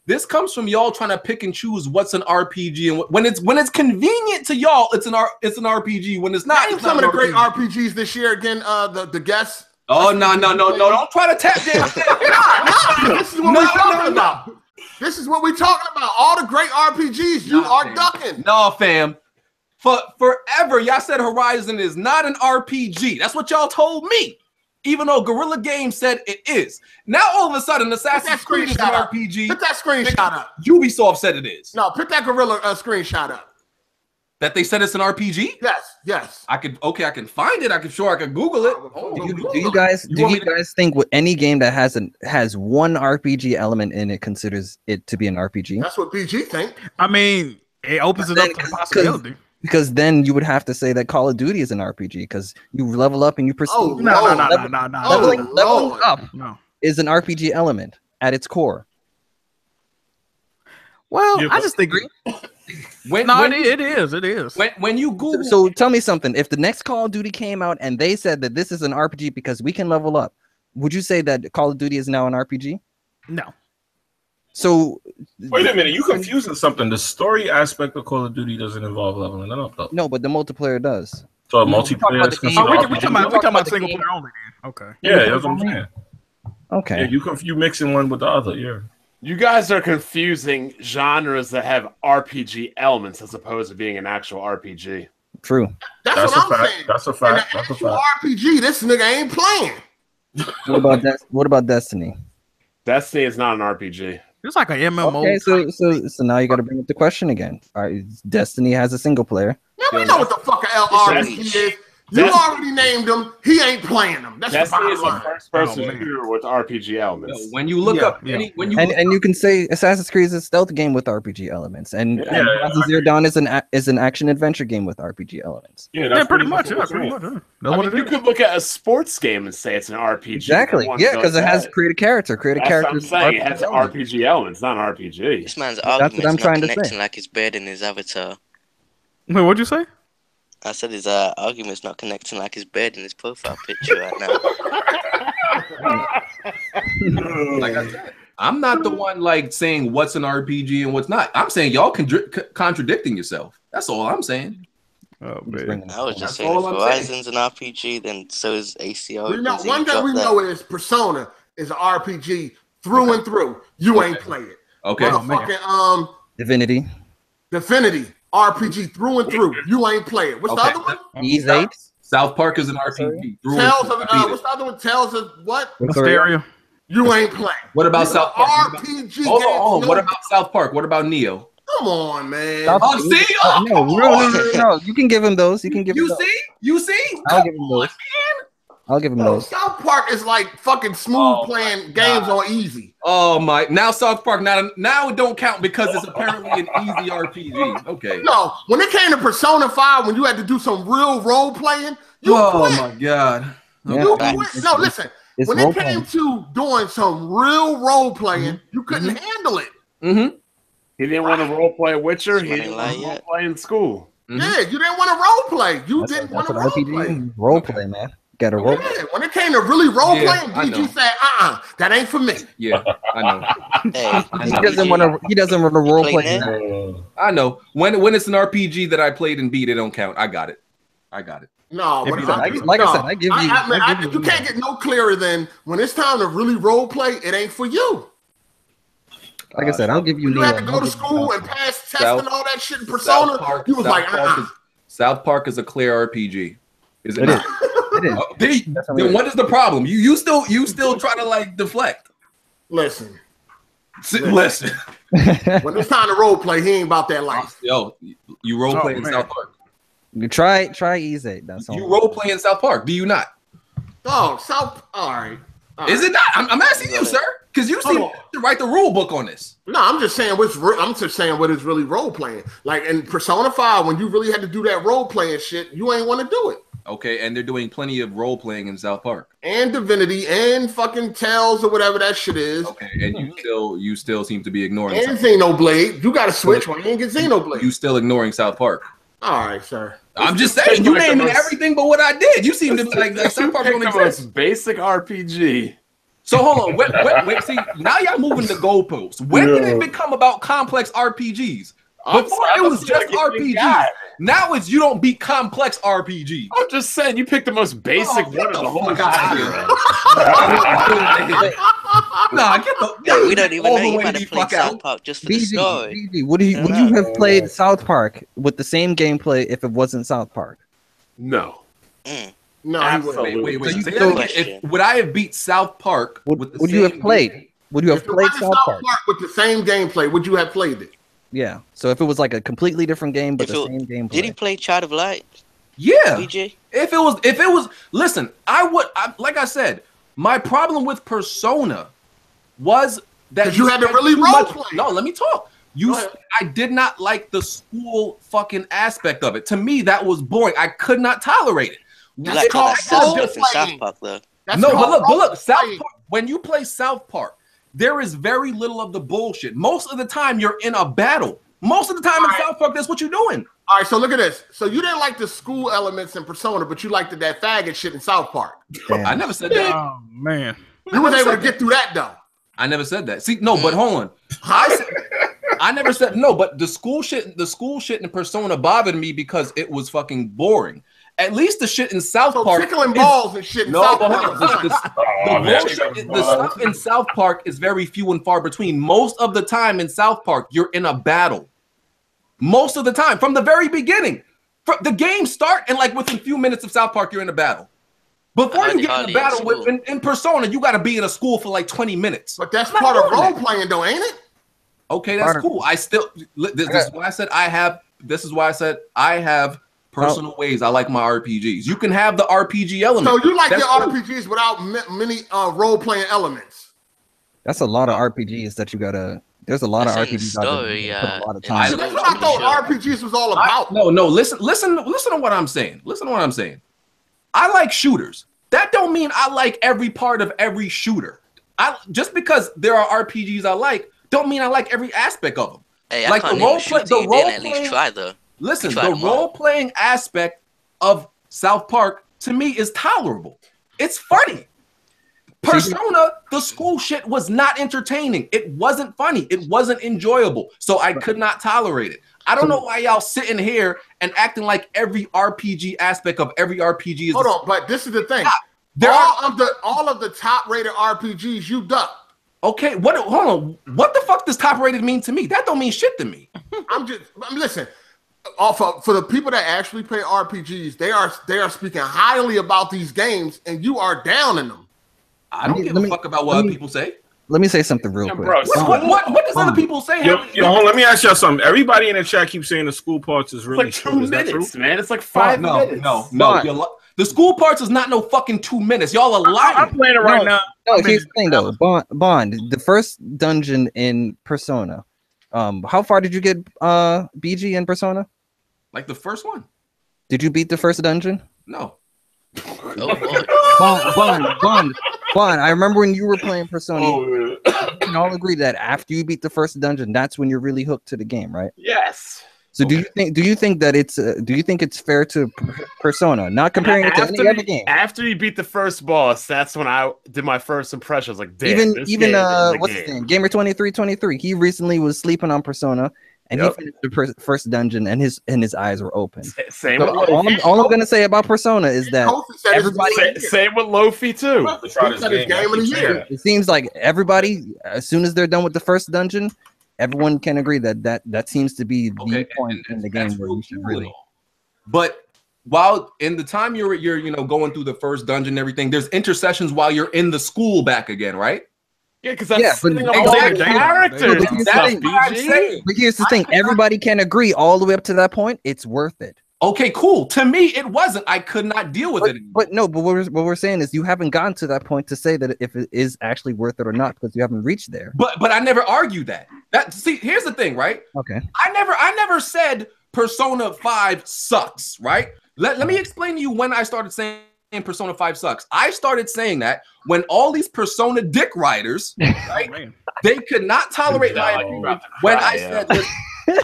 Speaker 2: This comes from y'all trying to pick and choose what's an RPG, and when it's convenient to y'all, it's an RPG. When it's not,
Speaker 8: Name
Speaker 2: it's
Speaker 8: some
Speaker 2: not
Speaker 8: of the
Speaker 2: an
Speaker 8: great
Speaker 2: RPG.
Speaker 8: RPGs this year again. The guests.
Speaker 2: Oh no! Don't try to tap dance.
Speaker 8: This is what we're talking about. This is what we're talking about. All the great RPGs you are ducking.
Speaker 2: No, fam. Forever, y'all said Horizon is not an RPG. That's what y'all told me. Even though Guerrilla Games said it is. Now all of a sudden, Assassin's Creed is an RPG.
Speaker 8: Put that screenshot up.
Speaker 2: Ubisoft said it is.
Speaker 8: No, put that Guerrilla screenshot up.
Speaker 2: That they said it's an RPG?
Speaker 8: Yes.
Speaker 2: I can find it. I can Google it.
Speaker 6: do you guys think with any game that has one RPG element in it considers it to be an RPG?
Speaker 8: That's what BG think.
Speaker 4: I mean, it opens it up to the possibility.
Speaker 6: Because then you would have to say that Call of Duty is an RPG because you level up and you proceed. Leveling up is an RPG element at its core.
Speaker 4: Well, I just think it is.
Speaker 2: When you Google,
Speaker 6: so tell me something. If the next Call of Duty came out and they said that this is an RPG because we can level up, would you say that Call of Duty is now an RPG?
Speaker 4: No.
Speaker 6: So
Speaker 3: wait a minute, you confusing something. The story aspect of Call of Duty doesn't involve leveling.
Speaker 6: No, but the multiplayer does.
Speaker 3: So multiplayer is
Speaker 4: we talking about single player only. Then. Okay.
Speaker 3: Yeah, that's what I'm saying.
Speaker 6: Okay.
Speaker 3: Yeah, you mixing one with the other. Yeah.
Speaker 5: You guys are confusing genres that have RPG elements as opposed to being an actual RPG.
Speaker 6: True.
Speaker 8: That's what I'm saying.
Speaker 3: That's a fact. That's a fact.
Speaker 8: RPG, this nigga ain't playing.
Speaker 6: What about Destiny?
Speaker 5: Destiny is not an RPG.
Speaker 4: It's like an MMO.
Speaker 6: Okay, so now you got to bring up the question again. All right, Destiny has a single player.
Speaker 8: Yeah, we know what the fuck an RPG is. You already named him. He ain't playing them. That's
Speaker 5: Destiny
Speaker 8: the
Speaker 5: is a
Speaker 8: bottom line.
Speaker 5: first-person shooter with RPG elements.
Speaker 2: When you look up,
Speaker 6: and you can say Assassin's Creed is a stealth game with RPG elements, and Horizon Zero Dawn is an action adventure game with RPG elements.
Speaker 5: Yeah, that's
Speaker 4: pretty much. You
Speaker 5: could look at a sports game and say it's an RPG.
Speaker 6: Exactly. Yeah, because it has create a character.
Speaker 5: That's what I'm saying. It has RPG elements, not an RPG.
Speaker 1: This man's argument
Speaker 6: what I'm
Speaker 1: is
Speaker 6: trying
Speaker 1: not
Speaker 6: to
Speaker 1: connecting
Speaker 6: say.
Speaker 1: like his bed in his avatar.
Speaker 4: Wait, what'd you say?
Speaker 1: I said his argument's not connecting like his bed in his profile picture right now.
Speaker 2: Like I said, I'm not the one like saying what's an RPG and what's not. I'm saying y'all contradicting yourself. That's all I'm saying.
Speaker 4: Oh man,
Speaker 1: I was just saying if Horizon's an RPG, then so is ACO.
Speaker 8: One thing we know is Persona is an RPG through and through. You ain't play it.
Speaker 2: Okay.
Speaker 8: Motherfucking
Speaker 6: Divinity
Speaker 8: RPG through and through. You ain't play it. What's the other one?
Speaker 6: Ys 8.
Speaker 2: South Park is an RPG.
Speaker 8: Tales of what's the other one? Tales of what?
Speaker 4: Hysteria.
Speaker 8: You ain't playing.
Speaker 2: What about
Speaker 8: These
Speaker 2: South
Speaker 8: are
Speaker 2: Park?
Speaker 8: RPG
Speaker 2: Hold
Speaker 8: games.
Speaker 2: on. What about South Park? What about Neo?
Speaker 8: Come on, man.
Speaker 2: See?
Speaker 6: No. You can give him those. You can give him those.
Speaker 2: You see?
Speaker 6: I'll give him those. I'll give him those.
Speaker 8: South Park is like fucking smooth playing games on easy.
Speaker 2: Oh my! Now South Park now it don't count because it's apparently an easy RPG. Okay.
Speaker 8: No, when it came to Persona 5, when you had to do some real role playing, you quit.
Speaker 2: My god!
Speaker 8: You quit. No, listen. When it came to doing some real role playing, you couldn't handle it.
Speaker 5: Mm-hmm. He didn't want to role play Witcher. He didn't want to role play in school.
Speaker 8: Yeah, you didn't want to role play. You didn't want to role play.
Speaker 6: Role play, man. Got to role play.
Speaker 8: When it came to really role playing, DG said, that ain't for me.
Speaker 2: Yeah, I know.
Speaker 6: He doesn't want to. He doesn't want to role play.
Speaker 2: I know. When it's an RPG that I played and beat, it don't count. I got it.
Speaker 8: No,
Speaker 6: like I said, I give you.
Speaker 8: You can't get no clearer than when it's time to really role play. It ain't for you.
Speaker 6: Like I said, I'll give you.
Speaker 8: You had to go to school and pass tests and all that shit in Persona. You was like,
Speaker 2: South Park is a clear RPG. Is it?
Speaker 6: It is.
Speaker 2: Then what is the problem? You still try to like deflect.
Speaker 8: Listen.
Speaker 2: When
Speaker 8: it's time to role play, he ain't about that life.
Speaker 2: Yo, you role play in South Park.
Speaker 6: You try easy. That's all.
Speaker 2: You role play in South Park, do you not?
Speaker 8: Oh, all right.
Speaker 2: Is it not? I'm asking you, sir, because you seem to write the rule book on this.
Speaker 8: No, I'm just saying what is really role playing. Like in Persona 5, when you really had to do that role playing shit, you ain't want to do it.
Speaker 2: Okay, and they're doing plenty of role playing in South Park.
Speaker 8: And Divinity and fucking Tales or whatever that shit is.
Speaker 2: Okay, and you still seem to be ignoring
Speaker 8: and Xenoblade. You got to switch when you ain't get Xenoblade.
Speaker 2: You still ignoring South Park.
Speaker 8: All right, sir.
Speaker 2: I'm just saying, you naming everything but what I did. You seem to be like South Park don't exist.
Speaker 5: Basic RPG.
Speaker 2: So hold on, wait. See, now y'all moving the goalposts. When did it become about complex RPGs? Before it was just RPGs. Now it's you don't beat complex RPGs.
Speaker 5: I'm just saying you picked the most basic one of the whole
Speaker 2: game. Nah, get the.
Speaker 1: We don't even know you might have played South Park just for the story.
Speaker 6: BG, would you have played South Park with the same gameplay if it wasn't South Park?
Speaker 5: No.
Speaker 8: No,
Speaker 2: absolutely. Wait. Would I have beat South Park?
Speaker 6: Would you have played? Would you have played South Park
Speaker 8: with the same gameplay? Would you have played it?
Speaker 6: Yeah. So if it was like a completely different game, but the same gameplay.
Speaker 1: Did he play Child of Light?
Speaker 2: Yeah.
Speaker 1: BJ?
Speaker 2: If it was, listen, like I said, my problem with Persona was that
Speaker 8: you had to really role play.
Speaker 2: No, let me talk. I did not like the school fucking aspect of it. To me, that was boring. I could not tolerate it.
Speaker 1: That's called South Park, though.
Speaker 2: But look, South Park. When you play South Park, there is very little of the bullshit. Most of the time, you're in a battle. Most of the time in South Park, that's what you're doing.
Speaker 8: All right, so look at this. So you didn't like the school elements in Persona, but you liked that faggot shit in South Park.
Speaker 2: I never said that.
Speaker 4: Oh man,
Speaker 8: you was able to get through that though.
Speaker 2: I never said that. See, no, but hold on. I never said no, but the school shit in Persona bothered me because it was fucking boring. At least the shit in South Park,
Speaker 8: tickling balls and shit.
Speaker 2: The stuff in South Park is very few and far between. Most of the time in South Park, you're in a battle. Most of the time, from the very beginning, the game start and like within a few minutes of South Park, you're in a battle. Before you get in a battle in Persona, you got to be in a school for like 20 minutes.
Speaker 8: But that's part of role playing, though, ain't it?
Speaker 2: Okay, that's cool. This is why I said I have. This is why I said I have personal ways I like my RPGs. You can have the RPG element.
Speaker 8: So you like your RPGs without many role-playing elements.
Speaker 6: That's a lot of RPGs that you gotta. There's a lot of RPGs.
Speaker 1: Story,
Speaker 6: a lot of time.
Speaker 8: That's what I thought RPGs was all about.
Speaker 2: No. Listen to what I'm saying. Listen to what I'm saying. I like shooters. That don't mean I like every part of every shooter. Just because there are RPGs I like, don't mean I like every aspect of them.
Speaker 1: Hey, like the role play, at least try though.
Speaker 2: Listen, the role-playing aspect of South Park, to me, is tolerable. It's funny. Persona, the school shit was not entertaining. It wasn't funny. It wasn't enjoyable. So I could not tolerate it. I don't know why y'all sitting here and acting like every RPG aspect of every RPG is...
Speaker 8: Hold on, but this is the thing. All of the top-rated RPGs, you duck.
Speaker 2: Okay, hold on. What the fuck does top-rated mean to me? That don't mean shit to me.
Speaker 8: Listen... For the people that actually play RPGs, they are speaking highly about these games, and you are down in them.
Speaker 2: I don't give a fuck about what other people say.
Speaker 6: Let me say something real quick.
Speaker 5: Bro,
Speaker 2: what does other people say?
Speaker 3: Yo, let me ask y'all something. Everybody in the chat keeps saying the school parts is really
Speaker 5: it's like 2 minutes, man. It's like 5 minutes.
Speaker 2: No. The school parts is not no fucking 2 minutes. Y'all are lying.
Speaker 3: I'm playing it right now.
Speaker 6: No, here's the thing though. Bond, the first dungeon in Persona. How far did you get BG in Persona?
Speaker 2: Like the first one.
Speaker 6: Did you beat the first dungeon?
Speaker 2: No.
Speaker 6: Bond, I remember when you were playing Persona, we can all agree that after you beat the first dungeon, that's when you're really hooked to the game, right?
Speaker 5: Yes.
Speaker 6: So do you think that it's fair to Persona, not comparing it to any other game?
Speaker 5: After you beat the first boss, that's when I did my first impression. I was like, damn,
Speaker 6: even what's his name? Gamer 2323. He recently was sleeping on Persona. And he finished the first dungeon, and his eyes were open.
Speaker 5: Same.
Speaker 6: So all I'm gonna say about Persona is that everybody.
Speaker 5: Same with Lofi too.
Speaker 6: It seems like everybody, as soon as they're done with the first dungeon, everyone can agree that seems to be the point in the game where you should really.
Speaker 2: But while in the time you're going through the first dungeon and everything, there's intercessions while you're in the school back again, right?
Speaker 5: Yeah, because that's the characters.
Speaker 6: But here's the thing: everybody can agree all the way up to that point. It's worth it.
Speaker 2: Okay, cool. To me, it wasn't. I could not deal with it anymore.
Speaker 6: But what we're saying is you haven't gotten to that point to say that if it is actually worth it or not because you haven't reached there.
Speaker 2: But I never argued that. See, here's the thing, right?
Speaker 6: Okay.
Speaker 2: I never said Persona 5 sucks, right? Let me explain to you when I started saying Persona 5 sucks. I started saying that when all these Persona dick riders, right? They could not tolerate my opinion when I said, listen,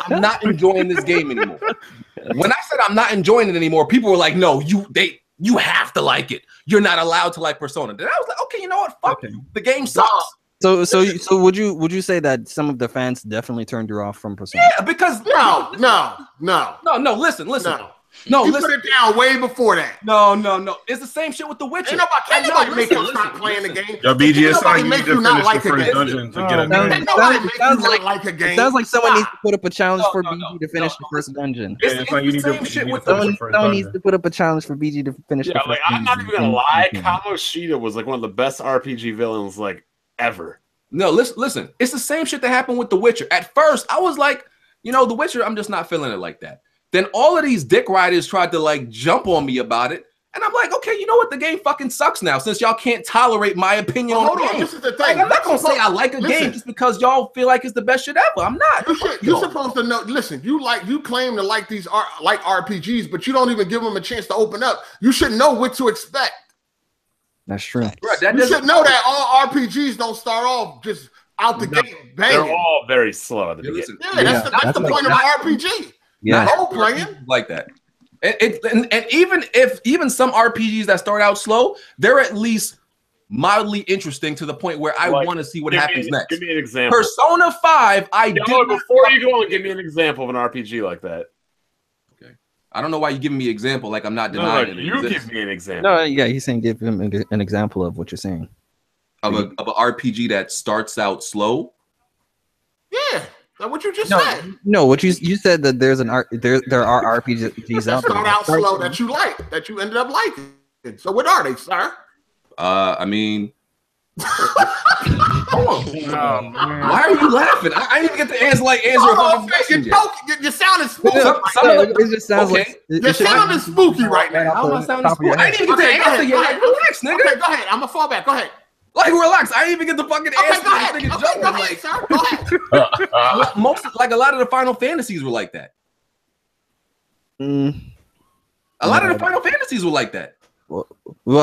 Speaker 2: I'm not enjoying this game anymore. When I said I'm not enjoying it anymore, people were like, no, you have to like it. You're not allowed to like Persona. Then I was like, okay, you know what? Fuck, the game sucks.
Speaker 6: So would you say that some of the fans definitely turned you off from Persona?
Speaker 2: Yeah, because no. Listen.
Speaker 8: You put it down way before that.
Speaker 2: No. It's the same shit with The Witcher.
Speaker 8: Can't nobody make you stop playing the game.
Speaker 3: Yo, BG, it's like
Speaker 8: make you not like a game.
Speaker 6: It sounds like someone needs to put up a challenge for BG to finish the first dungeon. Someone needs to put up a challenge for BG to finish the first dungeon.
Speaker 5: I'm not even gonna lie. Kamoshida was like one of the best RPG villains like ever.
Speaker 2: No, listen. It's the same shit that happened with The Witcher. At first, I was like, The Witcher, I'm just not feeling it like that. Then all of these dick riders tried to like jump on me about it. And I'm like, okay, you know what? The game fucking sucks now since y'all can't tolerate my opinion on the game.
Speaker 8: This is the thing.
Speaker 2: Like, I'm not going to say I like a game just because y'all feel like it's the best shit ever. I'm not.
Speaker 8: You're supposed to know. Listen, you claim to like these RPGs, but you don't even give them a chance to open up. You should know what to expect.
Speaker 6: That's true.
Speaker 8: You should know that all RPGs don't start off just out the gate banging.
Speaker 5: They're all very slow at the beginning.
Speaker 8: That's the point of an RPG.
Speaker 6: Yeah,
Speaker 2: like that. And even some RPGs that start out slow, they're at least mildly interesting to the point where I want to see what happens next.
Speaker 5: Give me an example.
Speaker 2: Persona 5,
Speaker 5: before you go and give me an example of an RPG like that.
Speaker 2: Okay. I don't know why you're giving me an example like I'm not denying it.
Speaker 5: You give me an example.
Speaker 6: No, yeah, he's saying give him an example of what you're saying.
Speaker 2: Of an RPG that starts out slow?
Speaker 8: Yeah. Like what you just said.
Speaker 6: No, what you said that there are RPGs out there.
Speaker 8: Start out slow that you like, that you ended up liking. So what are they, sir?
Speaker 2: I mean, hold on. Why are you laughing? I didn't even get to answer a fucking question yet.
Speaker 8: You're sounding spooky.
Speaker 6: It just sounds like
Speaker 8: you're sounding spooky right now.
Speaker 2: How am I sounding spooky? I didn't even get to answer yet. Relax, nigga.
Speaker 8: Okay, go ahead. I'm gonna fall back. Go ahead.
Speaker 2: Like, relax. I didn't even get the fucking answer.
Speaker 8: Go ahead, sir. Go ahead.
Speaker 2: Like a lot of the Final Fantasies were like that. A lot of the Final Fantasies were like that.
Speaker 6: Well,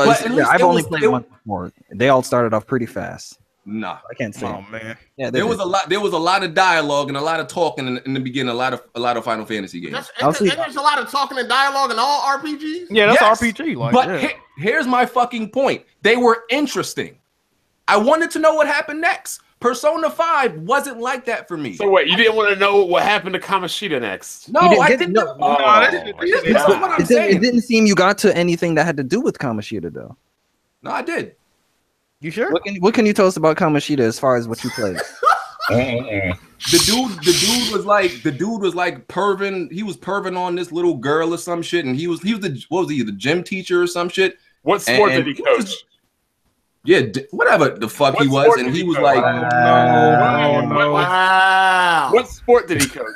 Speaker 6: I've only played one before. They all started off pretty fast.
Speaker 2: Nah,
Speaker 6: I can't say.
Speaker 2: Oh man, yeah, there was a lot of dialogue and a lot of talking in the beginning. A lot of Final Fantasy games.
Speaker 8: There's a lot of talking and dialogue in all RPGs.
Speaker 4: Yeah, that's RPG.
Speaker 2: But here's my fucking point. They were interesting. I wanted to know what happened next. Persona 5 wasn't like that for me.
Speaker 5: So wait, you didn't want to know what happened to Kamoshida next?
Speaker 2: No, I didn't. That's what I'm saying.
Speaker 6: It didn't seem you got to anything that had to do with Kamoshida, though.
Speaker 2: No, I did.
Speaker 4: You sure?
Speaker 6: What can you tell us about Kamoshida as far as what you played?
Speaker 2: The dude was like perving. He was perving on this little girl or some shit, and he was the gym teacher or some shit.
Speaker 5: What sport did he coach?
Speaker 2: Yeah, whatever the fuck he was, and he was like,
Speaker 5: wow. What sport did he coach?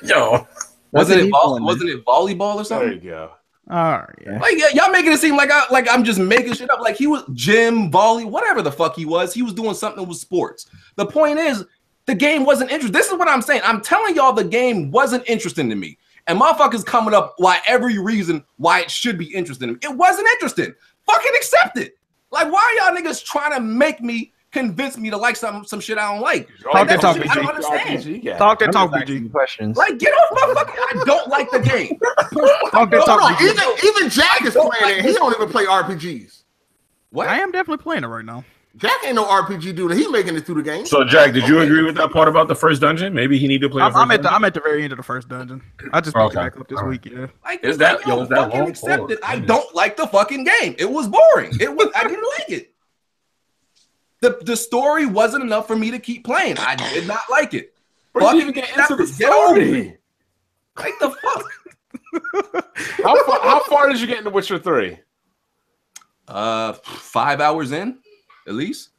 Speaker 3: Yo,
Speaker 2: wasn't it volleyball or something?
Speaker 5: There you go.
Speaker 4: All right, yeah.
Speaker 2: Like y'all making it seem like I'm just making shit up. Like he was gym, volley, whatever the fuck he was doing something with sports. The point is, the game wasn't interesting. This is what I'm saying. I'm telling y'all the game wasn't interesting to me. And motherfuckers coming up why every reason why it should be interesting. It wasn't interesting. Fucking accept it. Like, why are y'all niggas trying to make me convince me to like some shit I don't like?
Speaker 4: Talk that talk,
Speaker 2: I don't understand.
Speaker 4: BG. Talk that talk, BG.
Speaker 6: Questions.
Speaker 2: Like, get off my fucking. I don't like the game.
Speaker 4: Talk that talk, BG.
Speaker 8: Even Jack is playing it. He don't even play RPGs.
Speaker 2: What?
Speaker 4: I am definitely playing it right now.
Speaker 8: Jack ain't no RPG dude. He making it through the game.
Speaker 3: So Jack, did you agree with that part about the first dungeon? Maybe he need to play.
Speaker 4: I'm at the very end of the first dungeon. I just picked it back up this week. Yeah.
Speaker 2: Like,
Speaker 3: is that
Speaker 2: fucking long? Accept it. I don't like the fucking game. It was boring. I didn't like it. The story wasn't enough for me to keep playing. I did not like it.
Speaker 5: Fucking even get into the story.
Speaker 2: Like the fuck.
Speaker 5: How far did you get into Witcher 3?
Speaker 2: 5 hours in, at least.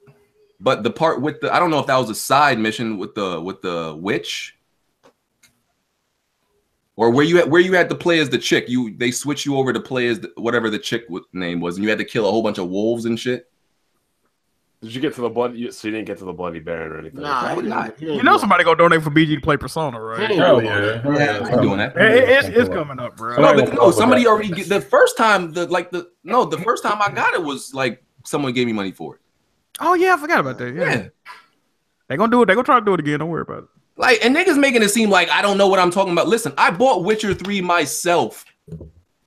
Speaker 2: But the part with I don't know if that was a side mission with the witch, or where you had to play as the chick. They switch you over to play as whatever the chick name was, and you had to kill a whole bunch of wolves and shit.
Speaker 5: Did you get to the bloody? So you didn't get to the bloody baron or anything?
Speaker 8: Nah,
Speaker 4: you know somebody gonna donate for BG to play Persona, right?
Speaker 3: Hell yeah.
Speaker 2: I'm doing that.
Speaker 4: It's coming up, bro.
Speaker 2: No, somebody already the first time the first time I got it was like someone gave me money for it.
Speaker 4: Oh yeah, I forgot about that. Yeah. They gonna do it. They gonna try to do it again. Don't worry about it.
Speaker 2: Like, and niggas making it seem like I don't know what I'm talking about. Listen, I bought Witcher 3 myself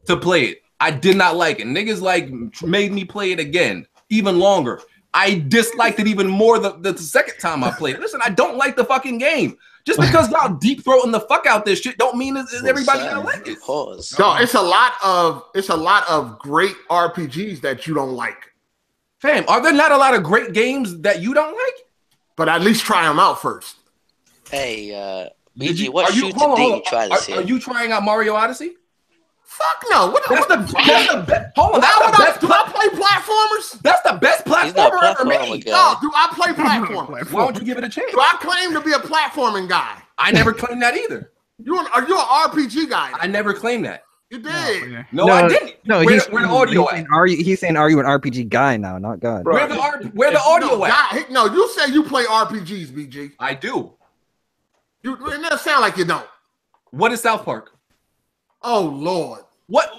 Speaker 2: to play it. I did not like it. Niggas like made me play it again, even longer. I disliked it even more the second time I played it. Listen, I don't like the fucking game. Just because y'all deep throating the fuck out this shit don't mean everybody gonna like it.
Speaker 8: No, it's a lot of great RPGs that you don't like.
Speaker 2: Fam, are there not a lot of great games that you don't like?
Speaker 8: But at least try them out first.
Speaker 1: Hey, BG, what shooter did you try this year?
Speaker 2: Are you trying out Mario Odyssey?
Speaker 8: Fuck no.
Speaker 2: That's the best. Hold on.
Speaker 8: Do I play platformers?
Speaker 2: That's the best platformer ever made.
Speaker 8: No, do I play platformers?
Speaker 2: Why don't you give it a chance?
Speaker 8: Do I claim to be a platforming guy?
Speaker 2: I never claimed that either.
Speaker 8: Are you an RPG guy?
Speaker 2: I never claimed that.
Speaker 8: You did.
Speaker 2: No, I didn't.
Speaker 6: No,
Speaker 2: where the audio at?
Speaker 6: He's saying, are you an RPG guy now, not God?
Speaker 2: Where the audio at?
Speaker 8: No, you say you play RPGs, BG.
Speaker 2: I do.
Speaker 8: It doesn't sound like you don't.
Speaker 2: What is South Park?
Speaker 8: Oh Lord.
Speaker 2: What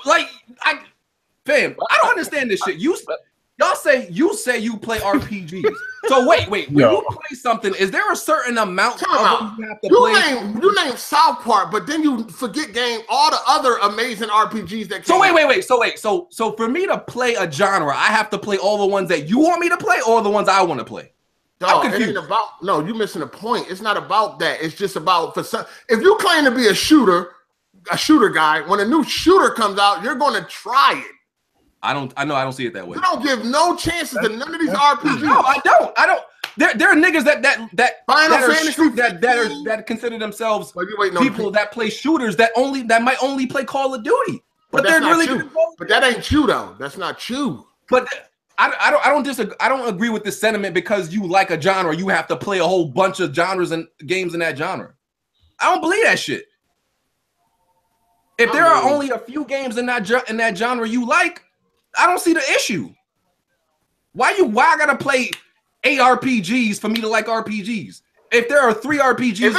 Speaker 2: fam, I don't understand this shit. Y'all say you play RPGs. So wait, when you play something, is there a certain amount of them you have to play?
Speaker 8: You name South Park, but then you forget all the other amazing RPGs that came
Speaker 2: out. So for me to play a genre, I have to play all the ones that you want me to play or the ones I want to play.
Speaker 8: Dog, it ain't about you're missing the point. It's not about that. It's just about if you claim to be a shooter guy, when a new shooter comes out, you're going to try it.
Speaker 2: I don't see it that way.
Speaker 8: You don't give no chances to none of these RPGs.
Speaker 2: No, I don't. There are niggas that
Speaker 8: Final Fantasy
Speaker 2: that consider themselves people that play shooters that might only play Call of Duty. But they're really good.
Speaker 8: But that ain't you though. That's not you.
Speaker 2: But I don't agree with this sentiment because you like a genre, you have to play a whole bunch of genres and games in that genre. I don't believe that shit. If there are only a few games in that genre you like, I don't see the issue. Why I gotta play 8 RPGs for me to like RPGs? If there are 3 RPGs,
Speaker 8: if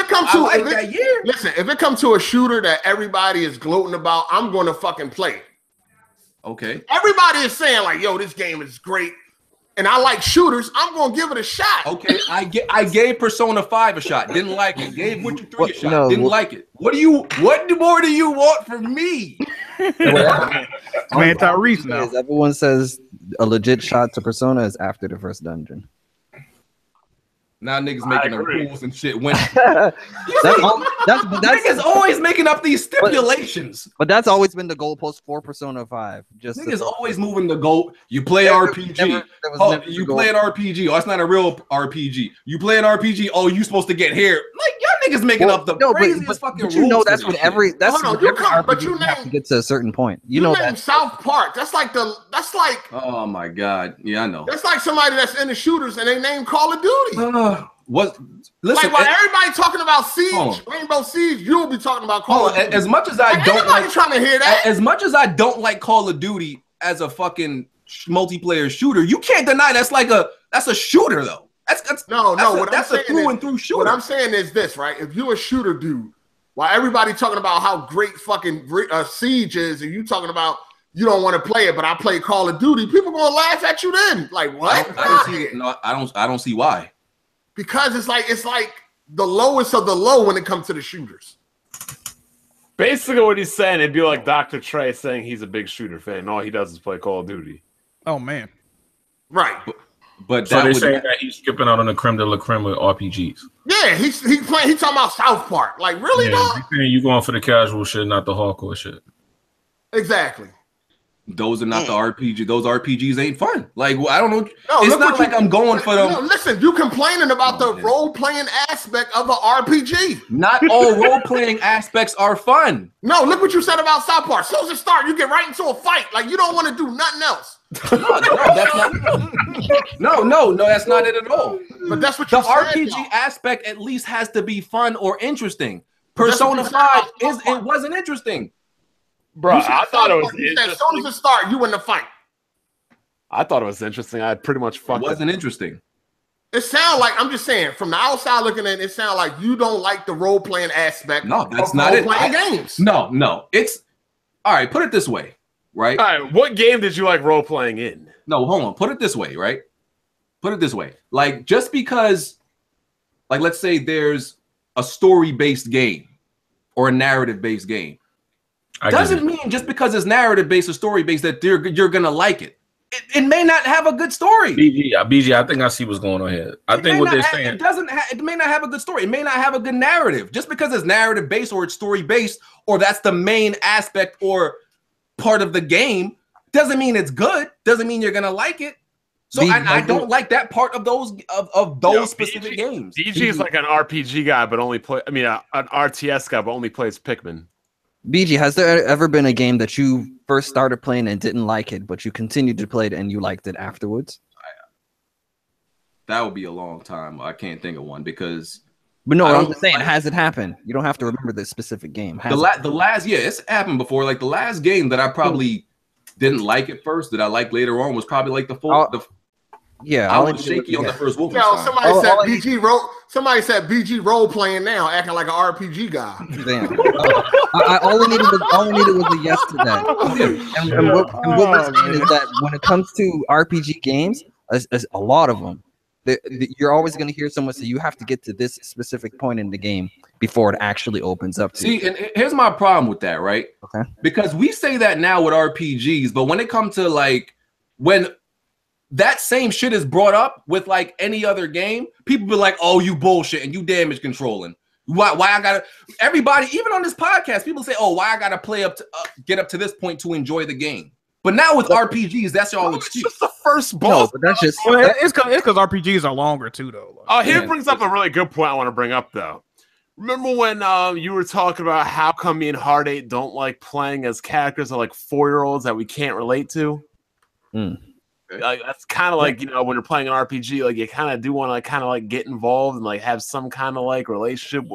Speaker 8: it comes to a shooter that everybody is gloating about, I'm gonna fucking play it.
Speaker 2: Okay.
Speaker 8: Everybody is saying like, "Yo, this game is great," and I like shooters. I'm gonna give it a shot.
Speaker 2: Okay, I gave Persona 5 a shot. Didn't like it. Gave Witcher 3 a shot. Didn't like it. What more do you want from me?
Speaker 4: Man, Tyrese now.
Speaker 6: Everyone says a legit shot to Persona is after the first dungeon.
Speaker 2: Now niggas making up rules and shit. When
Speaker 6: niggas
Speaker 2: always making up these stipulations.
Speaker 6: But that's always been the goalpost for Persona 5. Just
Speaker 2: niggas always moving the goal. You play RPG. You play an RPG. Oh, that's not a real RPG. You play an RPG. Oh, you supposed to get here. Like y'all niggas making up the craziest fucking rules.
Speaker 6: But you know that's what every that's
Speaker 8: Hold on,
Speaker 6: what every RPG you have to get to a certain point. You know that
Speaker 8: South Park. That's like
Speaker 2: oh my god, yeah, I know.
Speaker 8: That's like somebody that's into shooters and they name Call of Duty.
Speaker 2: Listen,
Speaker 8: like while everybody talking about Siege, Rainbow Siege, you'll be talking about Call of Duty.
Speaker 2: As much as I don't like
Speaker 8: trying to hear that.
Speaker 2: As much as I don't like Call of Duty as a fucking multiplayer shooter, you can't deny that's a shooter though. That's a through and through shooter.
Speaker 8: What I'm saying is this, right? If you're a shooter dude, while everybody talking about how great fucking Siege is, and you talking about you don't want to play it, but I play Call of Duty, people gonna laugh at you then. Like what?
Speaker 2: I don't see it. No, I don't see why.
Speaker 8: Because it's like the lowest of the low when it comes to the shooters.
Speaker 5: Basically, what he's saying, it'd be like Dr. Trey saying he's a big shooter fan. And all he does is play Call of Duty.
Speaker 4: Oh man,
Speaker 8: right.
Speaker 2: But
Speaker 3: so they're saying that he's skipping out on the creme de la creme with RPGs.
Speaker 8: Yeah, he's talking about South Park. Like really, dog?
Speaker 3: You going for the casual shit, not the hardcore shit.
Speaker 8: Exactly.
Speaker 2: Those are not the RPG. Those RPGs ain't fun. Like I don't know. No, it's not like I'm going for them.
Speaker 8: No, listen, you complaining about the role playing aspect of the RPG.
Speaker 2: Not all role playing aspects are fun.
Speaker 8: No, look what you said about South Park. As soon as it starts, you get right into a fight. Like you don't want to do nothing else.
Speaker 2: That's not it at all.
Speaker 8: But that's what
Speaker 2: the
Speaker 8: you said,
Speaker 2: RPG
Speaker 8: though.
Speaker 2: aspect at least has to be fun or interesting. Persona 5 it wasn't interesting.
Speaker 5: Bro, I thought it was interesting.
Speaker 8: As soon as it starts, you in the fight.
Speaker 5: I thought it was interesting. I pretty much fucked.
Speaker 2: It wasn't interesting.
Speaker 8: It sounds like, I'm just saying, from the outside looking at it, it sounds like you don't like the role playing aspect.
Speaker 2: No, that's not it.
Speaker 8: Playing games.
Speaker 2: No, it's all right. Put it this way, right?
Speaker 5: All right, what game did you like role playing in?
Speaker 2: No, hold on. Put it this way, right? Put it this way, like just because, like let's say there's a story based game or a narrative based game. Doesn't mean just because it's narrative based or story based that you're gonna like it. It may not have a good story.
Speaker 3: BG, I think I see what's going on here. I think what they're saying,
Speaker 2: it may not have a good story. It may not have a good narrative. Just because it's narrative based or it's story based or that's the main aspect or part of the game doesn't mean it's good. Doesn't mean you're gonna like it. So I don't like that part of those specific games.
Speaker 5: BG is like an RPG guy, but only an RTS guy, but only plays Pikmin.
Speaker 6: BG, has there ever been a game that you first started playing and didn't like it, but you continued to play it and you liked it afterwards?
Speaker 2: That would be a long time. I can't think of one because.
Speaker 6: But no, I'm just saying, has it happened? You don't have to remember this specific game.
Speaker 2: The last, it's happened before. Like the last game that I probably didn't like at first, that I liked later on, was probably like the full.
Speaker 6: Yeah,
Speaker 2: I was shaky on the first Wolfenstein.
Speaker 8: Yo, somebody said BG role playing now, acting like an RPG guy.
Speaker 6: Damn. All we needed was a yes to that. And what we're saying is that when it comes to RPG games, a lot of them, you're always going to hear someone say you have to get to this specific point in the game before it actually opens up to you.
Speaker 2: And here's my problem with that, right?
Speaker 6: Okay.
Speaker 2: Because we say that now with RPGs, but when it comes to like when that same shit is brought up with like any other game, people be like, "Oh, you bullshit and you damage controlling." Why I gotta? Everybody, even on this podcast, people say, "Oh, why I gotta play up to get up to this point to enjoy the game?" But now with RPGs, that's y'all excuse.
Speaker 5: It's just the first boss.
Speaker 6: No, but that's just
Speaker 4: it's because RPGs are longer too, though.
Speaker 5: Here brings up a really good point I want to bring up though. Remember when you were talking about how come me and Hard 8 don't like playing as characters of like 4-year-olds that we can't relate to? Like that's kind of like, you know, when you're playing an RPG, like you kind of do want to like kind of like get involved and like have some kind of like relationship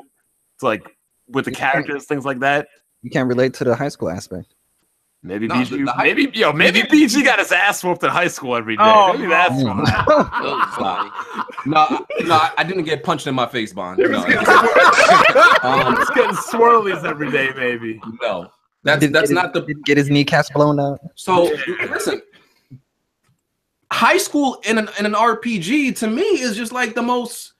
Speaker 5: with the characters, things like that.
Speaker 6: You can't relate to the high school aspect.
Speaker 5: Maybe BG, maybe BG got his ass whooped in high school every day. Maybe that's
Speaker 2: why. No, I didn't get punched in my face, Bond. No.
Speaker 5: It's getting swirlies every day, maybe.
Speaker 2: No, that's not the.
Speaker 6: Didn't get his kneecaps blown out.
Speaker 2: So listen. High school in an RPG to me is just like the most.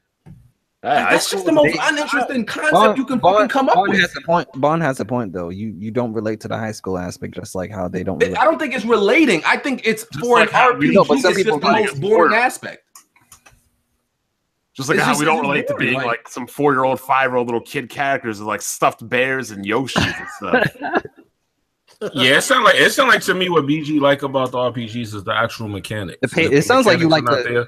Speaker 2: That's just the most uninteresting concept you can fucking come up with.
Speaker 6: Bond has a point though. You don't relate to the high school aspect, just like how they don't. Relate.
Speaker 2: I don't think it's relating. I think it's just for like an RPG. It's just the most boring aspect.
Speaker 5: Just like how we don't relate to being like some 4-year-old, 5-year-old little kid characters with like stuffed bears and Yoshis and stuff.
Speaker 3: Yeah, it sounds like to me what BG like about the RPGs is the actual mechanics.
Speaker 6: It sounds like you like the.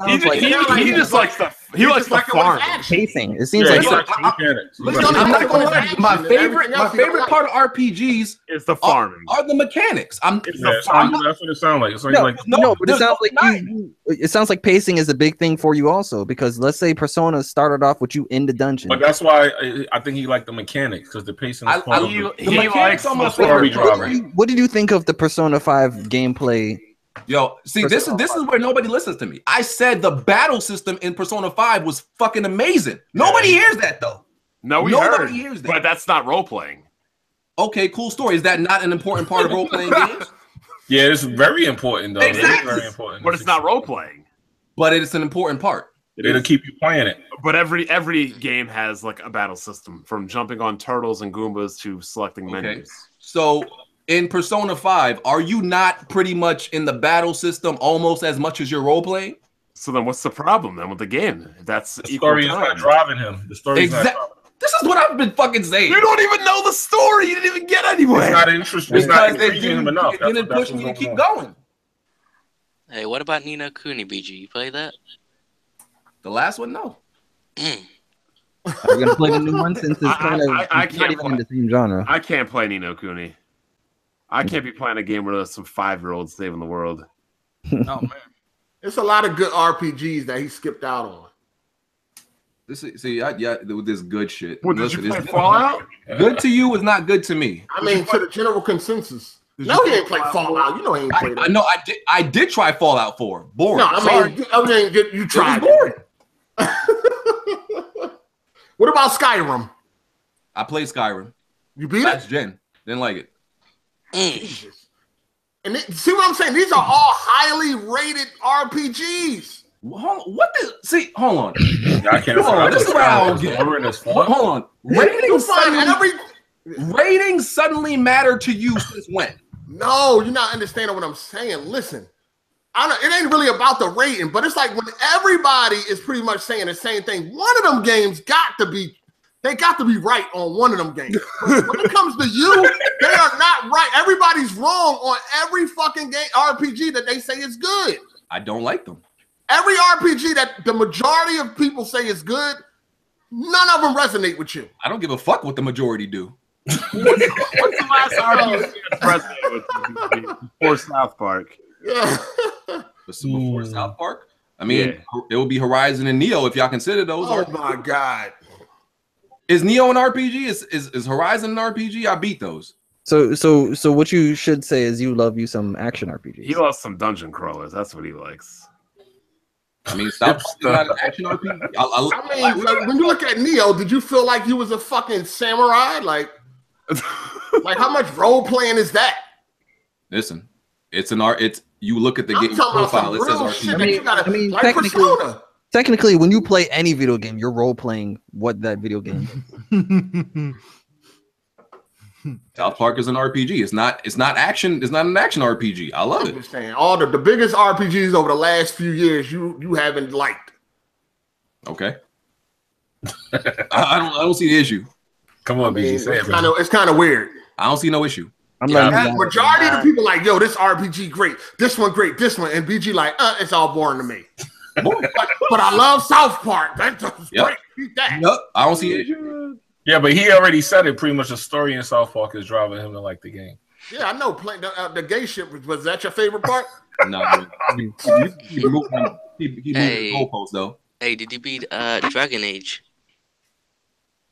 Speaker 5: He likes the farm.
Speaker 6: Pacing. It seems
Speaker 3: Yeah,
Speaker 6: like
Speaker 3: he likes mechanics.
Speaker 2: I'm not gonna lie. My favorite part of RPGs
Speaker 5: is the farming.
Speaker 2: Are the mechanics.
Speaker 3: That's what it sounds like. It's like
Speaker 6: no, but it sounds like it sounds like pacing is a big thing for you also, because let's say Persona started off with you in the dungeon.
Speaker 3: But that's why I think he liked the mechanics, because the pacing is part of
Speaker 5: he likes
Speaker 3: the story driver.
Speaker 6: What did you think of the Persona 5 gameplay?
Speaker 2: Yo, see, this is where nobody listens to me. I said the battle system in Persona 5 was fucking amazing. Nobody hears that though.
Speaker 5: Nobody hears that. But that's not role playing.
Speaker 2: Okay, cool story. Is that not an important part of role playing games?
Speaker 3: Yeah, it's very important though.
Speaker 2: Exactly.
Speaker 3: It is very important.
Speaker 5: But it's not role playing.
Speaker 2: But it's an important part.
Speaker 3: It'll keep you playing it.
Speaker 5: But every game has like a battle system, from jumping on turtles and Goombas to selecting menus.
Speaker 2: So in Persona 5, are you not pretty much in the battle system almost as much as you're role playing?
Speaker 5: So then what's the problem then with the game? That's
Speaker 3: the story is not driving him. The story is not driving him.
Speaker 2: This is what I've been fucking saying.
Speaker 5: You don't even know the story. You didn't even get anywhere.
Speaker 3: It's not interesting. It's not intriguing him enough.
Speaker 2: It didn't push me to keep going.
Speaker 1: Hey, what about Ni no Kuni, BG? You play that?
Speaker 2: The last one, no.
Speaker 6: Are we gonna play the new one since it's kind of not even in the same genre?
Speaker 5: I can't play Ni no Kuni. I can't be playing a game where there's some 5-year-olds saving the world.
Speaker 8: Oh man, there's a lot of good RPGs that he skipped out on.
Speaker 2: With this good shit.
Speaker 5: What, did you play Fallout?
Speaker 2: Good to you is not good to me.
Speaker 8: I mean, to the general consensus. No, he ain't played Fallout. You know he ain't played that.
Speaker 2: No, I did try Fallout 4. Boring.
Speaker 8: No, I mean, you tried.
Speaker 2: It was boring.
Speaker 8: What about Skyrim?
Speaker 2: I played Skyrim.
Speaker 8: You beat
Speaker 2: That's Jen. Didn't like it.
Speaker 8: Jesus. And see what I'm saying? These are all highly rated RPGs.
Speaker 2: Hold on.
Speaker 3: I can't.
Speaker 2: Hold on. This is where I don't get. Hold on. Ratings suddenly matter to you since when?
Speaker 8: No, you're not understanding what I'm saying. Listen, it ain't really about the rating, but it's like when everybody is pretty much saying the same thing. One of them games got to be right on one of them games. When it comes to you, they are not right. Everybody's wrong on every fucking game RPG that they say is good.
Speaker 2: I don't like them.
Speaker 8: Every RPG that the majority of people say is good, none of them resonate with you.
Speaker 2: I don't give a fuck what the majority do.
Speaker 5: What's the last RPG that resonated with you before South Park?
Speaker 8: Yeah.
Speaker 2: Before South Park? I mean, it would be Horizon and Neo if y'all consider those.
Speaker 8: Oh my god.
Speaker 2: Is Neo an RPG? Is Horizon an RPG? I beat those.
Speaker 6: So what you should say is you love you some action RPGs.
Speaker 5: He loves some dungeon crawlers. That's what he likes.
Speaker 2: I mean, stop not an action RPG.
Speaker 8: I mean, when you look at Neo, did you feel like you was a fucking samurai? Like how much role playing is that?
Speaker 2: Listen, it's an art. You look at the game profile. It says RPG.
Speaker 6: I mean, technically, when you play any video game, you're role playing what that video game.
Speaker 2: South Park is an RPG. It's not action. It's not an action RPG. I love it.
Speaker 8: Saying all the biggest RPGs over the last few years, you haven't liked.
Speaker 2: Okay. I don't see the issue.
Speaker 3: Come on, BG.
Speaker 8: It's kind of weird.
Speaker 2: I don't see no issue.
Speaker 8: Majority of the people like, yo, this RPG great, this one great, this one, and BG like, it's all boring to me. but I love South Park. That's great. Beat that.
Speaker 2: Yep. I don't see the issue.
Speaker 3: Yeah, but he already said it. Pretty much the story in South Park is driving him to like the game.
Speaker 8: Yeah, I know. Playing the gay shit was that your favorite part?
Speaker 2: No, keep moving the goalposts though.
Speaker 1: Hey, did you beat Dragon Age?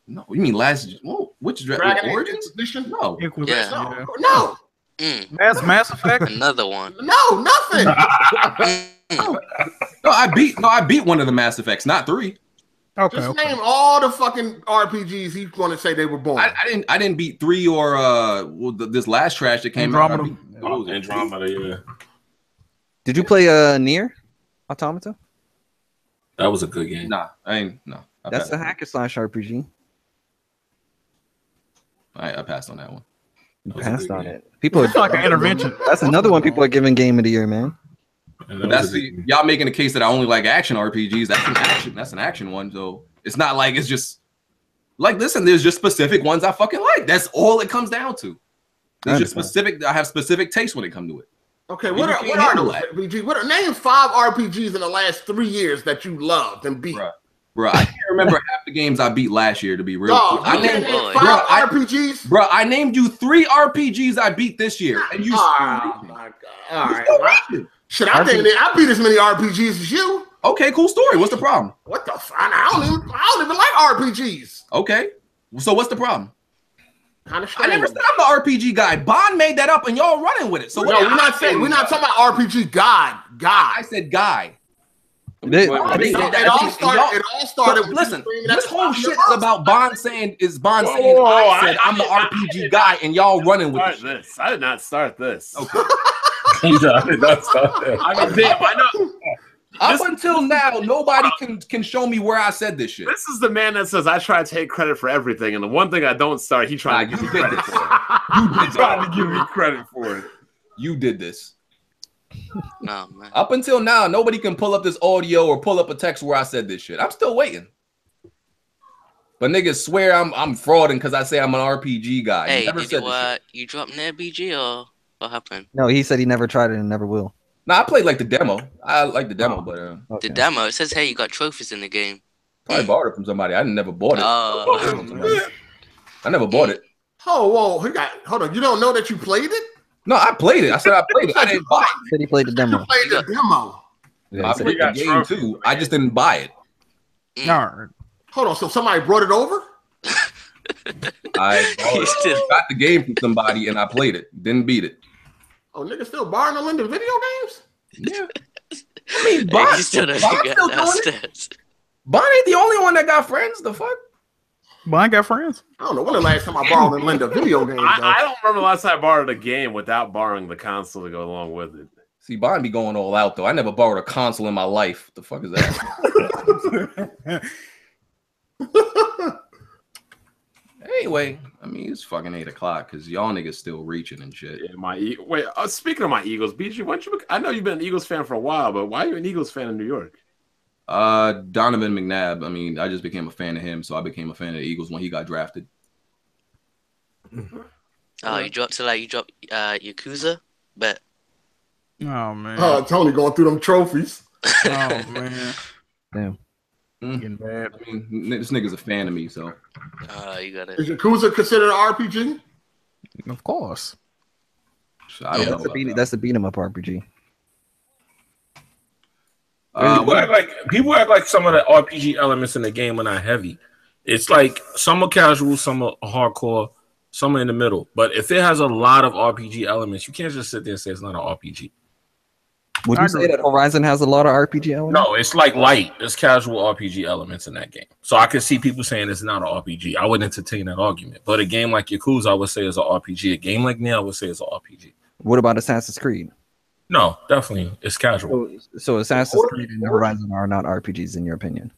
Speaker 2: No, you mean which
Speaker 8: Dragon
Speaker 2: Origins?
Speaker 8: Edition?
Speaker 2: No,
Speaker 1: Yeah.
Speaker 8: No.
Speaker 4: Mass Effect.
Speaker 1: Another one.
Speaker 8: No, nothing.
Speaker 2: No, I beat one of the Mass Effects, not 3.
Speaker 8: Okay. Just name all the fucking RPGs he's going to say they were born.
Speaker 2: I didn't beat 3 or this last trash that came out.
Speaker 3: Andromeda, yeah.
Speaker 6: Did you play Nier Automata?
Speaker 3: That was a good game.
Speaker 2: Nah, I ain't. No,
Speaker 6: that's a hacker slash RPG.
Speaker 2: I passed on that one.
Speaker 6: You passed on it. People
Speaker 4: it's like an intervention.
Speaker 6: That's another one people are giving game of the year, man.
Speaker 2: Y'all making the case that I only like action RPGs. That's an action one. So it's not like it's just like, listen, there's just specific ones I fucking like. That's all it comes down to. There's just specific. I have specific taste when it comes to it.
Speaker 8: Okay, what are those? BG? Name 5 RPGs in the last 3 years that you loved and beat.
Speaker 2: Bro, I can't remember half the games I beat last year. To be real,
Speaker 8: Dog,
Speaker 2: I
Speaker 8: you
Speaker 2: named
Speaker 8: can't name 5 RPGs.
Speaker 2: Bro, I named you 3 RPGs I beat this year, and you.
Speaker 8: Oh my god! All right, shit, I beat as many RPGs as you.
Speaker 2: Okay, cool story. What's the problem?
Speaker 8: What the fuck? I don't even like RPGs.
Speaker 2: Okay, so what's the problem?
Speaker 8: Kind of
Speaker 2: I
Speaker 8: strange.
Speaker 2: never said I'm the RPG guy. Bond made that up, and y'all running with it. So
Speaker 8: no, we're not talking about RPG God.
Speaker 2: I said guy.
Speaker 8: It all started.
Speaker 2: Listen, this whole shit is about Bond saying I said I'm the RPG guy, and y'all running with
Speaker 5: this. I did not start this.
Speaker 2: Okay.
Speaker 3: I did not start that.
Speaker 5: I mean, damn, I know.
Speaker 2: Up until now, nobody can show me where I said this shit.
Speaker 5: This is the man that says I try to take credit for everything, and the one thing I don't start, he trying to give me credit for it. You trying to give me credit for it.
Speaker 2: You did this.
Speaker 1: No, man.
Speaker 2: Up until now, nobody can pull up this audio or pull up a text where I said this shit. I'm still waiting. But niggas swear I'm frauding because I say I'm an RPG guy.
Speaker 1: Hey, did you drop near BG or what happened?
Speaker 6: No, he said he never tried it and never will.
Speaker 2: Nah, I played like the demo. I like the demo, but
Speaker 6: Okay.
Speaker 1: The demo, it says, hey, you got trophies in the game.
Speaker 2: I borrowed it from somebody. I never bought it.
Speaker 1: Oh.
Speaker 2: I never bought it.
Speaker 8: Oh, whoa, hold on. You don't know that you played it?
Speaker 2: No, I played it. I said I played it. I didn't buy it.
Speaker 6: He said he played the demo.
Speaker 8: You played the demo.
Speaker 6: Yeah,
Speaker 2: I played the game too. I just didn't buy it.
Speaker 4: All right.
Speaker 8: Hold on. So somebody brought it over?
Speaker 2: I got the game from somebody and I played it. Didn't beat it.
Speaker 8: Oh, niggas still borrowing them into video games?
Speaker 2: Yeah. I mean, Bond still doing it. Bond ain't the only one that got friends. The fuck?
Speaker 4: Bond got friends?
Speaker 8: I don't know. When the last time I borrowed and lent a video game?
Speaker 5: I don't remember the last time I borrowed a game without borrowing the console to go along with it.
Speaker 2: See, Bond be going all out though. I never borrowed a console in my life. The fuck is that? Anyway, I mean, it's fucking 8 o'clock because y'all niggas still reaching and shit.
Speaker 5: Yeah, wait. Speaking of my Eagles, BG, I know you've been an Eagles fan for a while, but why are you an Eagles fan in New York?
Speaker 2: Donovan McNabb. I mean, I just became a fan of him, so I became a fan of the Eagles when he got drafted.
Speaker 1: Oh, you dropped Yakuza? Bet.
Speaker 4: Oh man.
Speaker 8: Tony going through them trophies.
Speaker 4: Oh man.
Speaker 6: Damn.
Speaker 4: Getting bad.
Speaker 2: I mean, this nigga's a fan of me, so.
Speaker 1: You got it.
Speaker 8: Is Yakuza considered an RPG?
Speaker 4: Of course.
Speaker 2: I don't know.
Speaker 6: That's the beat 'em up RPG.
Speaker 3: People act like some of the RPG elements in the game are not heavy. It's like some are casual, some are hardcore, some are in the middle. But if it has a lot of RPG elements, you can't just sit there and say it's not an RPG.
Speaker 6: Would you say that Horizon has a lot of RPG elements?
Speaker 3: No, it's like light. There's casual RPG elements in that game. So I can see people saying it's not an RPG. I wouldn't entertain that argument. But a game like Yakuza, I would say is an RPG. A game like Nier, I would say is an RPG.
Speaker 6: What about Assassin's Creed?
Speaker 3: No, definitely. It's casual.
Speaker 6: So Assassin's Creed and Horizon are not RPGs in your opinion?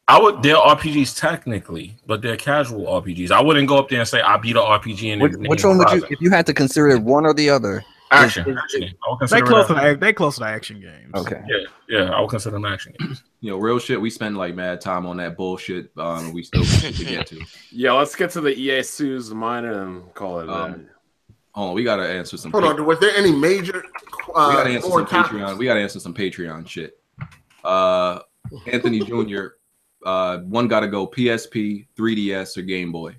Speaker 3: They're RPGs technically, but they're casual RPGs. I wouldn't go up there and say I beat an RPG in
Speaker 6: which one would you, if you had to consider one or the other?
Speaker 3: Action.
Speaker 4: They close to action games.
Speaker 6: Okay.
Speaker 3: Yeah, I would consider them action games.
Speaker 2: You know, real shit. We spend like mad time on that bullshit. We still got to get to.
Speaker 5: Yeah, let's get to the EA Sues minor and call it.
Speaker 2: Hold on, we gotta answer some.
Speaker 8: Hold on, was there any major?
Speaker 2: We gotta answer some Patreon. We gotta answer some Patreon shit. Anthony Jr. One gotta go PSP, 3DS, or Game Boy.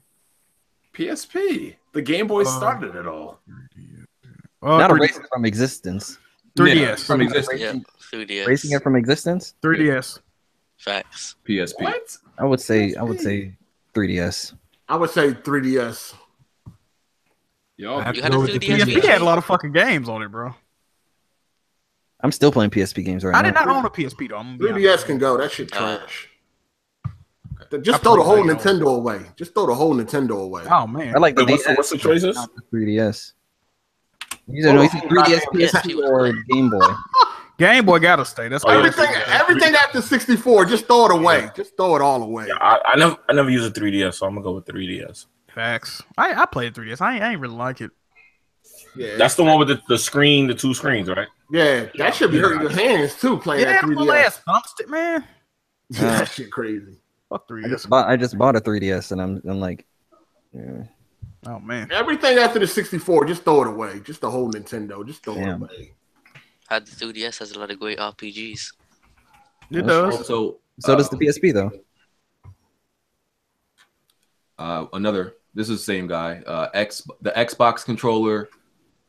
Speaker 5: PSP. The Game Boy started it all.
Speaker 6: Not erasing it from existence.
Speaker 4: 3DS.
Speaker 2: Yeah, from existence.
Speaker 1: Yeah, 3DS.
Speaker 6: Erasing it from existence?
Speaker 4: 3DS.
Speaker 1: Facts.
Speaker 2: PSP.
Speaker 5: What?
Speaker 6: I would say 3DS.
Speaker 8: I would say 3DS.
Speaker 5: Yo,
Speaker 1: you had a 3DS.
Speaker 4: PSP had a lot of fucking games on it, bro.
Speaker 6: I'm still playing PSP games right now.
Speaker 4: I did not own a PSP though.
Speaker 8: 3DS can go. That shit trash. Just throw the whole Nintendo away. Just throw the whole Nintendo away.
Speaker 4: Oh man.
Speaker 3: I like the what's the choices?
Speaker 6: 3DS. You know, 3DS, PSP, or Game Boy.
Speaker 4: Game Boy gotta stay. That's
Speaker 8: everything after 64. Just throw it away. Just throw it all away.
Speaker 3: Yeah, I never use a 3DS, so I'm gonna go with 3DS.
Speaker 4: Facts. I played 3DS. I ain't really like it.
Speaker 8: Yeah,
Speaker 3: that's the one with the screen, the 2 screens, right?
Speaker 8: Yeah, that should be hurting your hands too. Playing that 3DS,
Speaker 4: thumbstick, man.
Speaker 8: That shit crazy.
Speaker 4: Fuck 3DS.
Speaker 6: I just bought a 3DS, and I'm like, yeah.
Speaker 4: Oh man.
Speaker 8: Everything after the 64, just throw it away. Just the whole Nintendo, just throw it away.
Speaker 1: The 3DS has a lot of great RPGs.
Speaker 4: It does.
Speaker 2: So
Speaker 6: So does the PSP though.
Speaker 2: This is the same guy. The Xbox controller,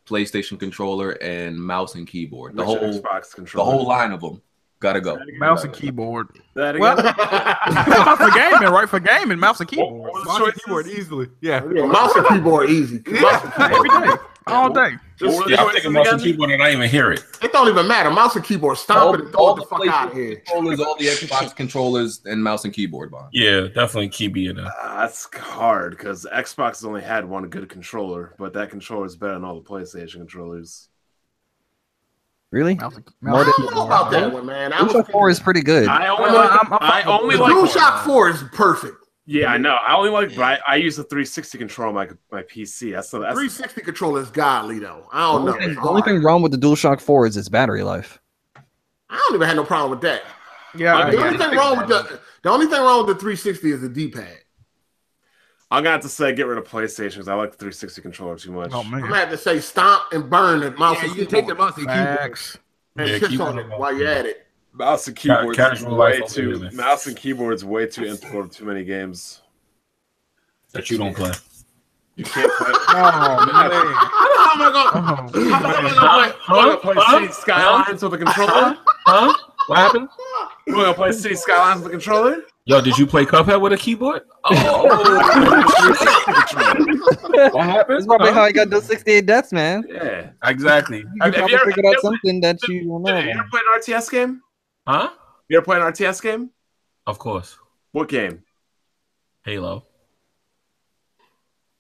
Speaker 2: PlayStation controller, and mouse and keyboard. The whole
Speaker 5: Xbox controller.
Speaker 2: The whole line of them gotta go.
Speaker 4: Mouse and keyboard.
Speaker 5: That
Speaker 4: Well,
Speaker 5: again?
Speaker 4: for gaming, right? For gaming, mouse and keyboard.
Speaker 7: Mouse and keyboard easily. Yeah.
Speaker 8: Mouse and keyboard easy. Mouse and keyboard.
Speaker 4: Every day, all day.
Speaker 3: Yeah, I'm thinking mouse and keyboard and I didn't even hear it.
Speaker 8: It don't even matter. Mouse and keyboard. Stop it and throw it the fuck out of here.
Speaker 2: Controllers, all the Xbox controllers, and mouse and keyboard. Bond.
Speaker 3: Yeah, definitely Key in there.
Speaker 5: That's hard because Xbox has only had one good controller, but that controller is better than all the PlayStation controllers.
Speaker 6: Really?
Speaker 4: Mouse and
Speaker 6: More
Speaker 8: I
Speaker 6: than
Speaker 8: don't know about that one, man.
Speaker 6: DualShock 4 is pretty good.
Speaker 5: I only like
Speaker 8: DualShock 4 is perfect.
Speaker 5: Yeah, I know. I only like, but I use the 360 control on my PC. That's
Speaker 8: 360 controller is godly though. I don't know.
Speaker 6: The only thing wrong with the DualShock 4 is its battery life.
Speaker 8: I don't even have no problem with that.
Speaker 4: Yeah.
Speaker 8: The only thing wrong with the 360 is the D-pad.
Speaker 5: I'm gonna have to say get rid of PlayStation because I like the 360 controller too much.
Speaker 4: Oh man.
Speaker 8: I'm gonna have to say stomp and burn the mouse and
Speaker 7: you
Speaker 8: keyboard.
Speaker 7: take the mouse and keyboard.
Speaker 4: Facts.
Speaker 8: And
Speaker 3: Yeah,
Speaker 8: kiss
Speaker 3: keyboard
Speaker 8: on it
Speaker 3: and
Speaker 8: while you're at it.
Speaker 5: Mouse and keyboard's
Speaker 3: Casual
Speaker 5: way
Speaker 3: life
Speaker 5: too.
Speaker 3: over there.
Speaker 5: Mouse and keyboard's way too integral to too many games.
Speaker 3: That you don't play.
Speaker 5: You can't play.
Speaker 4: Oh man.
Speaker 8: How am I gonna
Speaker 5: play City Skylines with a controller?
Speaker 3: Huh? What happened?
Speaker 5: You gonna play City Skylines with a controller?
Speaker 3: Yo, did you play Cuphead with a keyboard? What happened?
Speaker 6: That's probably how I got those 68 deaths, man.
Speaker 5: Yeah,
Speaker 3: Exactly.
Speaker 6: You probably figured out something that you don't know.
Speaker 5: You ever played an RTS game?
Speaker 3: Huh?
Speaker 5: You ever played an RTS game?
Speaker 3: Of course.
Speaker 5: What game?
Speaker 3: Halo.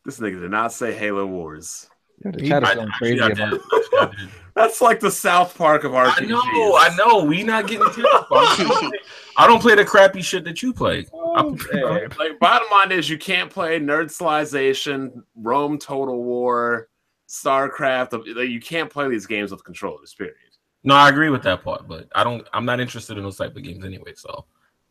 Speaker 5: This nigga did not say Halo Wars.
Speaker 6: Yo, the chat is going crazy
Speaker 3: I
Speaker 6: about
Speaker 3: did.
Speaker 6: it.
Speaker 5: That's like the South Park of RPGs.
Speaker 3: I know. We not getting to it. I don't play the crappy shit that you play.
Speaker 5: Hey, like bottom line is you can't play Nerdslization, Rome Total War, StarCraft. You can't play these games with controllers. Period.
Speaker 3: No, I agree with that part, but I'm not interested in those type of games anyway. So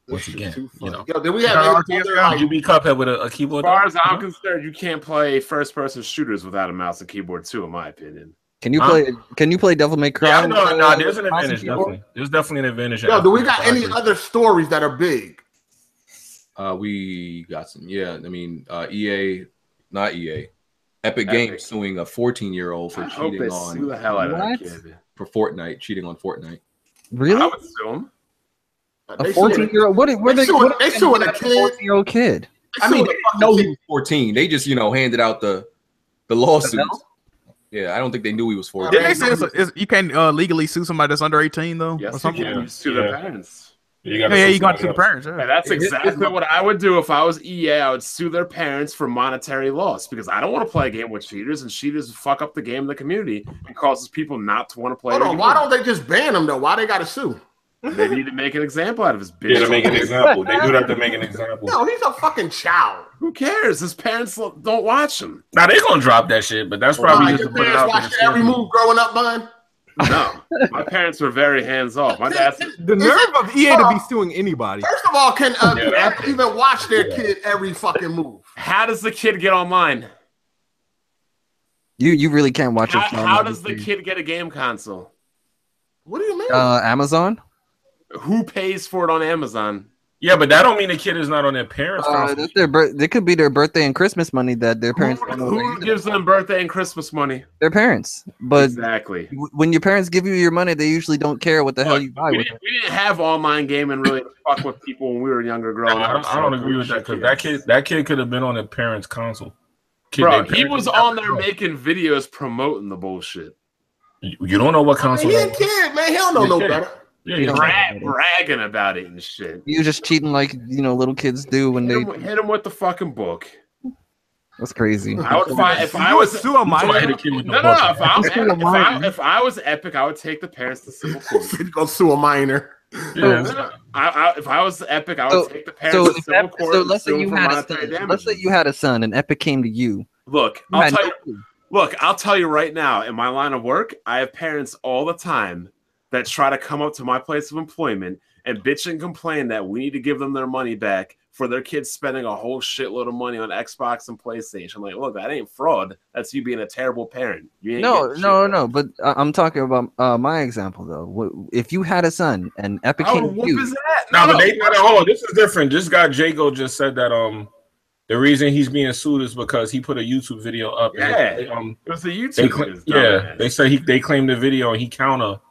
Speaker 3: once again, you know,
Speaker 8: Yo, did we have any other,
Speaker 3: would you be Cuphead with a keyboard?
Speaker 5: As far as I'm concerned, you can't play first-person shooters without a mouse and keyboard too, in my opinion.
Speaker 6: Can you play? Can you play Devil May Cry?
Speaker 3: Yeah, no. There's an advantage. Definitely, there's definitely an advantage.
Speaker 8: Yo, do we got any other stories that are big?
Speaker 2: We got some. Yeah, I mean, not EA, Epic Games suing a 14-year-old for cheating
Speaker 5: sue the hell out of that kid.
Speaker 2: for Fortnite, cheating on Fortnite.
Speaker 6: Really?
Speaker 5: I would sue him.
Speaker 6: A 14-year-old? What? They suing
Speaker 8: a kid.
Speaker 6: 14-year-old kid.
Speaker 2: I mean, they didn't know he was 14. They just, handed out the lawsuit. Yeah, I don't think they knew he was 14.
Speaker 4: Didn't they say you can't legally sue somebody that's under 18 though?
Speaker 5: Yes,
Speaker 4: or something?
Speaker 5: you can. You sue their parents.
Speaker 4: You got to sue the parents. Yeah.
Speaker 5: And that's exactly what I would do if I was EA. I would sue their parents for monetary loss because I don't want to play a game with cheaters, and cheaters fuck up the game in the community and causes people not to want to play.
Speaker 8: Hold on, why don't they just ban them though? Why they got to sue?
Speaker 5: They need to make an example out of his bitch.
Speaker 3: Yeah, to make an example. They do that to make an example.
Speaker 8: No, he's a fucking child.
Speaker 5: Who cares? His parents don't watch him.
Speaker 3: Now they're gonna drop that shit, but that's probably just
Speaker 8: your
Speaker 3: to put it
Speaker 8: parents
Speaker 3: out
Speaker 8: watched
Speaker 3: there.
Speaker 8: every move growing up, man.
Speaker 5: No, my parents were very hands off. My dad.
Speaker 7: The nerve of EA to be suing anybody.
Speaker 8: First of all, can parents even watch their kid every fucking move?
Speaker 5: How does the kid get online?
Speaker 6: You really can't watch it.
Speaker 5: How does the kid get a game console?
Speaker 8: What do you mean?
Speaker 6: Amazon.
Speaker 5: Who pays for it on Amazon?
Speaker 3: Yeah, but that don't mean the kid is not on their parents'
Speaker 6: That's they could be their birthday and Christmas money that their parents.
Speaker 5: Who gives them birthday and Christmas money?
Speaker 6: Their parents. But
Speaker 5: exactly.
Speaker 6: When your parents give you your money, they usually don't care what the hell you buy with it.
Speaker 5: We didn't have online gaming really to fuck with people when we were younger growing up.
Speaker 3: I don't agree with that because that kid could have been on their parents' console.
Speaker 5: Bro, he was on there making videos promoting the bullshit.
Speaker 3: You don't know what console.
Speaker 8: He a kid, man. He don't know no better.
Speaker 3: Yeah,
Speaker 5: bragging about it and shit.
Speaker 6: You just cheating like little kids do when they
Speaker 5: hit him with the fucking book.
Speaker 6: That's crazy.
Speaker 5: I would find if I was
Speaker 7: sue a minor.
Speaker 5: If I was Epic, I would take the parents to civil court.
Speaker 8: You go sue a minor.
Speaker 5: Yeah. If I was Epic, I would take the parents to civil court.
Speaker 6: So let's say you had a son. Let's say you had a son, and Epic came to you.
Speaker 5: Look, I'll tell you right now. In my line of work, I have parents all the time that try to come up to my place of employment and bitch and complain that we need to give them their money back for their kids spending a whole shitload of money on Xbox and PlayStation. Like, look, that ain't fraud. That's you being a terrible parent. You ain't
Speaker 6: No. But I'm talking about my example though. If you had a son and Epic came to you,
Speaker 5: is that?
Speaker 3: No, but hold on. This is different. This guy Jago just said that the reason he's being sued is because he put a YouTube video up.
Speaker 5: Yeah, it was a YouTube video.
Speaker 3: They say they claimed the video and he counter.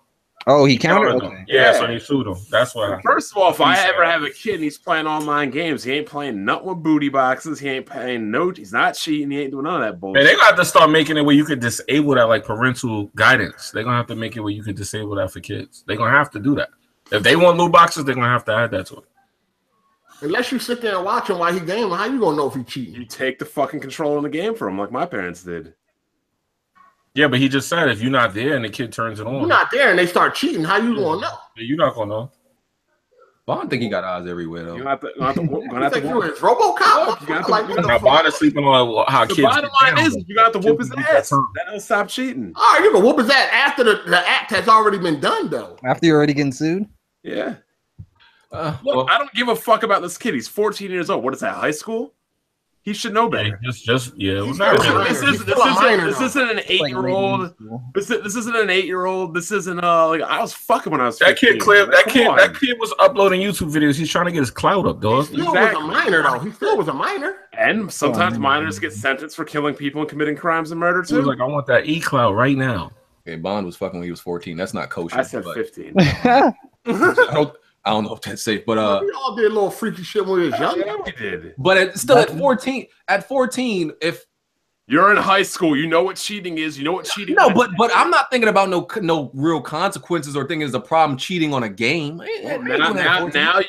Speaker 6: Oh, he countered. Okay.
Speaker 3: Yeah, so they sued him. That's why.
Speaker 5: First of all, if I ever have a kid and he's playing online games, he ain't playing nothing with booty boxes. He ain't playing he's not cheating. He ain't doing none of that bullshit.
Speaker 3: Man, they gonna have to start making it where you could disable that, like parental guidance. They're gonna have to make it where you could disable that for kids. They're gonna have to do that. If they want loot boxes, they're gonna have to add that to it.
Speaker 8: Unless you sit there and watch him while he gaming, how you gonna know if he cheating?
Speaker 5: You take the fucking control in the game from him, like my parents did.
Speaker 3: Yeah, but he just said if you're not there and the kid turns it on,
Speaker 8: you're not there and they start cheating, how you gonna know?
Speaker 3: You're not gonna know.
Speaker 2: Bond think he got eyes everywhere though.
Speaker 8: You have to RoboCop.
Speaker 3: Bond is sleeping on how kids.
Speaker 5: The bottom line is you got to whoop his ass. That don't stop cheating.
Speaker 8: All right, you can whoop his ass after the act has already been done though.
Speaker 6: After you're already getting sued.
Speaker 5: Yeah. Look, I don't give a fuck about this kid. He's 14 years old. What is that? High school? He should know better.
Speaker 3: This isn't an
Speaker 5: 8-year-old. This isn't an 8-year-old. This isn't like I was fucking when I was
Speaker 3: 15. That kid was uploading YouTube videos. He's trying to get his clout up, dog.
Speaker 8: He still was a minor though. He still was a minor.
Speaker 5: And sometimes minors get sentenced for killing people and committing crimes and murder too.
Speaker 3: He was like, I want that clout right now.
Speaker 2: Okay, Bond was fucking when he was 14. That's not kosher.
Speaker 5: I said 15.
Speaker 2: I don't know if that's safe, but
Speaker 8: we all did a little freaky shit when we was young.
Speaker 5: Yeah, we did.
Speaker 2: But at 14, if
Speaker 5: you're in high school, you know what cheating is. You know what cheating.
Speaker 2: No, but I'm not thinking about no real consequences or thinking it's a problem cheating on a game.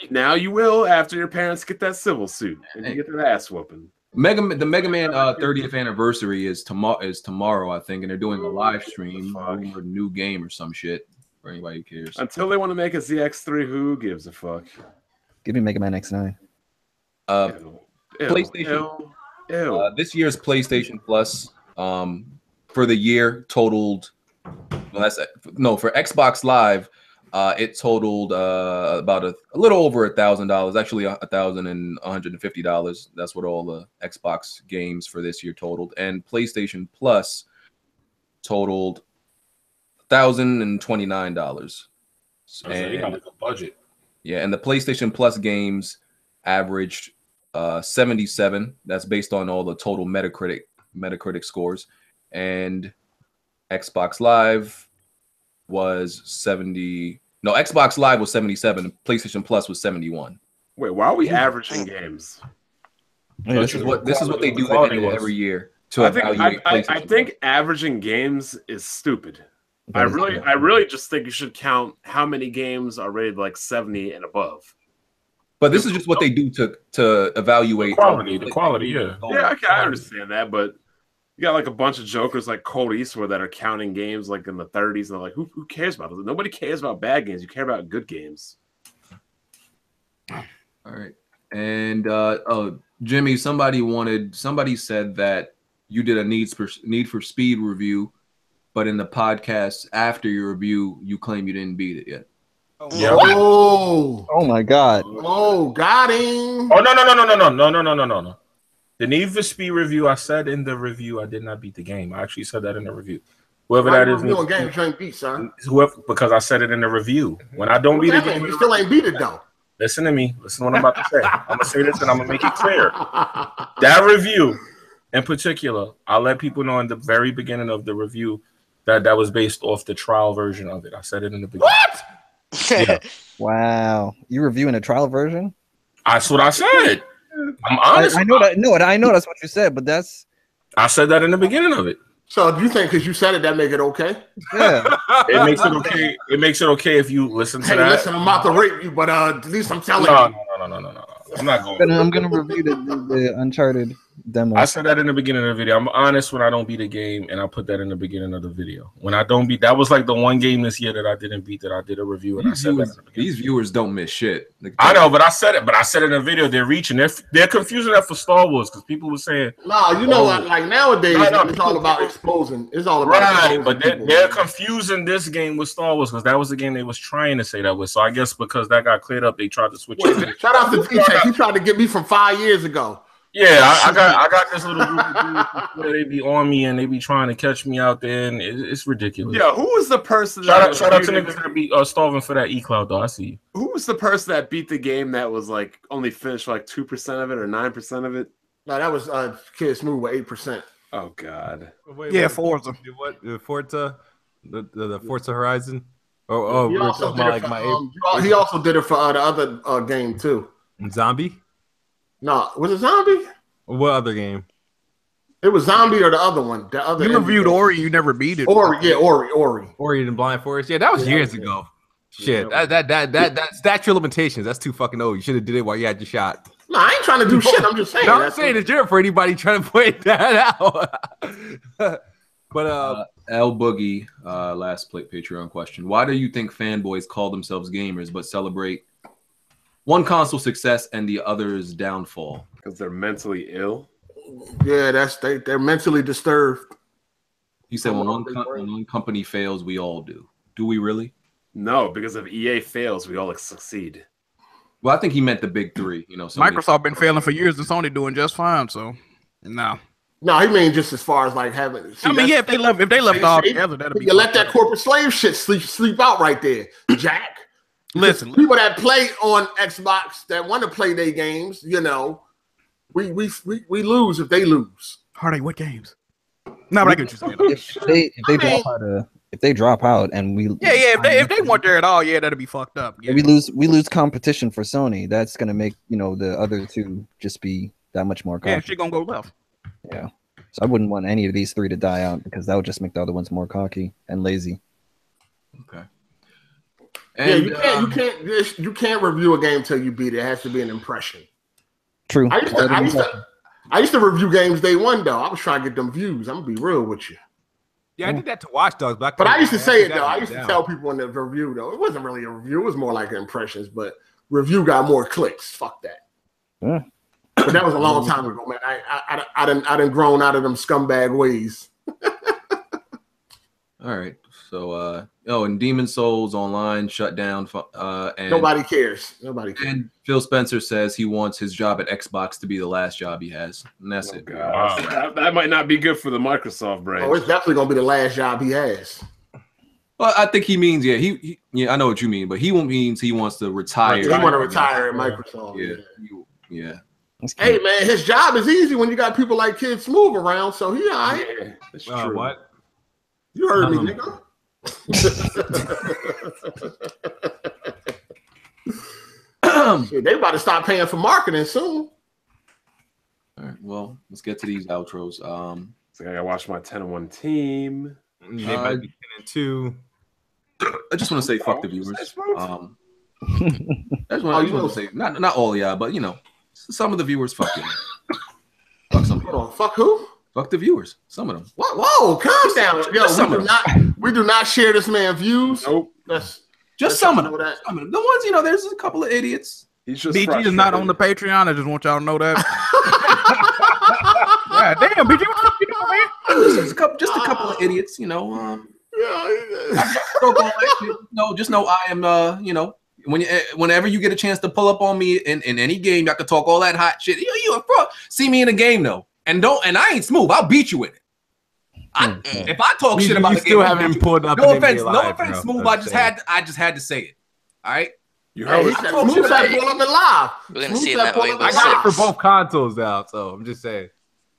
Speaker 5: Now you will after your parents get that civil suit and you get their ass whooping.
Speaker 2: The Mega Man 30th anniversary is tomorrow, I think, and they're doing a live stream or a new game or some shit. For anybody who cares.
Speaker 5: Until they want to make a ZX3, who gives a fuck?
Speaker 6: Give me Mega Man X9.
Speaker 2: PlayStation. This year's PlayStation Plus for the year totaled. For Xbox Live, it totaled about a little over $1,000. Actually, $1,150. That's what all the Xbox games for this year totaled, and PlayStation Plus totaled $1,029.
Speaker 3: And you got like a budget.
Speaker 2: Yeah, and the PlayStation Plus games averaged 77. That's based on all the total Metacritic scores. And Xbox Live was 70. No, Xbox Live was 77. PlayStation Plus was 71.
Speaker 5: Wait, why are we averaging games?
Speaker 2: This is what they do every year to evaluate.
Speaker 5: I think averaging games is stupid. I really just think you should count how many games are rated like 70 and above.
Speaker 2: But this is just what they do to evaluate
Speaker 3: the quality. Yeah,
Speaker 5: I understand that, but you got like a bunch of jokers like Colt Eastwood that are counting games like in the 30s, and they're like, who cares about those? Nobody cares about bad games. You care about good games.
Speaker 2: All right, and Jimmy, somebody said that you did a Need for Speed review. But in the podcast after your review, you claim you didn't beat it yet.
Speaker 6: Oh my God!
Speaker 8: Oh, got him!
Speaker 3: Oh no! The Need for Speed review, I said in the review, I did not beat the game. I actually said that in the review. Whoever that is, because I said it in the review. When I don't beat a game,
Speaker 8: you still ain't beat it though.
Speaker 3: Listen to me. Listen to what I'm about to say. I'm gonna say this and I'm gonna make it clear. That review, in particular, I'll let people know in the very beginning of the review. That was based off the trial version of it. I said it in the beginning.
Speaker 8: What?
Speaker 3: Yeah.
Speaker 6: Wow. You reviewing a trial version?
Speaker 3: That's what I said. I'm honest.
Speaker 6: I know that. No, I know that's what you said, but
Speaker 3: I said that in the beginning of it.
Speaker 8: So do you think because you said it that make it okay?
Speaker 6: Yeah.
Speaker 3: It makes it okay. It makes it okay if you listen to that.
Speaker 8: Listen, I'm about to rape you, but at least I'm telling you.
Speaker 3: No. I'm not going.
Speaker 6: I'm gonna review the Uncharted demo.
Speaker 3: I said that in the beginning of the video. I'm honest when I don't beat a game, and I put that in the beginning of the video. When I don't beat, that was like the one game this year that I didn't beat that I did a review, and I said that in the beginning.
Speaker 2: These viewers don't miss shit.
Speaker 3: I know, but I said it. But I said it in the video. They're reaching. They're confusing that for Star Wars because people were saying,
Speaker 8: "No, you know what? Like nowadays, it's all about exposing. It's all about
Speaker 3: right." But they're confusing this game with Star Wars because that was the game they was trying to say that with. So I guess because that got cleared up, they tried to switch.
Speaker 8: Shout out to DJ. He tried to get me from 5 years ago.
Speaker 3: Yeah, I got this little group of dudes where they be on me and they be trying to catch me out there, and it's ridiculous.
Speaker 5: Yeah, who was the person?
Speaker 3: Shout out to niggas that be starving for that E-Cloud though. I see you.
Speaker 5: Who was the person that beat the game that was like only finished like 2% of it or 9% of it?
Speaker 8: No, that was Kid Smooth with 8%.
Speaker 5: Oh God.
Speaker 4: Yeah, Forza.
Speaker 7: What? Forza? The Forza Horizon? Oh,
Speaker 8: he also did it for the other game too.
Speaker 7: Zombie?
Speaker 8: No, was it Zombie?
Speaker 7: What other game?
Speaker 8: It was Zombie or the other one. The other
Speaker 4: you reviewed Ori, you never beat it.
Speaker 8: Ori.
Speaker 7: Ori and Blind Forest. Yeah, that was years ago. Shit, that statute of limitations. That's too fucking old. You should have did it while you had your shot.
Speaker 8: No, I ain't trying to do shit. I'm just saying.
Speaker 7: No, I'm saying it's different for anybody trying to point that out. But
Speaker 2: L Boogie, last plate Patreon question. Why do you think fanboys call themselves gamers but celebrate one console success and the other's downfall?
Speaker 5: Because they're mentally ill.
Speaker 8: Yeah, they're mentally disturbed.
Speaker 2: He said when one company fails, we all do. Do we really?
Speaker 5: No, because if EA fails, we all succeed.
Speaker 2: Well, I think he meant the big three. You know,
Speaker 4: Microsoft been failing for years and Sony doing just fine. So no.
Speaker 8: No, he mean just as far as like having. See,
Speaker 4: I mean, yeah, if they left all together, that'd be.
Speaker 8: You let that corporate slave shit sleep out right there, Jack.
Speaker 4: Listen,
Speaker 8: people that play on Xbox that want to play their games, you know, we lose if they lose.
Speaker 4: Heartache, what games? No, but I get you saying.
Speaker 6: If they drop out and we
Speaker 4: if they weren't there at all, yeah, that'd be fucked up. Yeah.
Speaker 6: We lose competition for Sony. That's gonna make the other two just be that much more.
Speaker 4: Yeah, she gonna go left.
Speaker 6: Yeah, so I wouldn't want any of these three to die out because that would just make the other ones more cocky and lazy.
Speaker 2: Okay.
Speaker 8: And, you can't review a game till you beat it. It has to be an impression.
Speaker 6: True.
Speaker 8: I used to review games day one though. I was trying to get them views. I'm gonna be real with you.
Speaker 7: Yeah, I did that to Watch Dogs,
Speaker 8: but I used to say it though. I used to tell people in the review though. It wasn't really a review. It was more like impressions. But review got more clicks. Fuck that.
Speaker 6: Yeah.
Speaker 8: But that was a long time ago, man. I done grown out of them scumbag ways.
Speaker 2: All right. So, and Demon Souls Online shut down. And
Speaker 8: nobody cares. Nobody cares.
Speaker 2: And Phil Spencer says he wants his job at Xbox to be the last job he has. And that's it.
Speaker 5: Wow. That might not be good for the Microsoft brand.
Speaker 8: Oh, it's definitely going to be the last job he has.
Speaker 2: Well, I think he means, yeah, I know what you mean, but he means he wants to retire.
Speaker 8: He want to retire at Microsoft.
Speaker 2: Yeah.
Speaker 8: Hey, man, his job is easy when you got people like Kid Smooth around, so he all right.
Speaker 5: Yeah, that's true.
Speaker 7: What?
Speaker 8: You heard me, nigga. Shit, they about to stop paying for marketing soon.
Speaker 2: All right, well, let's get to these outros.
Speaker 5: So I gotta watch my 10-1 team.
Speaker 7: They might be 10-2.
Speaker 2: I just want to say fuck the viewers. I just want to say not all y'all, but some of the viewers fuck you. Fuck some people.
Speaker 8: Fuck who?
Speaker 2: Fuck the viewers. Some of them.
Speaker 8: What? Whoa, calm down. Yo, we do not share this man's views.
Speaker 5: Nope.
Speaker 2: Just some of them. Some of them. The ones, there's a couple of idiots.
Speaker 5: He's just
Speaker 4: BG is not on the Patreon. I just want y'all to know that. Yeah, damn, BG, what you doing, man?
Speaker 2: Just a couple of idiots, just know I am, whenever you get a chance to pull up on me in any game, y'all can talk all that hot shit. You a fraud. See me in a game though, and I ain't smooth. I'll beat you in it. If I talk shit about the game,
Speaker 7: still haven't pulled up.
Speaker 2: No offense, smooth. I just had to say it. All right.
Speaker 8: You heard it. Smooth said pull up and live.
Speaker 1: We're gonna see it that way.
Speaker 7: I got it for both consoles now, so I'm just saying.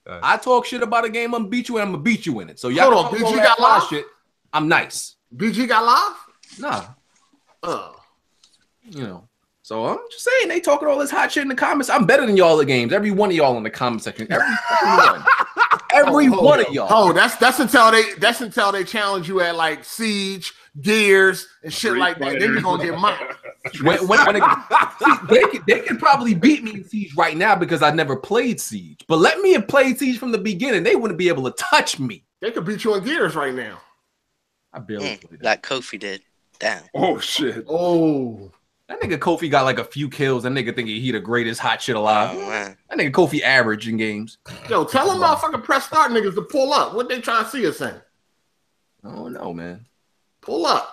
Speaker 2: I talk shit about a game, I'm gonna beat you, and I'm gonna beat you in it. So y'all
Speaker 8: hold on, BG got live
Speaker 2: shit. I'm nice.
Speaker 8: BG got live?
Speaker 2: Nah. So I'm just saying they talking all this hot shit in the comments. I'm better than y'all at games. Every one of y'all in the comment section. Every one of y'all.
Speaker 8: Oh, that's until they challenge you at like Siege, Gears, and shit like that. Then you're gonna get mocked.
Speaker 2: They can probably beat me in Siege right now because I never played Siege. But let me have played Siege from the beginning. They wouldn't be able to touch me.
Speaker 8: They could beat you in Gears right now.
Speaker 2: I barely played that.
Speaker 1: Like Kofi did. Damn.
Speaker 5: Oh shit.
Speaker 8: Oh.
Speaker 2: That nigga Kofi got like a few kills. That nigga thinking he the greatest hot shit alive.
Speaker 1: Oh, man.
Speaker 2: That nigga Kofi average in games.
Speaker 8: Yo, tell them motherfucking press start niggas to pull up. What they trying to see us in?
Speaker 2: I don't know, man.
Speaker 8: Pull up.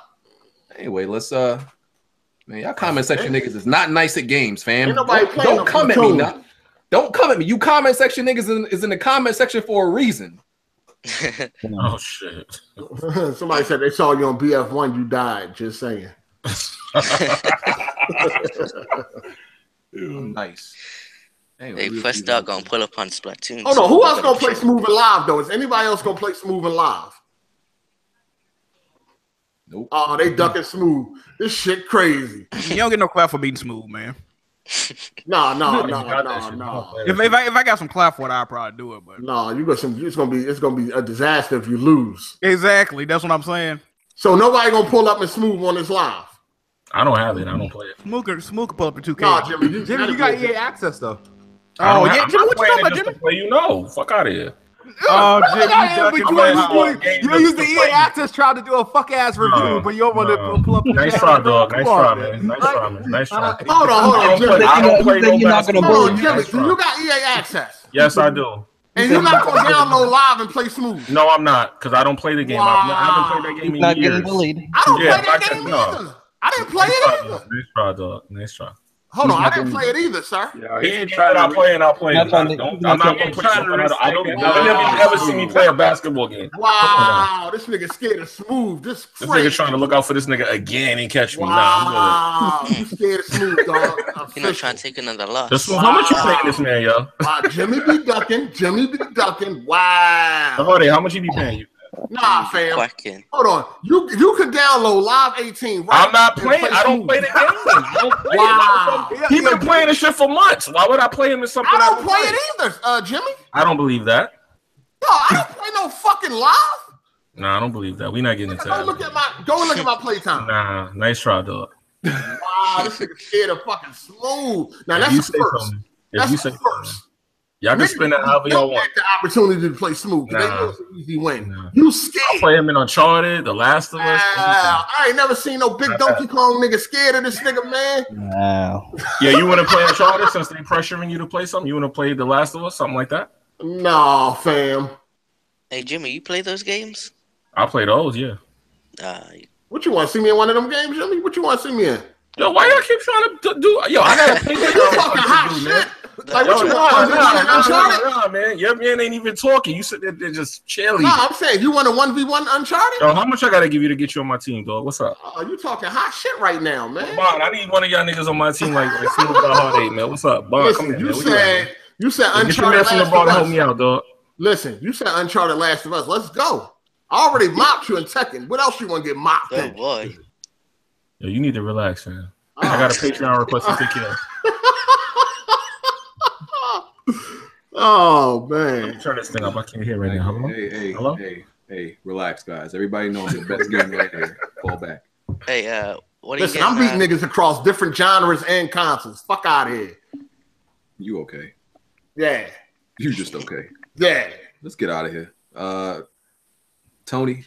Speaker 2: Anyway, let's man, y'all comment section niggas is not nice at games, fam.
Speaker 8: Ain't nobody playing
Speaker 2: Don't come at me now. Don't come at me. You comment section niggas is in the comment section for a reason.
Speaker 3: Oh shit.
Speaker 8: Somebody said they saw you on BF1, you died. Just saying.
Speaker 2: Nice. Anyway,
Speaker 1: Hey, press start gonna pull up on Splatoon.
Speaker 8: Oh no, who else gonna play Smooth and Live though? Is anybody else gonna play Smooth and Live?
Speaker 2: Nope.
Speaker 8: Oh, they ducking Smooth. This shit crazy.
Speaker 4: You don't get no clap for beating Smooth, man.
Speaker 8: No.
Speaker 4: If I got some clap for it, I'll probably do it. But
Speaker 8: no, you got some. It's gonna be a disaster if you lose.
Speaker 4: exactly, that's what I'm saying.
Speaker 8: So nobody gonna pull up and Smooth on this live.
Speaker 3: I don't have it. I don't play it.
Speaker 4: Smooth can pull up in 2K.
Speaker 8: Nah, Jimmy,
Speaker 7: You got EA access though.
Speaker 4: Oh yeah, Jimmy, what you talking about, Jimmy?
Speaker 3: Play, you know, fuck out of here.
Speaker 7: Oh, Jimmy,
Speaker 3: games
Speaker 7: you used the
Speaker 3: just
Speaker 7: EA
Speaker 3: to play.
Speaker 7: access tried to do a fuck ass review, but you don't want to pull up.
Speaker 3: Nice try, dog. Nice try, man. Nice try, man. Nice try.
Speaker 8: Hold on, Jimmy.
Speaker 3: I don't play no basketball.
Speaker 8: Hold on, Jimmy. Do you got EA access?
Speaker 3: Yes, I do.
Speaker 8: And you're not gonna download live and play Smooth?
Speaker 3: No, I'm not, because I don't play the game.
Speaker 8: Wow.
Speaker 3: I haven't played that game in
Speaker 6: Not
Speaker 3: years.
Speaker 6: getting bullied.
Speaker 8: I don't
Speaker 3: Yeah,
Speaker 8: play that game either. I didn't play it either.
Speaker 3: Nice try, dog. Nice try.
Speaker 8: Hold on, I didn't play it either, sir.
Speaker 5: Yeah,
Speaker 3: He ain't trying to play, and I'll play.
Speaker 6: Not trying to-
Speaker 3: I'm not gonna put something out. I don't. You never see me play a basketball game.
Speaker 8: Wow, this nigga scared of Smooth. This
Speaker 3: This
Speaker 8: crazy.
Speaker 3: nigga trying to look out for this nigga again and catch me. Nah,
Speaker 8: Wow, you scared of Smooth, dog.
Speaker 1: You're not trying to take another loss.
Speaker 3: I'm good. How much you paying this man, yo?
Speaker 8: Wow, Jimmy be ducking. Wow.
Speaker 3: Hold on, how much he be paying you?
Speaker 8: Nah, fam.
Speaker 1: Quacking.
Speaker 8: Hold on. You can download Live 18. Right?
Speaker 3: I'm not playing.
Speaker 8: And
Speaker 3: I don't
Speaker 8: Smooth.
Speaker 3: play the game. I don't play
Speaker 8: Wow.
Speaker 3: it. He been playing this shit for months. Why would I play him in something?
Speaker 8: I don't play it either, Jimmy.
Speaker 3: I don't believe that.
Speaker 8: No, I don't play no fucking Live.
Speaker 3: Nah, I don't believe that. We not getting into
Speaker 8: Go
Speaker 3: that.
Speaker 8: look at my playtime.
Speaker 3: Nah, nice try, dog.
Speaker 8: Wow, this nigga scared of fucking Smooth. Now
Speaker 3: If
Speaker 8: that's
Speaker 3: you
Speaker 8: the
Speaker 3: say
Speaker 8: first.
Speaker 3: something,
Speaker 8: That's
Speaker 3: if you
Speaker 8: the
Speaker 3: say
Speaker 8: first.
Speaker 3: something, y'all can spend that however y'all want.
Speaker 8: The opportunity to play Smooth. They
Speaker 3: Nah.
Speaker 8: know it's an easy win.
Speaker 3: Nah.
Speaker 8: You
Speaker 3: I
Speaker 8: scared.
Speaker 3: play him in Uncharted, The Last of Us.
Speaker 8: Wow, I ain't never seen no big Donkey Kong nigga scared of this nigga, man.
Speaker 6: Wow.
Speaker 3: Yeah, you want to play Uncharted since they pressuring you to play something? You want to play The Last of Us, something like that?
Speaker 8: Nah, fam.
Speaker 1: Hey, Jimmy, you play those games?
Speaker 3: I play those, yeah.
Speaker 8: What you want to see me in one of them games, Jimmy? What you want to see me in?
Speaker 3: Yo, why y'all keep trying to do? Yo, I gotta pay
Speaker 8: You talking hot shit. Like, what you want? Uncharted?
Speaker 3: Nah, man. Your man ain't even talking. You sit there just chilling.
Speaker 8: No, I'm saying you want a 1v1 Uncharted?
Speaker 3: Yo, how much I gotta give you to get you on my team, dog? What's up?
Speaker 8: Oh, you talking hot shit right now, man.
Speaker 3: Bond, I need one of y'all niggas on my team like Smooth got Heartache, man. What's up, Bond? Come
Speaker 8: Listen,
Speaker 3: here, man.
Speaker 8: you said
Speaker 3: Get your man
Speaker 8: Uncharted
Speaker 3: from the
Speaker 8: Last
Speaker 3: bar to
Speaker 8: of
Speaker 3: help me
Speaker 8: Us.
Speaker 3: out, dog.
Speaker 8: Listen, you said Uncharted Last of Us. Let's go. I already mopped you in Tekken. What else you want to get mopped
Speaker 1: Oh
Speaker 8: in?
Speaker 1: boy.
Speaker 3: Yo, you need to relax, man. I got a Patreon request to take care of.
Speaker 8: Oh, man.
Speaker 3: Turn this thing up. I can't hear right now. Hello? Hello?
Speaker 2: Hey, relax, guys. Everybody knows the best game right here. Fall back.
Speaker 1: Hey, what are
Speaker 8: Listen,
Speaker 1: you
Speaker 8: I'm
Speaker 1: getting?
Speaker 8: beating niggas across different genres and consoles. Fuck out of here.
Speaker 2: You okay?
Speaker 8: Yeah.
Speaker 2: You just okay.
Speaker 8: Yeah.
Speaker 2: Let's get out of here. Tony.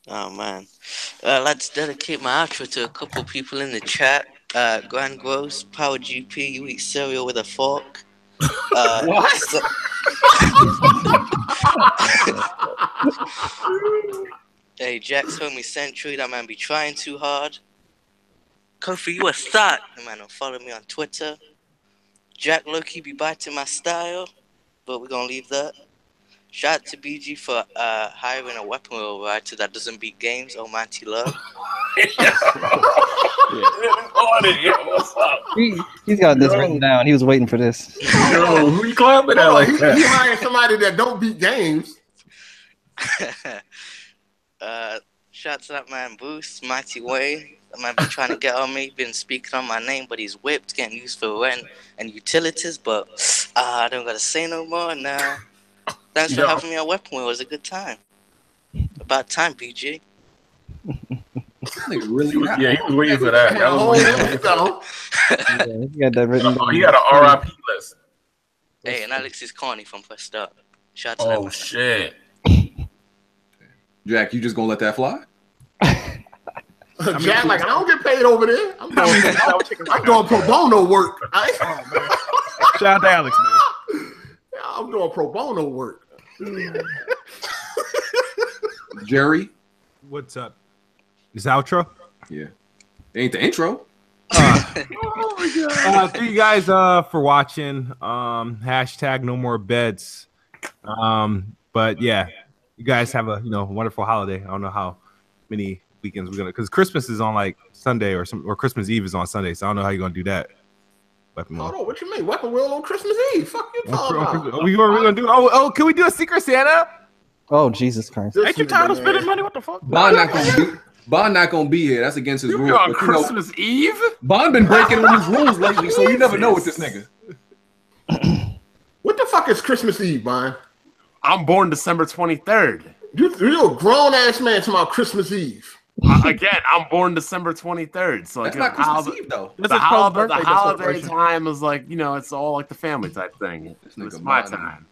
Speaker 1: Oh man, let's dedicate my outro to a couple people in the chat. Grand Gross, Power GP, you eat cereal with a fork.
Speaker 8: What?
Speaker 1: Hey, Jack's homie Century, that man be trying too hard. Kofi, you a thought. That man don't follow me on Twitter. Jack Loki be biting my style, but we're gonna leave that. Shout out to BG for hiring a weapon writer that doesn't beat games. Oh, Manty Love.
Speaker 6: He's got this written down. He was waiting for this.
Speaker 3: Yo, who you clapping at like
Speaker 8: He
Speaker 3: that?
Speaker 8: hiring somebody that don't beat games.
Speaker 1: Shout out to that man Bruce, Mighty Wayne. That man been trying to get on me, been speaking on my name, but he's whipped, getting used for rent and utilities. But I don't gotta say no more now. Thanks for having me on Weapon Wheel. It was a good time. About time, BG.
Speaker 2: Nigga really not.
Speaker 3: Yeah, he was waiting for that. That was waiting.
Speaker 6: Yeah, he got that written down.
Speaker 3: He got an RIP list.
Speaker 1: Hey, and Alex is Carney from First Start. Shout out to
Speaker 3: Oh
Speaker 1: them.
Speaker 3: shit.
Speaker 2: Jack, you just gonna let that fly?
Speaker 8: Jack, like I don't get paid over there. I'm doing pro bono work.
Speaker 4: Shout out to Alex, man.
Speaker 8: I'm doing pro bono work.
Speaker 2: Jerry?
Speaker 7: What's up? This outro?
Speaker 2: Yeah. Ain't the intro.
Speaker 7: Thank you guys for watching. Hashtag no more beds. But yeah, you guys have a wonderful holiday. I don't know how many weekends we're gonna, because Christmas is on like Sunday or Christmas Eve is on Sunday, so I don't know how you're gonna do that.
Speaker 8: Hold on, what you mean? Weapon Wheel on Christmas Eve? Fuck you talking about?
Speaker 7: We're gonna do. Oh, can we do a Secret Santa?
Speaker 6: Oh, Jesus Christ!
Speaker 4: Ain't you tired of spending money? What the fuck?
Speaker 2: Bond not gonna be here. That's against his rules.
Speaker 3: On Christmas Eve?
Speaker 2: Bond been breaking all these rules lately, so you never know with this nigga.
Speaker 8: What the fuck is Christmas Eve, Bond?
Speaker 5: I'm born December 23rd.
Speaker 8: You're a grown ass man talking about Christmas Eve.
Speaker 5: Again, I'm born December 23rd. So
Speaker 2: That's
Speaker 5: like
Speaker 2: not Christmas Eve though.
Speaker 5: The holiday time is like, it's all like the family type thing. It's my time.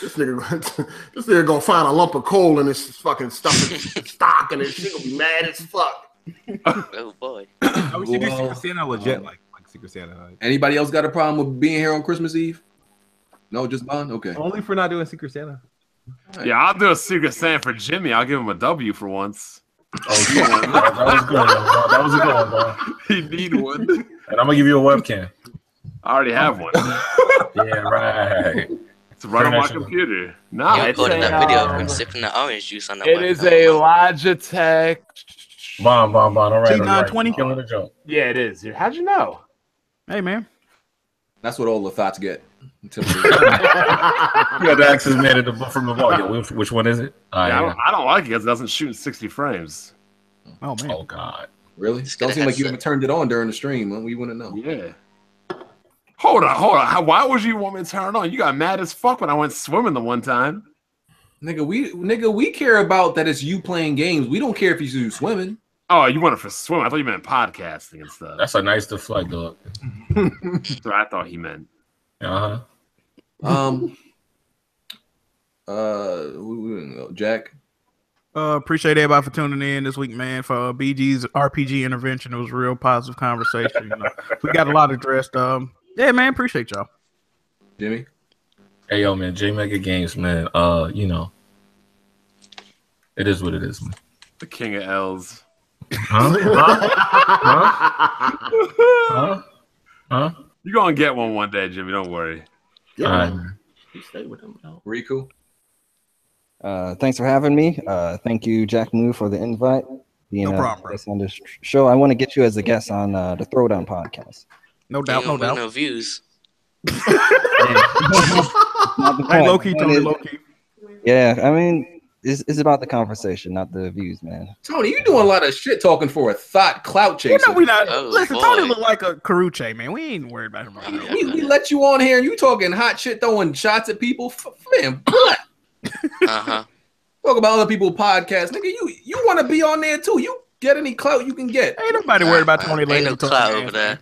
Speaker 8: This nigga gonna find a lump of coal in his fucking stuff in stock, and his shit gonna be mad as fuck.
Speaker 1: Oh boy.
Speaker 7: We should do Secret Santa legit, like Secret Santa.
Speaker 2: Anybody else got a problem with being here on Christmas Eve? No, just Bond? Okay.
Speaker 7: Only for not doing Secret Santa.
Speaker 2: Right.
Speaker 5: Yeah, I'll do a Secret Santa for Jimmy. I'll give him a W for once.
Speaker 3: Oh, yeah, that was good. That was a good one, bro.
Speaker 5: He need one.
Speaker 3: And I'm gonna give you a webcam.
Speaker 5: I already have one.
Speaker 3: Yeah, right.
Speaker 5: It's right on my computer. No,
Speaker 1: You
Speaker 5: it's
Speaker 1: recorded that video of him sipping the orange juice on that.
Speaker 5: It is a Logitech.
Speaker 3: Bomb. All right.
Speaker 4: T920.
Speaker 3: Killing the joke.
Speaker 5: Yeah, it is. How'd you know?
Speaker 4: Hey, man.
Speaker 2: That's what all the thoughts get.
Speaker 3: You got the access man at the from the ball. Yeah, which one is it?
Speaker 5: I don't like it because it doesn't shoot in 60 frames.
Speaker 4: Oh man.
Speaker 3: Oh god.
Speaker 2: Really? Don't seem like you haven't turned it on during the stream. Huh? We wouldn't know.
Speaker 5: Yeah. Hold on. Why would you want me to turn it on? You got mad as fuck when I went swimming the one time.
Speaker 2: Nigga, we care about that it's you playing games. We don't care if you swimming.
Speaker 5: Oh, you want it for swimming? I thought you meant podcasting and stuff.
Speaker 3: That's a nice deflect, dog.
Speaker 5: That's what I thought he meant.
Speaker 2: Jack.
Speaker 4: Appreciate everybody for tuning in this week, man. For BG's RPG intervention, it was a real positive conversation. We got a lot addressed. Yeah, man, appreciate y'all.
Speaker 2: Jimmy.
Speaker 3: Hey, yo, man, J Mega Games, man. It is what it is, man.
Speaker 5: The king of L's.
Speaker 3: Huh?
Speaker 5: You're gonna get one day, Jimmy. Don't worry.
Speaker 8: You stay with him.
Speaker 2: Riku.
Speaker 6: Thanks for having me. Thank you, Jack Moo, for the invite.
Speaker 4: No problem.
Speaker 6: On this show, I want to get you as a guest on the Throwdown podcast.
Speaker 4: No doubt, no doubt.
Speaker 1: No views.
Speaker 4: Hey, low key, Tony, low key.
Speaker 6: Yeah, I mean, it's about the conversation, not the views, man.
Speaker 2: Tony, you doing a lot of shit talking for a thought clout chaser.
Speaker 4: You know we not.
Speaker 1: Oh,
Speaker 4: listen,
Speaker 1: boy.
Speaker 4: Tony look like a Karuche, man. We ain't worried about him right now.
Speaker 2: We let you on here and you talking hot shit, throwing shots at people. Fam, what?
Speaker 1: Uh-huh.
Speaker 2: Talk about other people's podcasts. Nigga, you want to be on there too. You get any clout you can get.
Speaker 4: Ain't nobody worried about Tony
Speaker 1: Ain't
Speaker 4: Lane.
Speaker 1: no clout over there.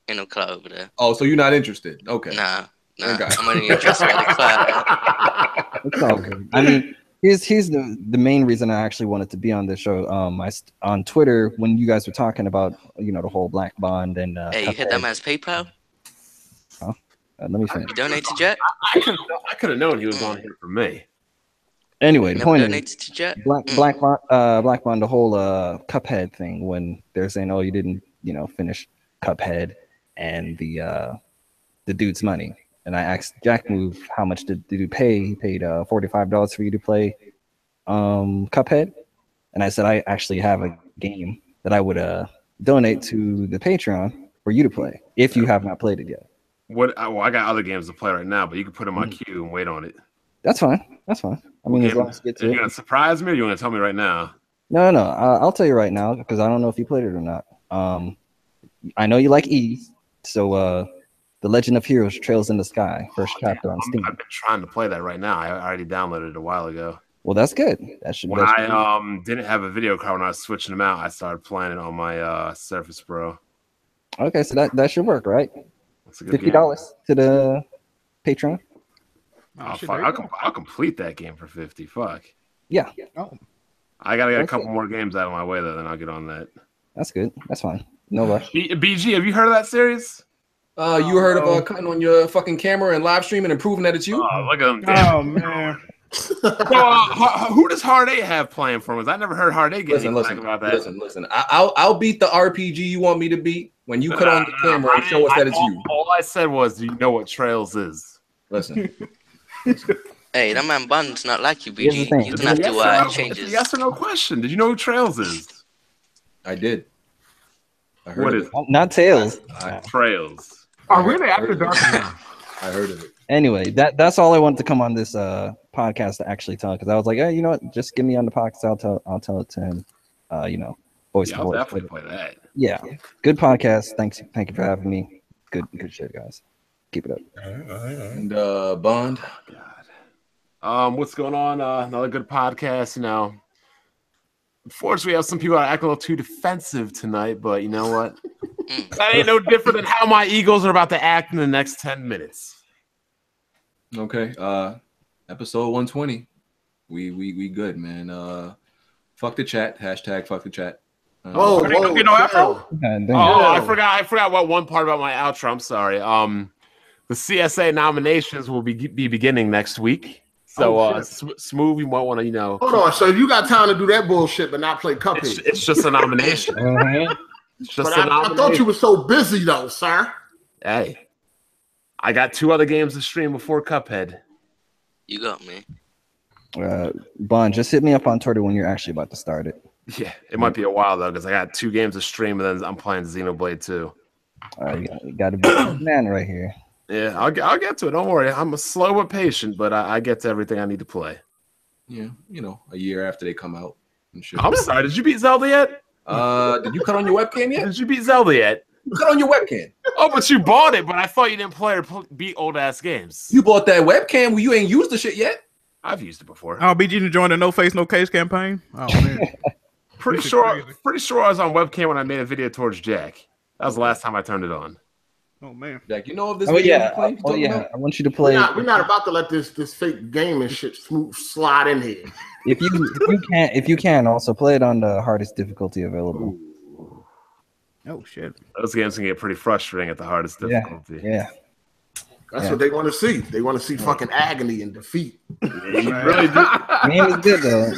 Speaker 1: Ain't no clout over there.
Speaker 2: Oh, so you're not interested. Okay.
Speaker 1: Nah.
Speaker 2: Okay.
Speaker 1: I'm only interested in the clout.
Speaker 6: It's all good. I mean, here's the main reason I actually wanted to be on this show. On Twitter, when you guys were talking about the whole Black Bond and
Speaker 1: Hey, you hit that man's PayPal?
Speaker 6: let me finish.
Speaker 1: You donate to Jet?
Speaker 5: I could have known he was on here for me.
Speaker 6: Anyway, the
Speaker 1: Never
Speaker 6: point is,
Speaker 1: donated to Jet?
Speaker 6: Black Bond, the whole Cuphead thing, when they're saying, "Oh, you didn't, finish Cuphead," and the dude's money. And I asked Jack Move, how much did you pay? He paid $45 for you to play Cuphead. And I said, I actually have a game that I would donate to the Patreon for you to play if you have not played it yet.
Speaker 5: I got other games to play right now, but you can put in my queue and wait on it.
Speaker 6: That's fine. I mean, as long as you get to
Speaker 5: Are
Speaker 6: it.
Speaker 5: you gonna surprise me, or you gonna tell me right now?
Speaker 6: No. I'll tell you right now because I don't know if you played it or not. I know you like Eve, so The Legend of Heroes: Trails in the Sky, first chapter on Steam.
Speaker 5: I've been trying to play that right now. I already downloaded it a while ago.
Speaker 6: Well, that's good. That should.
Speaker 5: When I didn't have a video card, when I was switching them out, I started playing it on my Surface Pro.
Speaker 6: Okay, so that should work, right?
Speaker 5: That's a good
Speaker 6: $50 to the Patreon.
Speaker 5: I'll complete that game for 50. Fuck.
Speaker 6: Yeah.
Speaker 4: Oh.
Speaker 5: I gotta get a couple more games out of my way though, then I'll get on that.
Speaker 6: That's good. That's fine. No rush.
Speaker 5: BG, have you heard of that series?
Speaker 2: You heard of cutting on your fucking camera and live streaming and proving that it's you?
Speaker 5: Oh, look at them.
Speaker 4: Oh man.
Speaker 5: So, who does Hard 8 have playing for us? I never heard Hard 8 get anything about that.
Speaker 2: Listen. I'll beat the RPG you want me to beat when you cut on the camera and show us that it's you.
Speaker 5: All I said was, do you know what Trails is?
Speaker 2: Listen.
Speaker 1: Hey, that man Bun's not like you, BG. You don't have to change his.
Speaker 5: Yes or no question. Did you know who Trails is?
Speaker 2: I did. I heard
Speaker 5: what
Speaker 2: of
Speaker 5: is
Speaker 2: it.
Speaker 6: Not Tails.
Speaker 5: Trails.
Speaker 7: Oh, really? After dark.
Speaker 2: I heard of it.
Speaker 6: Anyway, that's all I wanted to come on this podcast to actually tell, because I was like, hey, you know what? Just get me on the podcast. I'll tell it to him. Voice to
Speaker 5: I'll
Speaker 6: voice.
Speaker 5: definitely play that.
Speaker 6: Yeah, good podcast. Thank you for having me. Good shit, guys. Keep it up.
Speaker 2: And Bond.
Speaker 5: What's going on? Another good podcast. You know, unfortunately, we have some people that are acting a little too defensive tonight, but you know what? That ain't no different than how my Eagles are about to act in the next 10 minutes.
Speaker 2: Okay. Episode 120. We good, man. Fuck the chat. Hashtag fuck the chat.
Speaker 8: Whoa,
Speaker 4: You know outro?
Speaker 5: I forgot what one part about my outro. I'm sorry. The CSA nominations will be beginning next week. So Smooth, you might want to, you know.
Speaker 8: Hold on. So you got time to do that bullshit, but not play Cuphead?
Speaker 5: It's just a nomination. It's just a nomination.
Speaker 8: I thought you were so busy though, sir.
Speaker 5: Hey, I got 2 other games to stream before Cuphead.
Speaker 1: You got me.
Speaker 6: Bond, just hit me up on Twitter when you're actually about to start it.
Speaker 5: Yeah, it might be a while though, because I got 2 games to stream, and then I'm playing Xenoblade 2.
Speaker 6: All right, you got to be a man right here.
Speaker 5: Yeah, I'll get to it. Don't worry. I'm slow but patient, but I get to everything I need to play.
Speaker 2: Yeah, you know, a year after they come out. And shit.
Speaker 5: I'm sorry. Did you beat Zelda yet?
Speaker 2: Did you cut on your webcam yet?
Speaker 5: Did you beat Zelda yet?
Speaker 2: Cut on your webcam.
Speaker 5: Oh, but you bought it. But I thought you didn't play or beat old ass games.
Speaker 2: You bought that webcam when you ain't used the shit yet.
Speaker 5: I've used it before.
Speaker 4: Oh, BG to join the No Face No Case campaign. Oh man.
Speaker 5: Pretty sure I was on webcam when I made a video towards Jack. That was the last time I turned it on.
Speaker 4: Oh man.
Speaker 2: Jack, you know of this?
Speaker 6: Yeah. I want you to play.
Speaker 8: We're not about to let this fake gaming shit slide in here.
Speaker 6: If you can also play it on the hardest difficulty available.
Speaker 4: Oh shit.
Speaker 5: Those games can get pretty frustrating at the hardest difficulty.
Speaker 6: Yeah.
Speaker 8: That's what they want to see. They want to see fucking agony and defeat.
Speaker 5: You really do.
Speaker 6: Game is good though.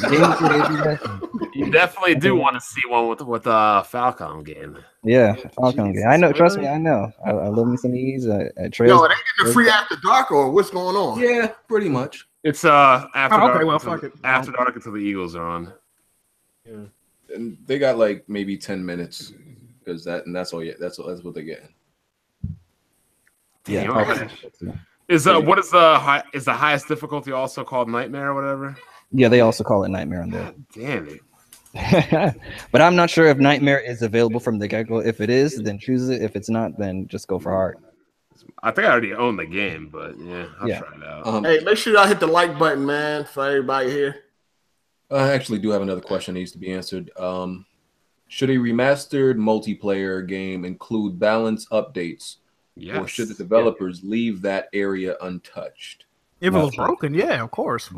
Speaker 5: You definitely do want to see one with Falcon game.
Speaker 6: Yeah, Falcon game. I know. Trust me, I know. I love me some of these. Trails.
Speaker 8: Yo, are they getting free After Dark or what's going on?
Speaker 2: Yeah, pretty much.
Speaker 5: It's after dark.
Speaker 4: Okay, well, fuck it.
Speaker 5: After dark until the Eagles are on.
Speaker 2: Yeah, and they got like maybe 10 minutes because that's all. Yeah, that's what they're getting.
Speaker 6: Yeah.
Speaker 5: Is what is the highest difficulty also called Nightmare or whatever?
Speaker 6: Yeah, they also call it Nightmare on there.
Speaker 5: Damn it.
Speaker 6: But I'm not sure if Nightmare is available from the get-go. If it is, then choose it. If it's not, then just go for hard.
Speaker 5: I think I already own the game, but yeah, I'll try it out.
Speaker 8: Hey, make sure y'all hit the like button, man, for everybody here.
Speaker 2: I actually do have another question that needs to be answered. Should a remastered multiplayer game include balance updates?
Speaker 5: Yes.
Speaker 2: Or should the developers leave that area untouched?
Speaker 4: If it was broken, yeah, of course.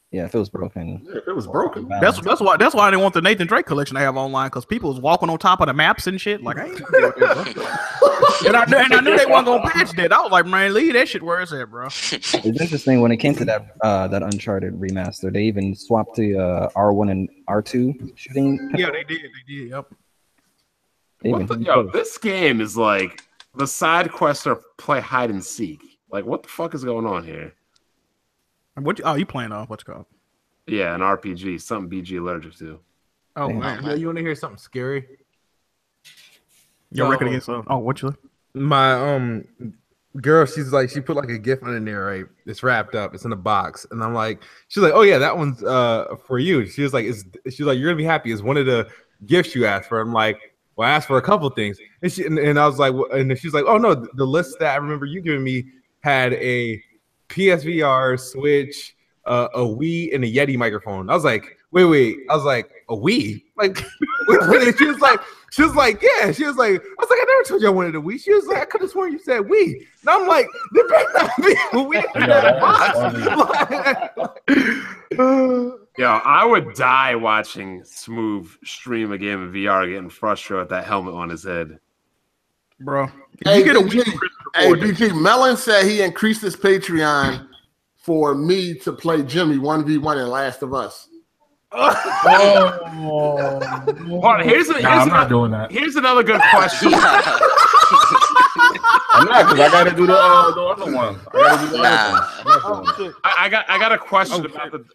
Speaker 6: Yeah, if it was broken.
Speaker 8: Yeah, if it was broken.
Speaker 4: That's why I didn't want the Nathan Drake collection to have online, because people was walking on top of the maps and shit. Like, I ain't gonna do it, bro. and I knew they wasn't gonna patch that. I was like, man, leave that shit where it's at, bro.
Speaker 6: It's interesting when it came to that Uncharted remaster. They even swapped to R1 and R2 shooting.
Speaker 4: Yeah, they did.
Speaker 5: Yep. This game is like the side quests are play hide and seek. Like, what the fuck is going on here?
Speaker 4: You playing what's it called?
Speaker 5: Yeah, an RPG, something BG allergic to.
Speaker 4: Oh man,
Speaker 7: You want to hear something scary?
Speaker 4: Your record against what you?
Speaker 7: My girl, she put like a gift in there, right? It's wrapped up, it's in a box, and I'm like, she's like, oh yeah, that one's for you. She was like, she's like, you're gonna be happy. It's one of the gifts you asked for. I'm like, well, I asked for a couple things, and I was like, and she's like, oh no, the list that I remember you giving me had a PSVR, Switch, Wii and a Yeti microphone. I was like, wait. I was like, a Wii? Like, she was like, yeah. She was like, I was like, I never told you I wanted a Wii. She was like, I could have sworn you said Wii. And I'm like, there better not be a Wii.
Speaker 5: Yo, I would die watching Smooth stream a game of VR, getting frustrated with that helmet on his head.
Speaker 4: Bro.
Speaker 8: Hey, BG, Melon said he increased his Patreon for me to play Jimmy 1v1 in Last of Us.
Speaker 3: I'm not doing that.
Speaker 5: Here's another good question.
Speaker 3: I'm not, because I got to do the other one.
Speaker 5: I got a question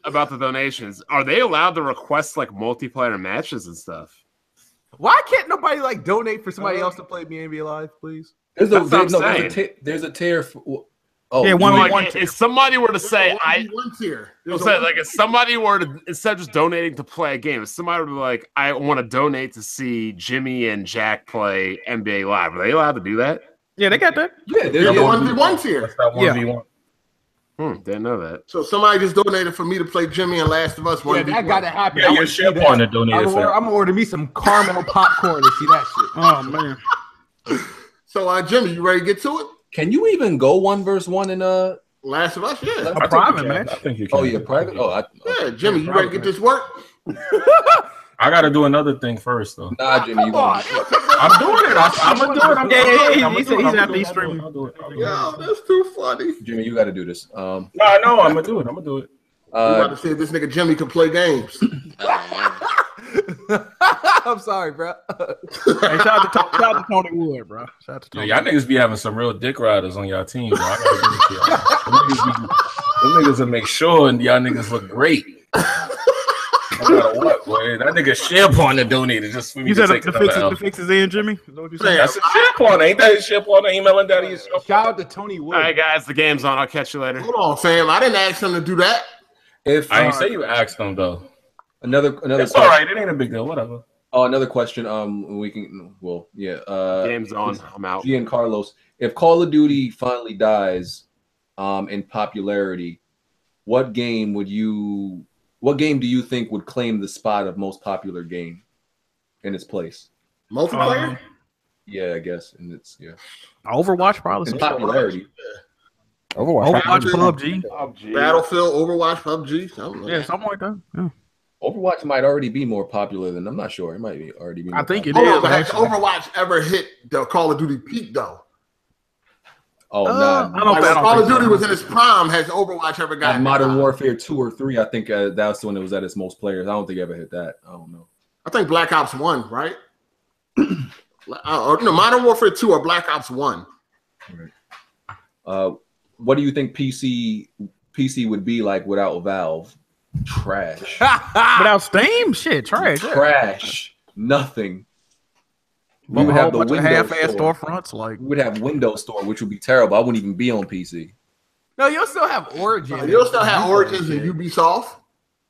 Speaker 5: about the donations. Are they allowed to request like multiplayer matches and stuff?
Speaker 7: Why can't nobody like donate for somebody else to play NBA Live, please?
Speaker 2: There's a tier for. Oh,
Speaker 4: yeah,
Speaker 5: if somebody were to say, if somebody were to, instead of just donating to play a game, if somebody were to be like, I want to donate to see Jimmy and Jack play NBA Live, are they allowed to do that?
Speaker 4: Yeah, they got that.
Speaker 8: Yeah, there's a 1v1 tier.
Speaker 3: Yeah.
Speaker 5: Didn't know that.
Speaker 8: So somebody just donated for me to play Jimmy and Last of Us 1v1.
Speaker 7: Yeah, that got to happen.
Speaker 3: Yeah, your share partner donated for
Speaker 7: I'm going to order me some caramel popcorn to see that shit.
Speaker 4: Oh, man.
Speaker 8: So, Jimmy, you ready to get to it?
Speaker 2: Can you even go 1v1 in
Speaker 8: Last of Us? Yeah.
Speaker 4: A private match.
Speaker 3: I think you can.
Speaker 2: Oh, yeah, private?
Speaker 8: Yeah, Jimmy, you ready to get this work?
Speaker 3: I got to do another thing first, though.
Speaker 2: Nah, Jimmy, you
Speaker 3: I'm doing it. I'm going to do it.
Speaker 4: He said he's after he's streaming.
Speaker 8: Yo, that's too funny.
Speaker 2: Jimmy, you got to do this.
Speaker 3: No, I know. I'm going to do it.
Speaker 8: We about to see if this nigga Jimmy can play games.
Speaker 7: I'm sorry, bro.
Speaker 4: Hey, shout out to Tony Wood, bro. Shout out to Tony.
Speaker 3: Y'all niggas be having some real dick riders on y'all team, bro. I gotta give it to y'all. Them niggas will make sure and y'all niggas look great. No matter what, boy. That nigga SharePoint donated just for me to take
Speaker 4: the fix is in, Jimmy? Is that what you saying?
Speaker 3: That's a SharePoint. Ain't that his SharePoint? Emailing daddy his SharePoint.
Speaker 7: Shout out to Tony Wood.
Speaker 5: All right, guys, the game's on. I'll catch you later.
Speaker 8: Hold on, fam. I didn't ask him to do that.
Speaker 2: If
Speaker 3: I ain't say you asked them though.
Speaker 2: Another.
Speaker 3: It's all right. It ain't a big deal. Whatever.
Speaker 2: Oh, another question. We can. Well, yeah.
Speaker 5: Game's on. I'm out.
Speaker 2: Carlos, if Call of Duty finally dies, in popularity, what game do you think would claim the spot of most popular game in its place?
Speaker 8: Multiplayer?
Speaker 2: Yeah, I guess. And it's
Speaker 4: Overwatch probably.
Speaker 2: In popularity.
Speaker 6: Overwatch,
Speaker 4: PUBG.
Speaker 8: Battlefield, Overwatch, PUBG.
Speaker 4: Something like that. Yeah.
Speaker 2: Overwatch might already be more popular than I'm not sure. It might be already be.
Speaker 4: I think it
Speaker 8: is.
Speaker 4: is.
Speaker 8: Has Overwatch ever hit the Call of Duty peak though?
Speaker 2: Oh no!
Speaker 4: I don't
Speaker 8: when Call of Duty was in its prime, has Overwatch ever gotten
Speaker 2: Modern Warfare 2 or 3? I think that's when it was at its most players. I don't think it ever hit that. I don't know.
Speaker 8: I think Black Ops 1, right? No, Modern Warfare 2 or Black Ops 1.
Speaker 2: Right. What do you think PC would be like without Valve? Trash.
Speaker 4: Without Steam? Shit, trash.
Speaker 2: Trash. Nothing.
Speaker 4: We would have the half-ass storefronts. Like
Speaker 2: we would have Windows Store, which would be terrible. I wouldn't even be on PC.
Speaker 7: No, you'll still have Origin.
Speaker 8: You'll still have Origins and Ubisoft.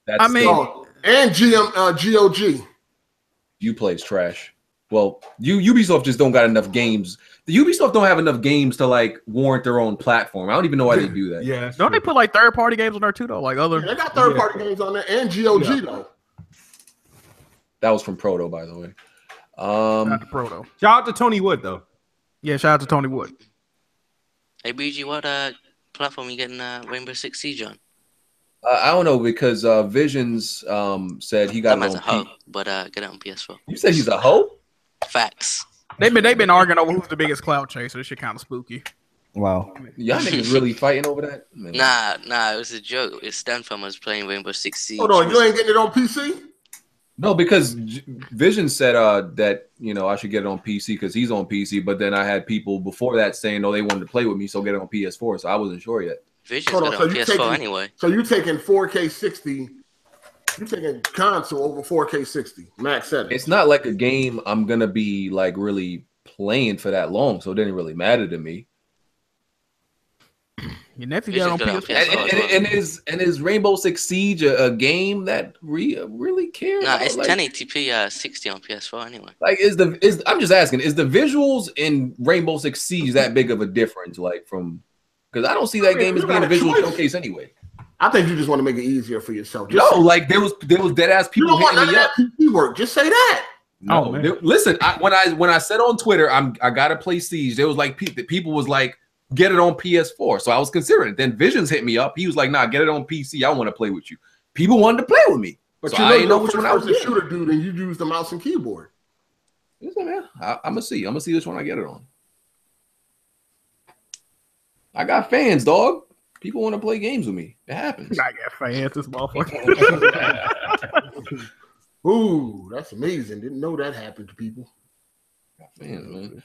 Speaker 2: And
Speaker 8: GOG.
Speaker 2: Uplay's trash. Well, Ubisoft just don't got enough games. The Ubisoft don't have enough games to like warrant their own platform. I don't even know why they do that.
Speaker 7: Yeah,
Speaker 4: don't they put like third-party games on there too though? Like other.
Speaker 8: They got third-party games on there and GOG though.
Speaker 2: That was from Proto, by the way.
Speaker 4: Shout out to Proto.
Speaker 7: Shout out to Tony Wood though.
Speaker 4: Yeah, shout out to Tony Wood.
Speaker 1: Hey BG, what platform you getting Rainbow Six Siege on?
Speaker 2: I don't know because Visions said he got it on
Speaker 1: a hoe, but get it on PS4.
Speaker 2: You said he's a hoe?
Speaker 1: Facts.
Speaker 4: They've been arguing over who's the biggest cloud chaser. This shit kind of spooky.
Speaker 6: Wow.
Speaker 2: Y'all niggas really fighting over that? Man.
Speaker 1: Nah, it was a joke. It stemmed from us playing Rainbow Six Siege.
Speaker 8: Hold on, you ain't getting it on PC?
Speaker 2: No, because Vision said that I should get it on PC because he's on PC, but then I had people before that saying no, they wanted to play with me, so get it on PS4. So I wasn't sure yet.
Speaker 1: Vision's got it on PS4 anyway.
Speaker 8: So you taking 4K 60? You taking console over 4K 60 max settings?
Speaker 2: It's not like a game I'm gonna be like really playing for that long, so it didn't really matter to me.
Speaker 4: Your nephew got on
Speaker 2: PS4. And is Rainbow Six Siege a game that really cares?
Speaker 1: Nah, it's 1080p 60 on PS4 anyway.
Speaker 2: Like I'm just asking, is the visuals in Rainbow Six Siege that big of a difference? Like from because I don't see that game as being a visual showcase anyway.
Speaker 8: I think you just want to make it easier for yourself.
Speaker 2: No, like there was dead ass people hitting me up.
Speaker 8: PC work. Just say that.
Speaker 2: No, listen. When I said on Twitter, I gotta play Siege. There was like people was like, get it on PS4. So I was considering it. Then Visions hit me up. He was like, nah, get it on PC. I want to play with you. People wanted to play with me.
Speaker 8: But
Speaker 2: so
Speaker 8: you
Speaker 2: I didn't know which one I was
Speaker 8: a shooter dude, and you use the mouse and keyboard.
Speaker 2: Listen, man, I'm gonna see which one I get it on. I got fans, dog. People want to play games with me. It happens.
Speaker 4: I got fans, this motherfucker.
Speaker 8: Ooh, that's amazing. Didn't know that happened to people.
Speaker 2: Got fans, man.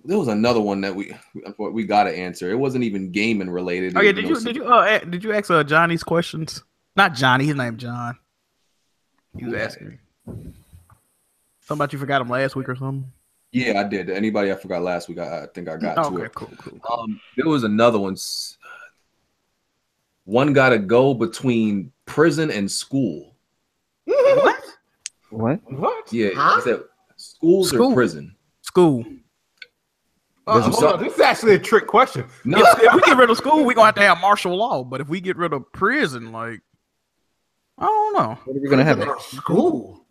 Speaker 2: There was another one that we got to answer. It wasn't even gaming related.
Speaker 4: Oh yeah, did you ask Johnny's questions? Not Johnny, his name John. He was asking me. Something about you forgot him last week or something.
Speaker 2: Yeah, I did. Anybody I forgot last week, I think I got to it.
Speaker 4: Cool.
Speaker 2: There was another one. One got to go between prison and school.
Speaker 6: What?
Speaker 2: Yeah, he said school or prison.
Speaker 4: School.
Speaker 7: Hold on. This is actually a trick question.
Speaker 2: No,
Speaker 4: if we get rid of school, we're gonna have martial law. But if we get rid of prison, like, I don't know.
Speaker 6: What are we gonna have?
Speaker 8: School.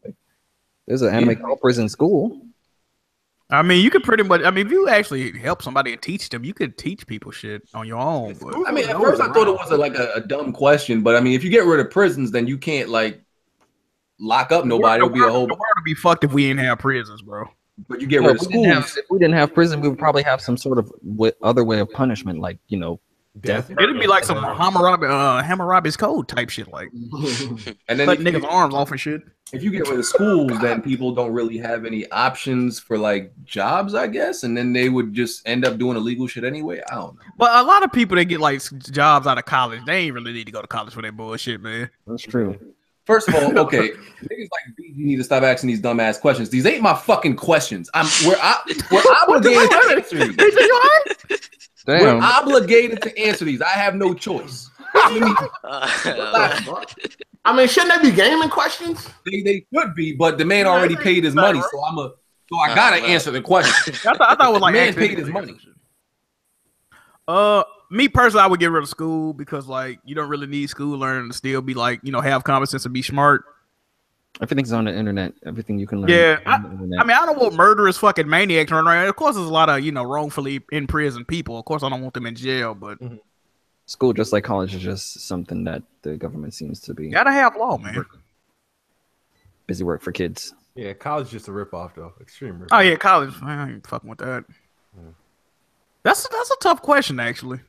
Speaker 6: There's an anime called Prison School.
Speaker 4: I mean, you could pretty much. I mean, if you actually help somebody and teach them, you could teach people shit on your own. But
Speaker 2: I mean, at first I thought it was a dumb question, but I mean, if you get rid of prisons, then you can't like lock up nobody. It'll be a whole.
Speaker 4: The world would be fucked if we didn't have prisons, bro.
Speaker 2: But you get rid of schools.
Speaker 6: If we didn't have prison, we would probably have some sort of other way of punishment, like death.
Speaker 4: It'd be like some Hammurabi's Code type shit, like
Speaker 2: and then
Speaker 4: cut niggas' arms off and shit.
Speaker 2: If you get rid of schools, then people don't really have any options for like jobs, I guess, and then they would just end up doing illegal shit anyway. I don't know.
Speaker 4: But a lot of people that get like jobs out of college, they ain't really need to go to college for that bullshit, man.
Speaker 6: That's true.
Speaker 2: First of all, okay, niggas like BG need to stop asking these dumbass questions. These ain't my fucking questions. We're obligated to answer these.
Speaker 6: Damn.
Speaker 2: We're obligated to answer these. I have no choice.
Speaker 8: I mean, shouldn't they be gaming questions?
Speaker 2: They could be, but the man already paid his money, so I gotta answer the question.
Speaker 4: I thought it was like
Speaker 2: the man paid his money.
Speaker 4: Me personally, I would get rid of school because like you don't really need school learning to still be like have common sense and be smart.
Speaker 6: Everything's on the internet. Everything you can learn.
Speaker 4: Yeah, I mean, I don't want murderous fucking maniacs running around. Of course, there's a lot of wrongfully in prison people. Of course, I don't want them in jail, but
Speaker 6: school, just like college, is just something that the government seems to be.
Speaker 4: Gotta have law, man.
Speaker 6: Busy work for kids.
Speaker 7: Yeah, college is just a ripoff, though. Extreme ripoff.
Speaker 4: Oh yeah, college. I ain't fucking with that. That's a tough question, actually.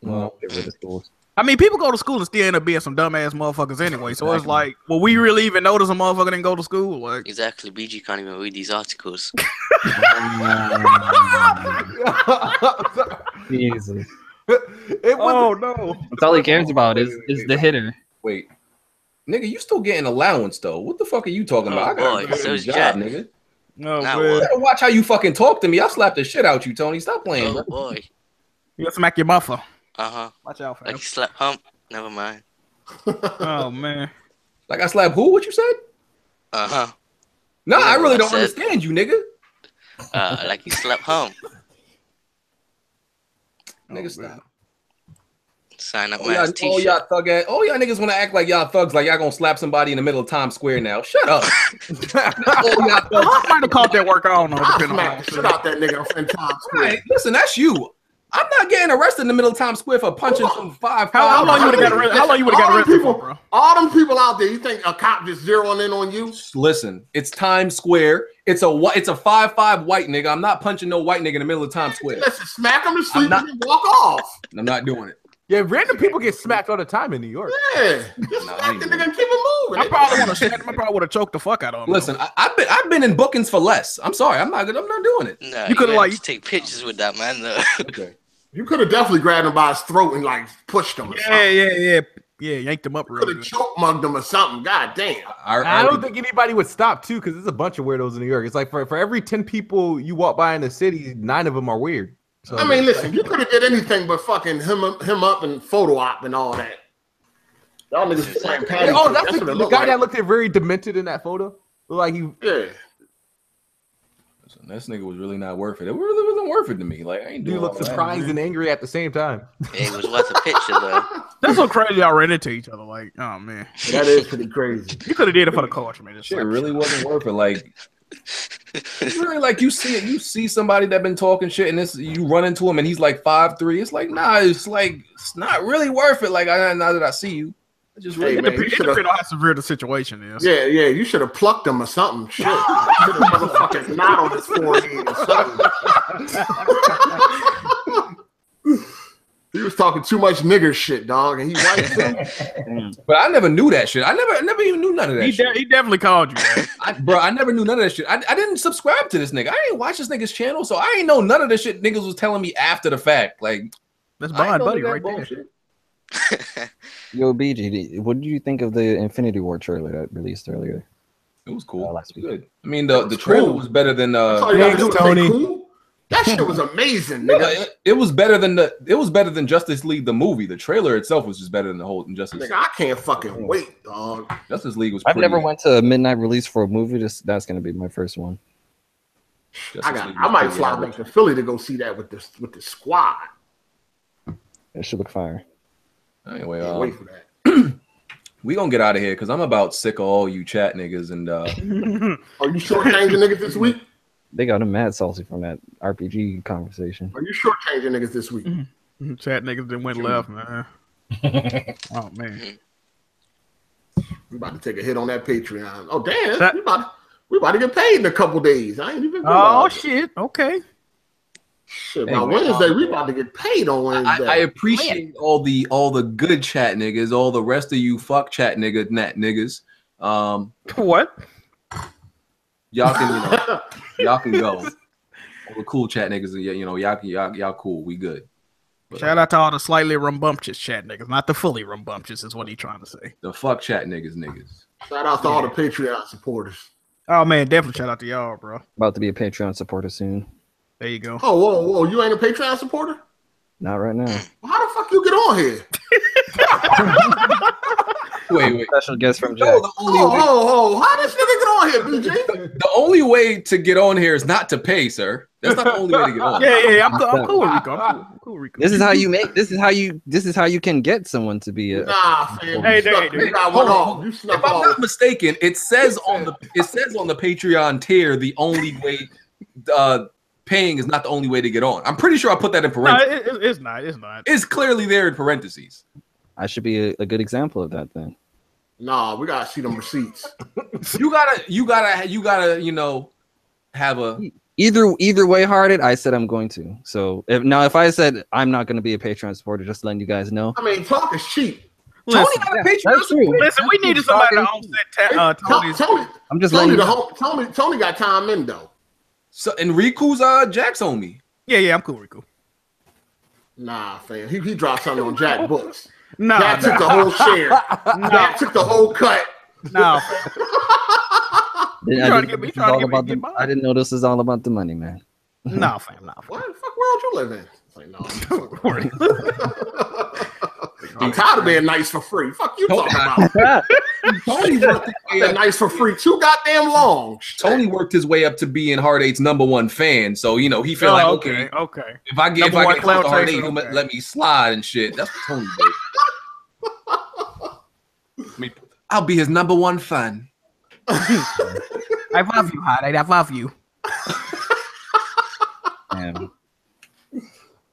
Speaker 6: Well, get rid of schools.
Speaker 4: I mean, people go to school and still end up being some dumbass motherfuckers anyway. So it's like, well, we really even notice a motherfucker didn't go to school? Like,
Speaker 1: exactly. BG can't even read these articles.
Speaker 6: Jesus.
Speaker 4: No.
Speaker 6: That's all he cares about is the hitter.
Speaker 2: Wait, nigga, you still getting allowance though? What the fuck are you talking about? I got a
Speaker 1: so
Speaker 2: job, nigga.
Speaker 4: No,
Speaker 2: you better watch how you fucking talk to me. I'll slap the shit out you, Tony. Stop playing.
Speaker 1: Oh
Speaker 2: bro.
Speaker 1: boy.
Speaker 4: You gotta smack your muffler.
Speaker 1: Watch
Speaker 4: out, fam.
Speaker 1: Like you slap hump. Never mind.
Speaker 4: Oh man.
Speaker 2: Like I slap who? What you said? No, I really don't understand you, nigga.
Speaker 1: Like you slap hump.
Speaker 2: Nigga, stop.
Speaker 1: Sign up
Speaker 2: all
Speaker 1: my
Speaker 2: y'all
Speaker 1: t-shirt.
Speaker 2: thug ass. All y'all niggas want to act like y'all thugs, like y'all gonna slap somebody in the middle of Times Square now. Shut up.
Speaker 4: I might have caught that work. I don't know.
Speaker 8: Shut out that nigga in Times Square.
Speaker 2: Right, listen, that's you. I'm not getting arrested in the middle of Times Square for punching some five.
Speaker 4: How long you would have got arrested? How long you would have got arrested for, bro?
Speaker 8: All them people out there, you think a cop just zeroing in on you?
Speaker 2: Listen, it's Times Square. It's a 5'5" white nigga. I'm not punching no white nigga in the middle of Times Square.
Speaker 8: Listen, smack him to sleep and walk off.
Speaker 2: I'm not doing it.
Speaker 7: Yeah, random people get smacked all the time in New York.
Speaker 8: Yeah, just smack the nigga and keep it moving.
Speaker 4: I probably would have smacked him. I probably would have choked the fuck out of him.
Speaker 2: Listen, I've been in bookings for less. I'm sorry, I'm not doing it.
Speaker 1: No,
Speaker 4: you could have
Speaker 1: like take pictures with that man though.
Speaker 2: Okay.
Speaker 8: You could have definitely grabbed him by his throat and like pushed him.
Speaker 4: Yeah, yanked him up.
Speaker 8: Could have choke mugged him or something. God damn.
Speaker 7: I don't think anybody would stop too, because there's a bunch of weirdos in New York. It's like for every 10 people you walk by in the city, 9 of them are weird. So,
Speaker 8: I mean, listen, you could have did anything but fucking him up and photo op and all that. Y'all niggas playing patty.
Speaker 7: Oh, that's the guy that looked very demented in that photo. Like he.
Speaker 8: Yeah.
Speaker 2: So this nigga was really not worth it. It really wasn't worth it to me. Like I ain't doing
Speaker 7: You look
Speaker 2: all that.
Speaker 7: surprised and angry at the same time.
Speaker 1: It was worth a picture though.
Speaker 4: That's so crazy. Y'all ran into each other. Like, oh man,
Speaker 8: That is pretty crazy.
Speaker 4: you could have did it for the culture, man. Just
Speaker 2: Shit
Speaker 4: like,
Speaker 2: really wasn't worth it. Like it's really like you see somebody that been talking shit and this you run into him and he's like 5'3". It's like nah, it's not really worth it. Like now that I see you. It just really
Speaker 8: Hey,
Speaker 4: it
Speaker 8: man,
Speaker 4: depends on how severe the situation is.
Speaker 8: Yeah, you should have plucked him or something. Shit. Should have motherfucking knot on his forehead or something. He was talking too much nigger shit, dog, and he white too.
Speaker 2: But I never knew that shit. I never even knew none of that shit.
Speaker 4: He definitely called you, man.
Speaker 2: I never knew none of that shit. I didn't subscribe to this nigga. I didn't watch this nigga's channel, so I ain't know none of the shit niggas was telling me after the fact. Like
Speaker 4: That's
Speaker 2: I ain't
Speaker 4: Bond
Speaker 2: know
Speaker 4: Buddy
Speaker 2: that
Speaker 4: right there.
Speaker 2: bullshit.
Speaker 6: Yo, BG, what did you think of the Infinity War trailer that released earlier?
Speaker 2: It was cool.
Speaker 6: Last week.
Speaker 2: Good. I mean, the trailer was better than
Speaker 8: That's all you gotta do is say
Speaker 7: Tony.
Speaker 8: cool. That shit was amazing, nigga.
Speaker 2: it was better than Justice League the movie. The trailer itself was just better than the whole Justice.
Speaker 8: Nigga, I can't fucking wait, dog.
Speaker 2: Justice League was.
Speaker 6: I've
Speaker 2: pretty-
Speaker 6: never went to a midnight release for a movie. That's gonna be my first one.
Speaker 2: Justice League
Speaker 8: I
Speaker 2: was
Speaker 8: might
Speaker 2: pretty
Speaker 8: fly
Speaker 2: average.
Speaker 8: back to Philly to go see that with the squad.
Speaker 6: It should look fire.
Speaker 2: Anyway,
Speaker 8: Can't wait for that.
Speaker 2: we gonna get out of here because I'm about sick of all you chat niggas and
Speaker 8: Are you shortchanging niggas this week?
Speaker 6: They got him mad salty from that RPG conversation.
Speaker 8: Are you shortchanging niggas this week?
Speaker 4: Chat niggas that went left, man. Oh man.
Speaker 8: We about to take a hit on that Patreon. Oh damn, we about to get paid in a couple days. I ain't even.
Speaker 4: Oh shit. Okay.
Speaker 8: Shit, by Wednesday we about to get paid on Wednesday.
Speaker 2: I appreciate all the good chat niggas, all the rest of you fuck chat niggas.
Speaker 4: What?
Speaker 2: Y'all can go. All the cool chat niggas, y'all cool. We good. But,
Speaker 4: Shout out to all the slightly rambunctious chat niggas, not the fully rambunctious, is what he trying to say.
Speaker 2: the fuck chat niggas.
Speaker 8: Shout out to all the Patreon supporters.
Speaker 4: Oh man, definitely shout out to y'all, bro.
Speaker 6: About to be a Patreon supporter soon.
Speaker 4: There you go.
Speaker 8: Oh, whoa, you ain't a Patreon supporter?
Speaker 6: Not right now.
Speaker 8: Well, how the fuck you get on here?
Speaker 2: Wait.
Speaker 6: Special guest from Jack.
Speaker 8: How this nigga get on here, BJ?
Speaker 2: The only way to get on here is not to pay, sir. That's not the only way to get on.
Speaker 4: Yeah, I'm cool with Rico. I'm cool with Rico.
Speaker 6: This is how you can get someone to be a.
Speaker 8: Nah, fam.
Speaker 4: Hey,
Speaker 8: You got one off. You
Speaker 2: If
Speaker 8: snuck
Speaker 2: I'm
Speaker 8: off.
Speaker 2: not mistaken, it says on the Patreon tier the only way paying is not the only way to get on. I'm pretty sure I put that in
Speaker 4: No,
Speaker 2: parentheses.
Speaker 4: it's not. It's not.
Speaker 2: It's clearly there in parentheses.
Speaker 6: I should be a good example of that then.
Speaker 8: Nah, we gotta see them receipts.
Speaker 2: You gotta, have a.
Speaker 6: Either way hearted, I said I'm going to. So if I said I'm not going to be a Patreon supporter, just letting you guys know.
Speaker 8: I mean, talk is cheap.
Speaker 2: Tony got a Patreon.
Speaker 6: That's true.
Speaker 4: Listen, we needed somebody to offset Tony's.
Speaker 8: Tony,
Speaker 6: I'm just
Speaker 8: Tony,
Speaker 6: letting you know.
Speaker 8: Tony got time in though.
Speaker 2: So and Riku's Jack's on me.
Speaker 4: Yeah, I'm cool, Rico.
Speaker 8: Nah, fam. He dropped something on Jack Books.
Speaker 4: Nah,
Speaker 8: Jack took the whole share. Jack took the whole cut.
Speaker 4: nah.
Speaker 6: I didn't know this is all about the money, man.
Speaker 4: Nah, fam, nah.
Speaker 8: What the fuck world you live in? It's like, no. I'm tired of being nice for free. Fuck you talking about?
Speaker 2: Tony worked
Speaker 8: I've been nice for free too goddamn long.
Speaker 2: Tony worked his way up to being Hard 8's #1 fan, so he felt like okay, if I get
Speaker 4: Number one
Speaker 2: close to Hard 8,
Speaker 4: chaser,
Speaker 2: he'll
Speaker 4: okay.
Speaker 2: let me slide and shit. That's what Tony did. I'll be his #1 fan.
Speaker 4: I love you, Hot 8. I love you.
Speaker 6: Man.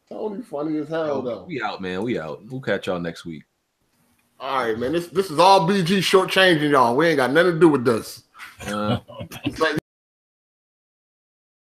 Speaker 8: Tony funny as hell though.
Speaker 2: We out, man. We out. We'll catch y'all next week.
Speaker 8: All right, man. This is all BG shortchanging y'all. We ain't got nothing to do with this. It's like